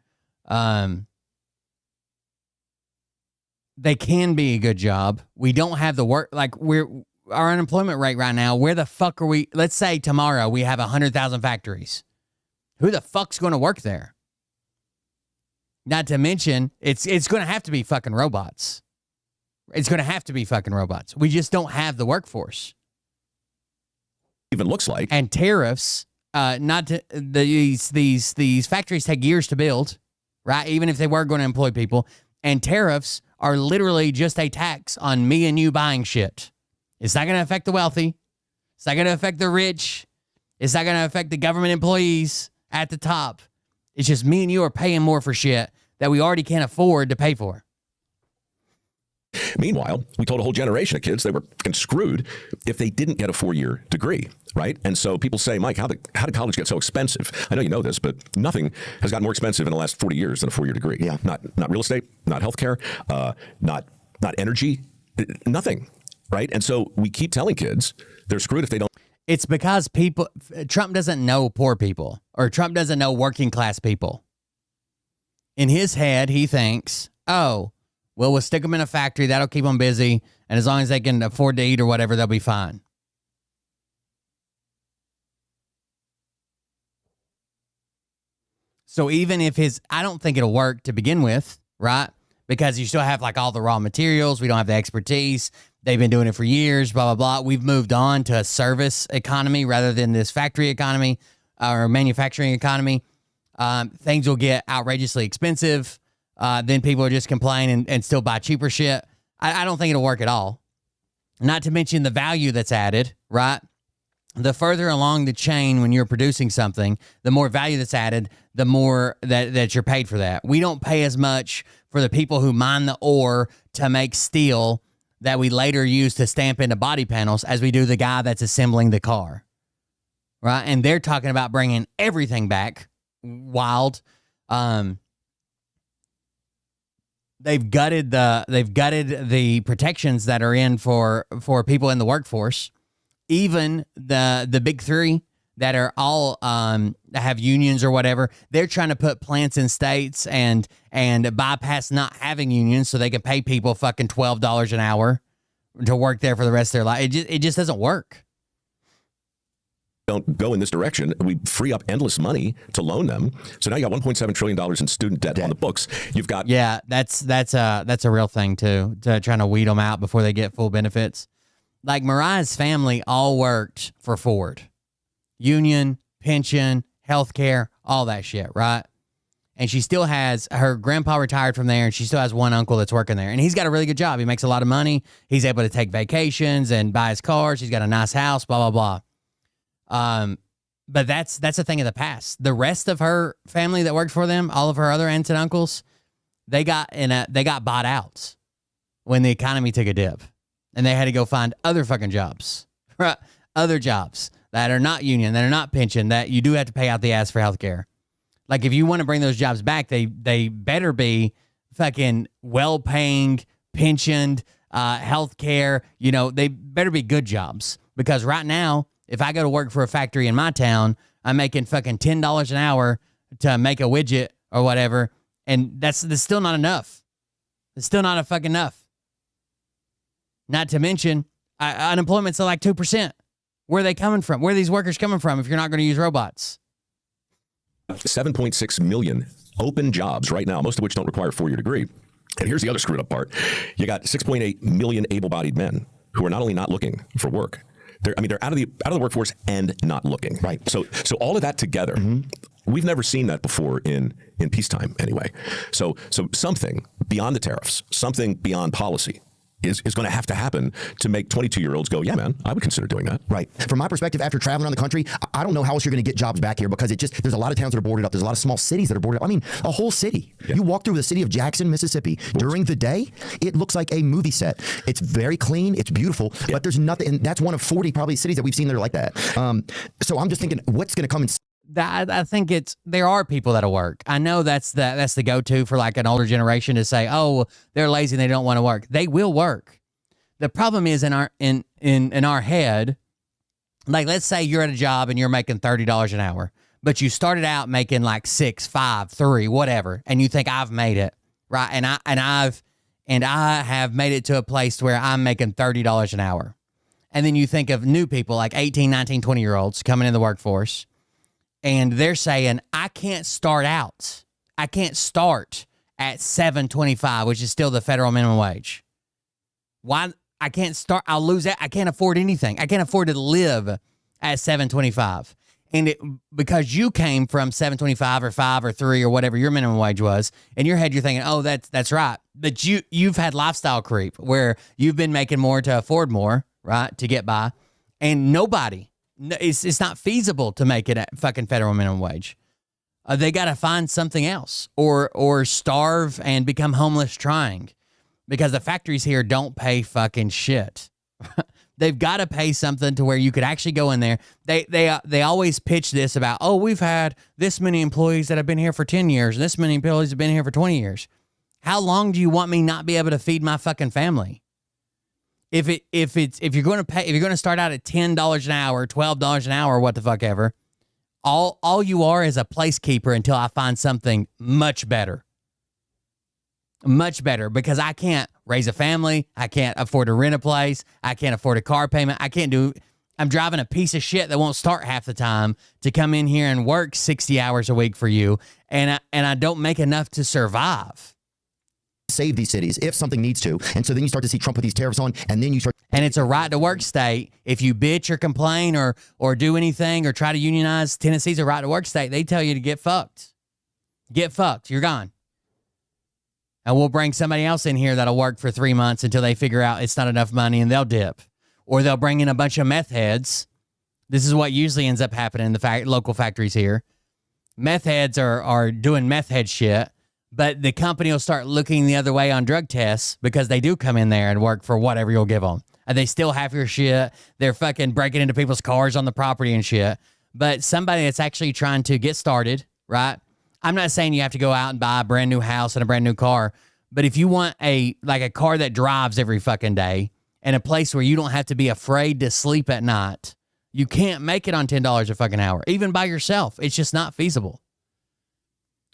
They can be a good job. We don't have the work. Like, our unemployment rate right now, where the fuck are we? Let's say tomorrow we have 100,000 factories. Who the fuck's going to work there? Not to mention, it's going to have to be fucking robots. It's going to have to be fucking robots. We just don't have the workforce. Even looks like. And tariffs, these factories take years to build, right? Even if they were going to employ people, And tariffs are literally just a tax on me and you buying shit. It's not going to affect the wealthy. It's not going to affect the rich. It's not going to affect the government employees at the top. It's just me and you are paying more for shit that we already can't afford to pay for. Meanwhile, we told a whole generation of kids they were screwed if they didn't get a 4-year degree, right? And so people say, Mike, how did college get so expensive? I know you know this, but nothing has gotten more expensive in the last 40 years than a 4-year degree. Yeah. Not real estate, not healthcare, not energy, nothing, right? And so we keep telling kids they're screwed if they don't. It's because Trump doesn't know poor people, or Trump doesn't know working class people. In his head, he thinks, oh, well, we'll stick them in a factory. That'll keep them busy. And as long as they can afford to eat or whatever, they'll be fine. So even if I don't think it'll work to begin with, right? Because you still have like all the raw materials. We don't have the expertise. They've been doing it for years, blah, blah, blah. We've moved on to a service economy rather than this factory economy or manufacturing economy. Things will get outrageously expensive. Then people will just complain and still buy cheaper shit. I don't think it'll work at all. Not to mention the value that's added, right? The further along the chain when you're producing something, the more value that's added, the more that you're paid for that. We don't pay as much for the people who mine the ore to make steel that we later use to stamp into body panels as we do the guy that's assembling the car, right? And they're talking about bringing everything back. Wild. They've gutted the protections that are in for people in the workforce. Even the big three that are all have unions or whatever, they're trying to put plants in states and bypass not having unions so they can pay people fucking $12 an hour to work there for the rest of their life. It just doesn't work. Don't go in this direction. We free up endless money to loan them. So now you got $1.7 trillion in student debt on the books. You've got that's a real thing too. To trying to weed them out before they get full benefits. Like Mariah's family all worked for Ford, union, pension, healthcare, all that shit, right? And she still has her grandpa retired from there, and she still has one uncle that's working there, and he's got a really good job. He makes a lot of money. He's able to take vacations and buy his cars. He's got a nice house. Blah blah blah. But that's a thing of the past. The rest of her family that worked for them, all of her other aunts and uncles, they got bought out when the economy took a dip, and they had to go find other fucking jobs, right? Other jobs that are not union, that are not pension, that you do have to pay out the ass for healthcare. Like if you want to bring those jobs back, they better be fucking well-paying, pensioned, healthcare. You know, they better be good jobs, because right now, if I go to work for a factory in my town, I'm making fucking $10 an hour to make a widget or whatever, and that's still not enough. It's still not fucking enough. Not to mention, unemployment's like 2%. Where are they coming from? Where are these workers coming from if you're not going to use robots? 7.6 million open jobs right now, most of which don't require a 4-year degree. And here's the other screwed up part. You got 6.8 million able-bodied men who are not only not looking for work, they're out of the workforce and not looking. Right. So all of that together, we've never seen that before in peacetime anyway. So something beyond the tariffs, something beyond policy is going to have to happen to make 22-year-olds go, yeah, man, I would consider doing that. Right. From my perspective, after traveling around the country, I don't know how else you're going to get jobs back here, because there's a lot of towns that are boarded up. There's a lot of small cities that are boarded up. I mean, a whole city. Yeah. You walk through the city of Jackson, Mississippi during the day, it looks like a movie set. It's very clean. It's beautiful, but there's nothing. And that's one of 40 probably cities that we've seen that are like that. So I'm just thinking, what's going to come in? I think there are people that'll work. I know that's the go-to for like an older generation to say, oh, they're lazy and they don't want to work. They will work. The problem is in our head, like let's say you're at a job and you're making $30 an hour, but you started out making like 6, 5, 3, whatever, and you think I've made it, right? And I have made it to a place where I'm making $30 an hour. And then you think of new people like 18, 19, 20-year-olds coming in the workforce, and they're saying, I can't start at $7.25, which is still the federal minimum wage. Why? I can't start. I'll lose that. I can't afford anything. I can't afford to live at $7.25. And because you came from $7.25 or $5 or $3 or whatever your minimum wage was, in your head you're thinking, oh, that's right. But you've had lifestyle creep where you've been making more to afford more, right, to get by, and it's not feasible to make it at fucking federal minimum wage. They got to find something else or starve and become homeless trying, because the factories here don't pay fucking shit. They've got to pay something to where you could actually go in there. They always pitch this about, oh, we've had this many employees that have been here for 10 years, and this many employees have been here for 20 years. How long do you want me not be able to feed my fucking family? If you're going to start out at $10 an hour, $12 an hour, what the fuck ever, all you are is a placekeeper until I find something much better. Much better, because I can't raise a family. I can't afford to rent a place. I can't afford a car payment. I'm driving a piece of shit that won't start half the time to come in here and work 60 hours a week for you. And I don't make enough to survive. Save these cities if something needs to. And so then you start to see Trump with these tariffs on, and then you start. And it's a right to work state. If you bitch or complain or do anything or try to unionize, Tennessee's a right to work state. They tell you to get fucked. Get fucked. You're gone. And we'll bring somebody else in here that'll work for 3 months until they figure out it's not enough money, and they'll dip. Or they'll bring in a bunch of meth heads. This is what usually ends up happening in the local factories here. Meth heads are doing meth head shit, but the company will start looking the other way on drug tests because they do come in there and work for whatever you'll give them. And they still have your shit. They're fucking breaking into people's cars on the property and shit. But somebody that's actually trying to get started, right? I'm not saying you have to go out and buy a brand new house and a brand new car, but if you want a car that drives every fucking day and a place where you don't have to be afraid to sleep at night, you can't make it on $10 a fucking hour, even by yourself. It's just not feasible.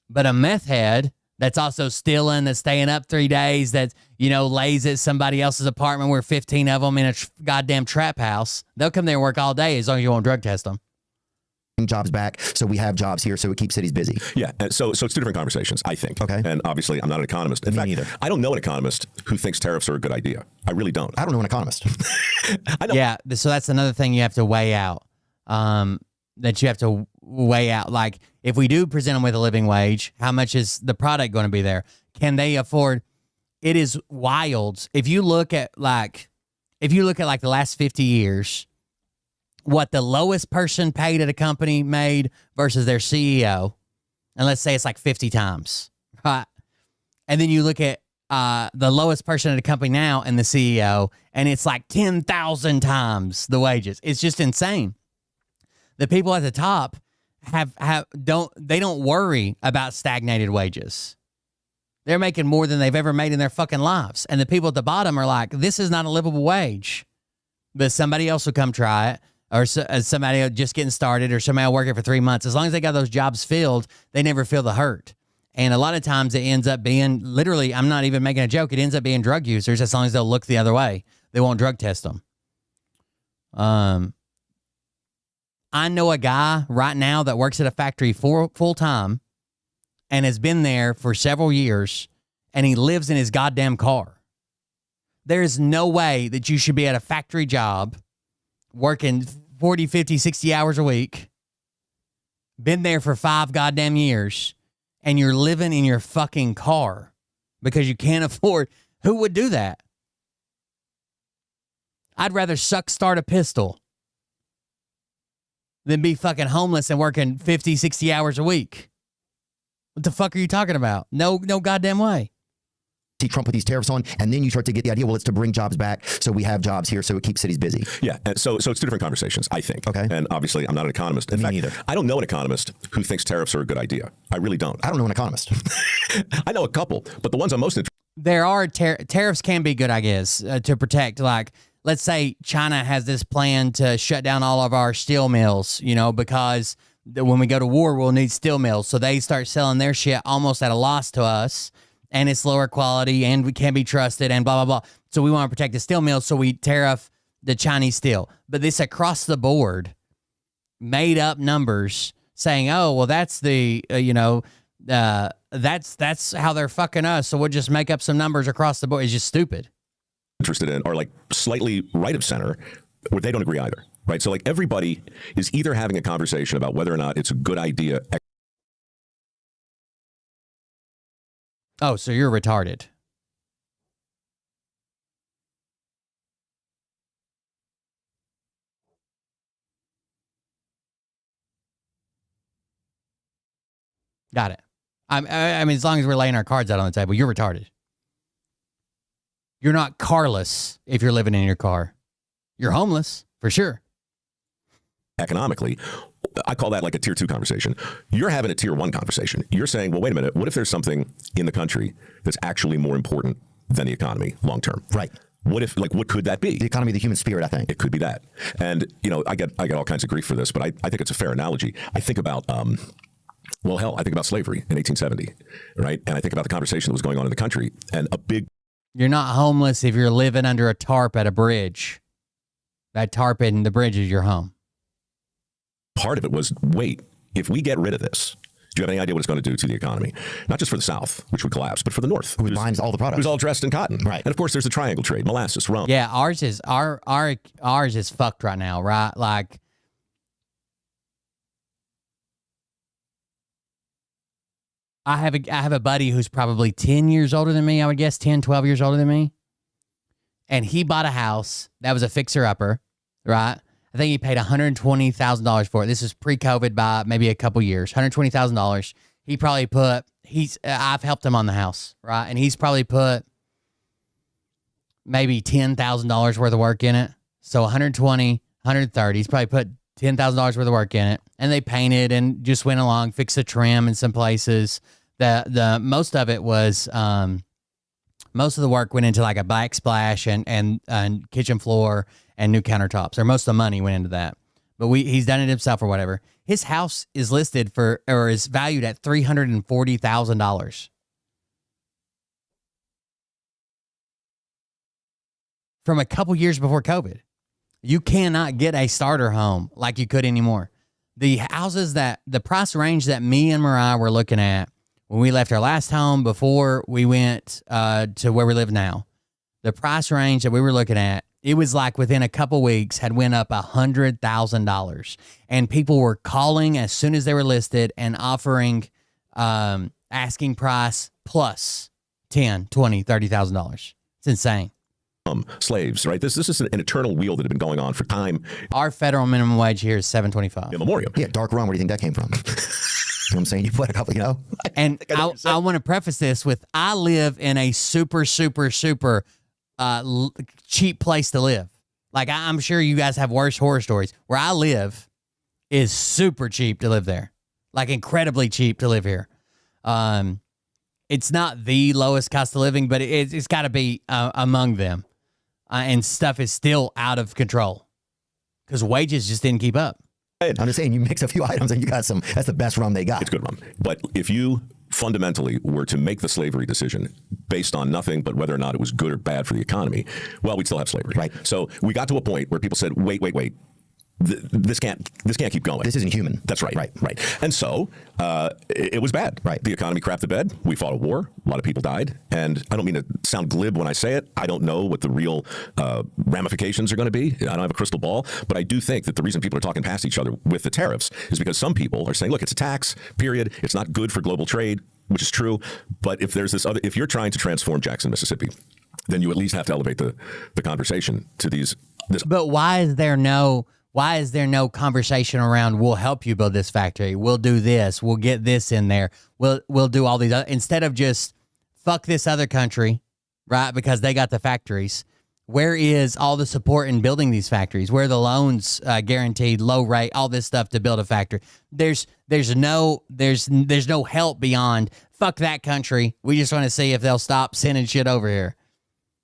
But a meth head that's also stealing, that's staying up 3 days, that, lays at somebody else's apartment where 15 of them in a goddamn trap house, they'll come there and work all day as long as you won't drug test them. Jobs back, so we have jobs here, so it keeps cities busy. Yeah, so it's two different conversations, I think. Okay. And obviously, I'm not an economist. In fact, neither. I don't know an economist who thinks tariffs are a good idea. I really don't. I don't know an economist. I know. Yeah, so that's another thing you have to weigh out. Like, if we do present them with a living wage, how much is the product going to be there? Can they afford? It is wild. If you look at the last 50 years, what the lowest person paid at a company made versus their CEO, and let's say it's like 50 times, right? And then you look at the lowest person at a company now and the CEO, and it's like 10,000 times the wages. It's just insane. The people at the top don't worry about stagnated wages. They're making more than they've ever made in their fucking lives. And the people at the bottom are like, this is not a livable wage. But somebody else will come try it, or somebody just getting started, or somebody will work it for 3 months. As long as they got those jobs filled, they never feel the hurt. And a lot of times it ends up being, literally, I'm not even making a joke, it ends up being drug users as long as they'll look the other way. They won't drug test them. I know a guy right now that works at a factory full time and has been there for several years, and he lives in his goddamn car. There is no way that you should be at a factory job working 40, 50, 60 hours a week, been there for 5 goddamn years, and you're living in your fucking car because you can't afford. Who would do that? I'd rather start a pistol than be fucking homeless and working 50, 60 hours a week. What the fuck are you talking about? No goddamn way. See Trump with these tariffs on, and then you start to get the idea, well, it's to bring jobs back, so we have jobs here, so it keeps cities busy. Yeah, and so it's two different conversations, I think. Okay. And obviously, I'm not an economist. In fact, neither. I don't know an economist who thinks tariffs are a good idea. I really don't. I don't know an economist. I know a couple, but the ones I'm most interested. There are tariffs can be good, I guess, to protect. Like, let's say China has this plan to shut down all of our steel mills, because when we go to war, we'll need steel mills. So they start selling their shit almost at a loss to us, and it's lower quality, and we can't be trusted, and blah, blah, blah. So we want to protect the steel mills, so we tariff the Chinese steel. But this across the board, made up numbers saying, oh, well, that's the, that's how they're fucking us, so we'll just make up some numbers across the board. It's just stupid. Interested in are like slightly right of center, where they don't agree either. right? So like everybody is either having a conversation about whether or not it's a good idea. Oh, so you're retarded. Got it. I mean, as long as we're laying our cards out on the table, you're retarded. You're not carless if you're living in your car. You're homeless, for sure. Economically, I call that like a tier 2 conversation. You're having a tier 1 conversation. You're saying, well, wait a minute. What if there's something in the country that's actually more important than the economy long term? Right. What if, like, what could that be? The economy, the human spirit, I think. It could be that. And, you know, I get all kinds of grief for this, but I think it's a fair analogy. I think about, well, hell, I think about slavery in 1870, right? And I think about the conversation that was going on in the country, and a big... You're not homeless if you're living under a tarp at a bridge. That tarp in the bridge is your home. Part of it was, wait, if we get rid of this, do you have any idea what it's going to do to the economy? Not just for the South, which would collapse, but for the North. Who buys all the products. It was all dressed in cotton. Right. And of course, there's the triangle trade, molasses, rum. Yeah, ours is fucked right now, right? Like, I have a buddy who's probably 10 years older than me, I would guess 10, 12 years older than me. And he bought a house that was a fixer-upper, right? I think he paid $120,000 for it. This is pre-COVID by maybe a couple years. $120,000. He probably put, I've helped him on the house, right? And he's probably put maybe $10,000 worth of work in it. So 120, 130. He's probably put $10,000 worth of work in it. And they painted and just went along, fixed the trim in some places. The most of it was, most of the work went into like a backsplash and kitchen floor and new countertops, or most of the money went into that. But he's done it himself or whatever. His house is listed for, or is valued at $340,000 from a couple years before COVID. You cannot get a starter home like you could anymore. The houses the price range that me and Mariah were looking at when we left our last home before we went to where we live now, the price range that we were looking at, it was like within a couple weeks had went up $100,000, and people were calling as soon as they were listed and offering asking price plus $10,000, $20,000, $30,000. It's insane. Slaves, right? This is an eternal wheel that had been going on for time. Our federal minimum wage here is $7.25. Immemorial. Yeah, dark rum. Where do you think that came from? You know what I'm saying? You put a couple, you know? And I want to preface this with, I live in a super, super, super cheap place to live. Like, I'm sure you guys have worse horror stories. Where I live is super cheap to live there. Like, incredibly cheap to live here. It's not the lowest cost of living, but it's got to be among them. And stuff is still out of control because wages just didn't keep up. I'm just saying, you mix a few items and you got some, that's the best rum they got. It's good rum. But if you fundamentally were to make the slavery decision based on nothing but whether or not it was good or bad for the economy, well, we'd still have slavery. Right. So we got to a point where people said, wait. This can't keep going. This isn't human. That's right. Right. And so it was bad. Right. The economy crapped the bed. We fought a war. A lot of people died. And I don't mean to sound glib when I say it. I don't know what the real ramifications are going to be. I don't have a crystal ball. But I do think that the reason people are talking past each other with the tariffs is because some people are saying, look, it's a tax, period. It's not good for global trade, which is true. But if there's if you're trying to transform Jackson, Mississippi, then you at least have to elevate the conversation to this. But why is there no conversation around, we'll help you build this factory, we'll do this, we'll get this in there, we'll do all these other, instead of just fuck this other country, right, because they got the factories. Where is all the support in building these factories? Where are the loans guaranteed, low rate, all this stuff to build a factory? There's no help beyond fuck that country. We just want to see if they'll stop sending shit over here.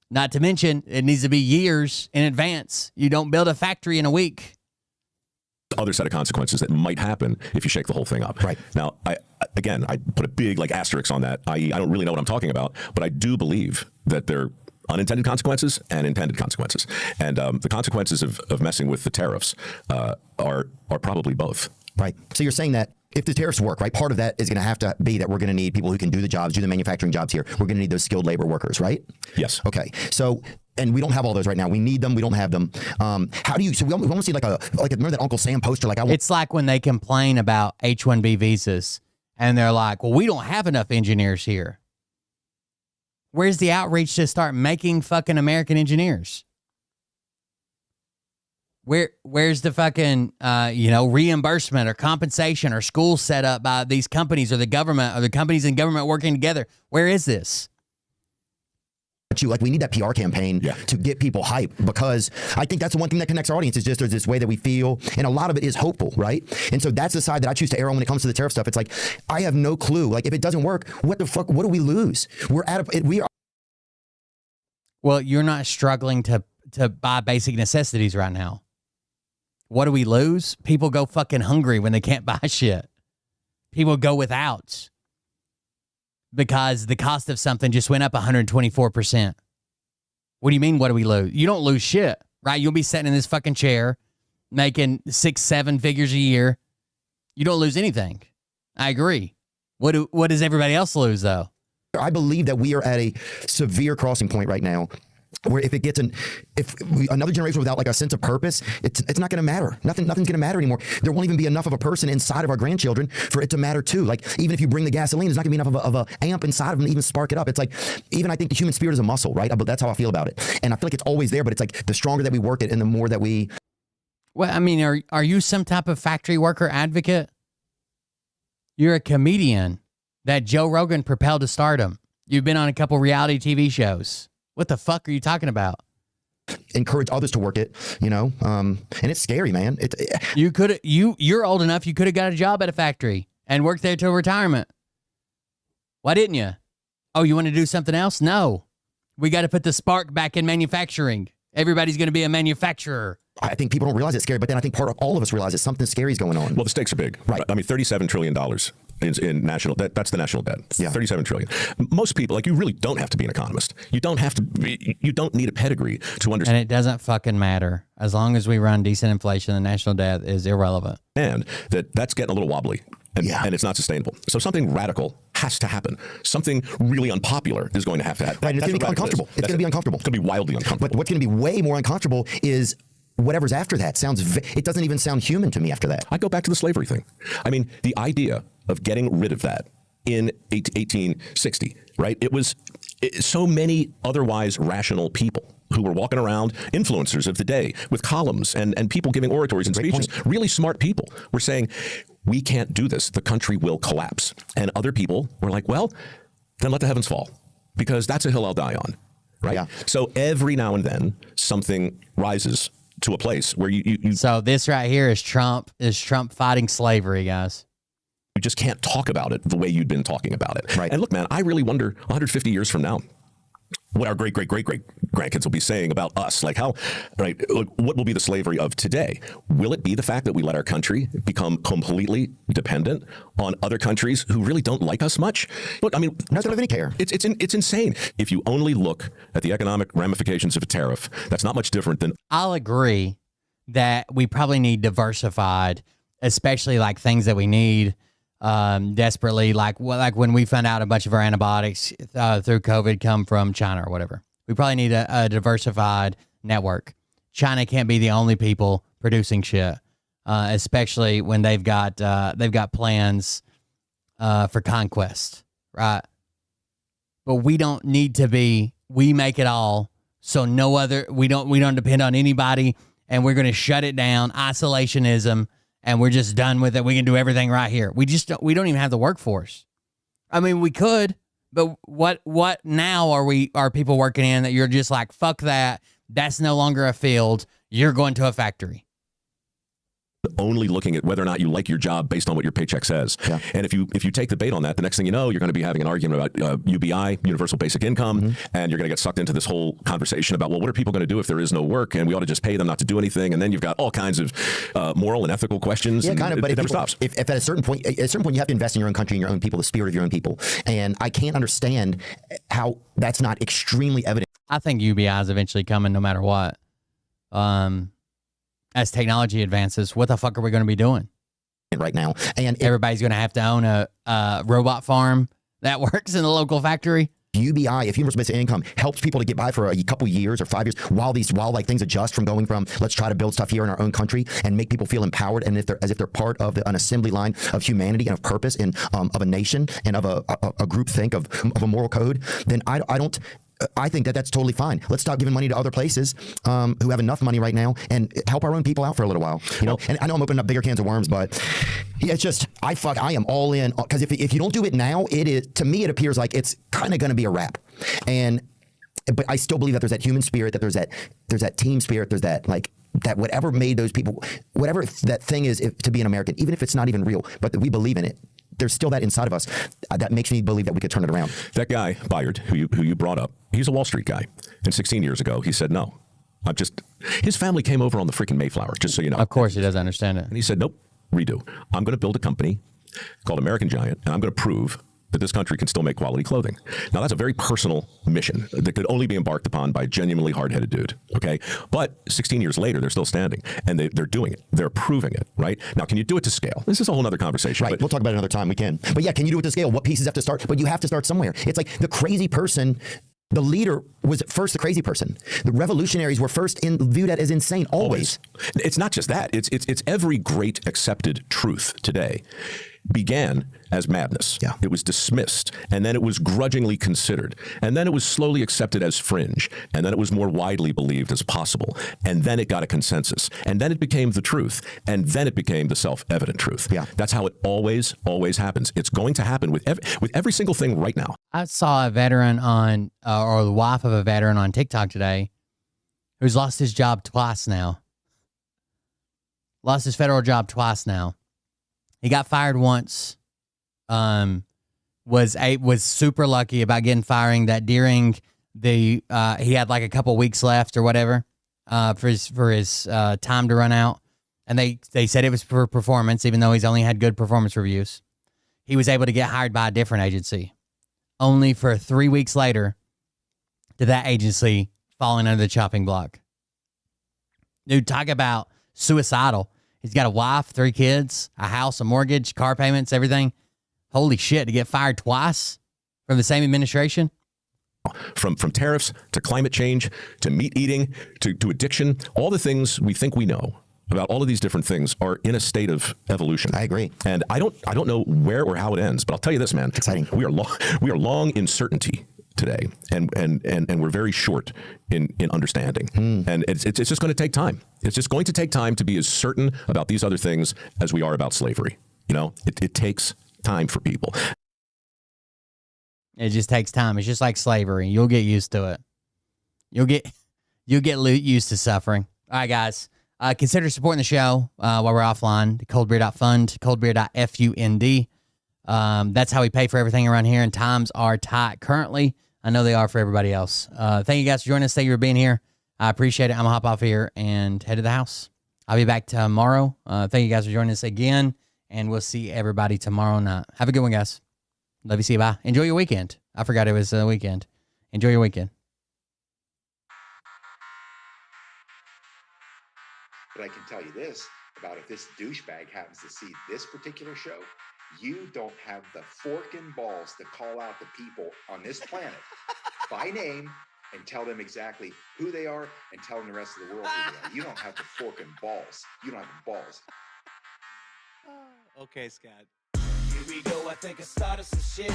Not to mention, it needs to be years in advance. You don't build a factory in a week. Other set of consequences that might happen if you shake the whole thing up. Right. Now, I put a big asterisk on that, i.e. I don't really know what I'm talking about, but I do believe that there are unintended consequences and intended consequences. And the consequences of messing with the tariffs are probably both. Right. So you're saying that if the tariffs work, right, part of that is going to have to be that we're going to need people who can do the jobs, do the manufacturing jobs here. We're going to need those skilled labor workers, right? Yes. Okay. So And we don't have all those right now. We need them. We don't have them. How do you? So we almost see like remember that Uncle Sam poster? Like it's like when they complain about H-1B visas, and they're like, "Well, we don't have enough engineers here." Where's the outreach to start making fucking American engineers? Where's the fucking reimbursement or compensation or schools set up by these companies or the government or the companies in government working together? Where is this? We need that PR campaign to get people hype, because I think that's the one thing that connects our audience is just there's this way that we feel, and a lot of it is hopeful, right? And so that's the side that I choose to err on when it comes to the tariff stuff. It's like, I have no clue. Like, if it doesn't work, what the fuck? What do we lose? We are. Well, you're not struggling to buy basic necessities right now. What do we lose? People go fucking hungry when they can't buy shit. People go without because the cost of something just went up 124%. What do you mean, what do we lose? You don't lose shit, right? You'll be sitting in this fucking chair making 6-7 figures a year. You don't lose anything. I agree. What does everybody else lose, though? I believe that we are at a severe crossing point right now, where if another generation without like a sense of purpose, it's not going to matter. Nothing's going to matter anymore. There won't even be enough of a person inside of our grandchildren for it to matter too. Like, even if you bring the gasoline, there's not going to be enough of a amp inside of them to even spark it up. It's like, even I think the human spirit is a muscle, right? But that's how I feel about it. And I feel like it's always there, but it's like the stronger that we work it and the more that we... Well, I mean, are you some type of factory worker advocate? You're a comedian that Joe Rogan propelled to stardom. You've been on a couple reality TV shows. What the fuck are you talking about? Encourage others to work it, and it's scary, man. You're old enough, you could have got a job at a factory and worked there till retirement. Why didn't you? Oh, you want to do something else? No. We got to put the spark back in manufacturing. Everybody's going to be a manufacturer. I think people don't realize it's scary, but then I think part of all of us realize that something scary is going on. Well, the stakes are big. Right. I mean, $37 trillion in national debt. That's the national debt. Yeah. $37 trillion. Most people, you really don't have to be an economist. You don't need a pedigree to understand. And it doesn't fucking matter. As long as we run decent inflation, the national debt is irrelevant. And that's getting a little wobbly. And it's not sustainable. So something radical has to happen. Something really unpopular is going to have to happen. Right, and it's going to be uncomfortable. It's going to be uncomfortable. It's going to be wildly uncomfortable. But what's going to be way more uncomfortable is whatever's after that. It doesn't even sound human to me after that. I go back to the slavery thing. I mean, the idea of getting rid of that in 1860, right? It was so many otherwise rational people who were walking around, influencers of the day, with columns and people giving oratories and speeches. Really smart people were saying, we can't do this. The country will collapse. And other people were like, well, then let the heavens fall, because that's a hill I'll die on, right? Yeah. So every now and then something rises to a place where you So this right here is Trump fighting slavery, guys. You just can't talk about it the way you'd been talking about it. Right. And look, man, I really wonder 150 years from now what our great grandkids will be saying about us. Like, what will be the slavery of today? Will it be the fact that we let our country become completely dependent on other countries who really don't like us much? Look, I mean, not have any care. It's insane. If you only look at the economic ramifications of a tariff, that's not much different than... I'll agree that we probably need diversified, especially like things that we need desperately, like when we found out a bunch of our antibiotics through COVID come from China or whatever. We probably need a diversified network. China can't be the only people producing shit, especially when they've got plans for conquest, right? But we don't need to be. We make it all, so we don't depend on anybody, and we're going to shut it down. Isolationism. And we're just done with it. We can do everything right here. We don't even have the workforce. I mean, we could, but what now are people working in that you're just like, fuck that. That's no longer a field. You're going to a factory. Only looking at whether or not you like your job based on what your paycheck says. Yeah. And if you take the bait on that, the next thing you know, you're going to be having an argument about UBI, universal basic income, and you're going to get sucked into this whole conversation about, well, what are people going to do if there is no work, and we ought to just pay them not to do anything, and then you've got all kinds of moral and ethical questions. Yeah, kind of. But it never stops. If at a certain point you have to invest in your own country and your own people, the spirit of your own people, and I can't understand how that's not extremely evident. I think UBI is eventually coming, no matter what. As technology advances, what the fuck are we going to be doing right now? And everybody's going to have to own a robot farm that works in the local factory. UBI, if universal basic income helps people to get by for a couple years or 5 years while like things adjust from going from let's try to build stuff here in our own country and make people feel empowered and as if they're part of an assembly line of humanity and of purpose and of a nation and of a group think of a moral code, then I think that's totally fine. Let's stop giving money to other places who have enough money right now and help our own people out for a little while. You know, and I know I'm opening up bigger cans of worms, but it's just I am all in because if you don't do it now, to me it appears like it's kind of going to be a wrap. But I still believe that there's that human spirit, that there's that team spirit, there's that that whatever made those people, whatever that thing is to be an American, even if it's not even real, but that we believe in it. There's still that inside of us that makes me believe that we could turn it around. That guy, Bayard, who you brought up, he's a Wall Street guy. And 16 years ago, he said, no, his family came over on the freaking Mayflower, just so you know. Of course he doesn't understand it. And he said, nope, redo. I'm going to build a company called American Giant, and I'm going to prove that this country can still make quality clothing. Now, that's a very personal mission that could only be embarked upon by a genuinely hard-headed dude, okay? But 16 years later, they're still standing, and they're doing it. They're proving it, right? Now, can you do it to scale? This is a whole other conversation. Right, we'll talk about it another time. We can. But yeah, can you do it to scale? What pieces have to start? But you have to start somewhere. It's like the crazy person, the leader was first the crazy person. The revolutionaries were first viewed as insane, always. It's not just that. It's every great accepted truth today began as madness. Yeah. It was dismissed, and then it was grudgingly considered, and then it was slowly accepted as fringe, and then it was more widely believed as possible, and then it got a consensus, and then it became the truth, and then it became the self-evident truth. Yeah. That's how it always happens. It's going to happen with every single thing right now. I saw a veteran on, or the wife of a veteran on TikTok today who's lost his job twice now. Lost his federal job twice now. He got fired once. Was super lucky about getting firing that during the he had like a couple weeks left or whatever for his time to run out, and they said it was for performance, even though he's only had good performance reviews. He was able to get hired by a different agency, only for 3 weeks later to that agency falling under the chopping block. Dude, talk about suicidal. He's got a wife, 3 kids, a house, a mortgage, car payments, everything. Holy shit, to get fired twice from the same administration? From tariffs to climate change to meat eating to addiction, all the things we think we know about all of these different things are in a state of evolution. I agree. And I don't know where or how it ends, but I'll tell you this, man. Exciting. We are long in certainty today, and we're very short in understanding. And it's just going to take time. It's just going to take time to be as certain about these other things as we are about slavery. You know, it takes time for people. It just takes time. It's just like slavery. You'll get used to it. You'll get used to suffering. All right, guys. Consider supporting the show while we're offline. The coldbeer.fund, coldbeer.fund. That's how we pay for everything around here, and times are tight currently. I know they are for everybody else. Thank you guys for joining us. Thank you for being here. I appreciate it. I'm going to hop off here and head to the house. I'll be back tomorrow. Thank you guys for joining us again, and we'll see everybody tomorrow night. Have a good one, guys. Love you. See you. Bye. Enjoy your weekend. I forgot it was a weekend. Enjoy your weekend. But I can tell you this about if this douchebag happens to see this particular show, you don't have the fork and balls to call out the people on this planet by name and tell them exactly who they are and tell them the rest of the world who they are. You don't have the fork and balls. You don't have the balls. Okay, Scott. Here we go. I think I started some shit.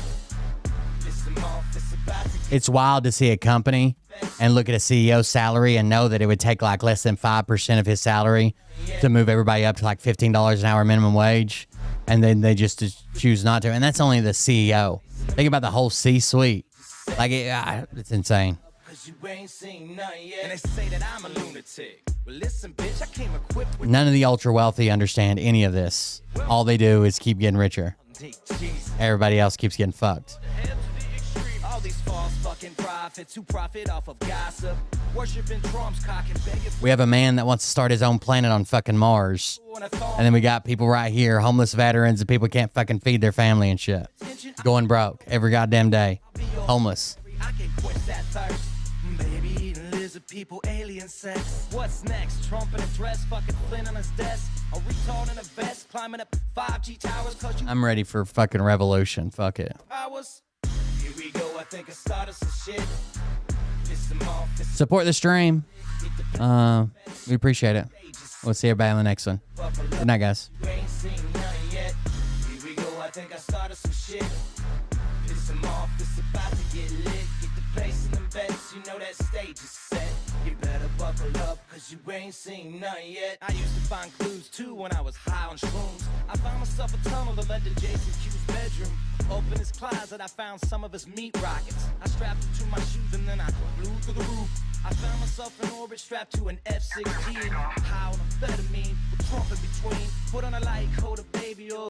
It's wild to see a company and look at a CEO's salary and know that it would take like less than 5% of his salary to move everybody up to like $15 an hour minimum wage, and then they just choose not to. And that's only the CEO. Think about the whole C-suite. Like it's insane. None of the ultra wealthy understand any of this. All they do is keep getting richer. Everybody else keeps getting fucked. We have a man that wants to start his own planet on fucking Mars. And then we got people right here, homeless veterans, and people can't fucking feed their family and shit. Going broke every goddamn day. Homeless. People, alien sex. What's next? Trump in a dress, fucking Flynn on his desk. A retard in a vest, climbing up 5G towers. I'm ready for fucking revolution. Fuck it. Here we go. I think Support the stream. We appreciate it. We'll see everybody on the next one. Good night, guys. I think I started some shit. Piss him off, it's about to get lit. Get the place in them beds, you know that stage is set. You better buckle up, cause you ain't seen none yet. I used to find clues too when I was high on shrooms. I found myself a tunnel that led to Jason Q's bedroom. Open his closet, I found some of his meat rockets. I strapped it to my shoes and then I flew through the roof. I found myself in orbit strapped to an F-16. High on amphetamine, with Trump in between. Put on a light coat of baby oil.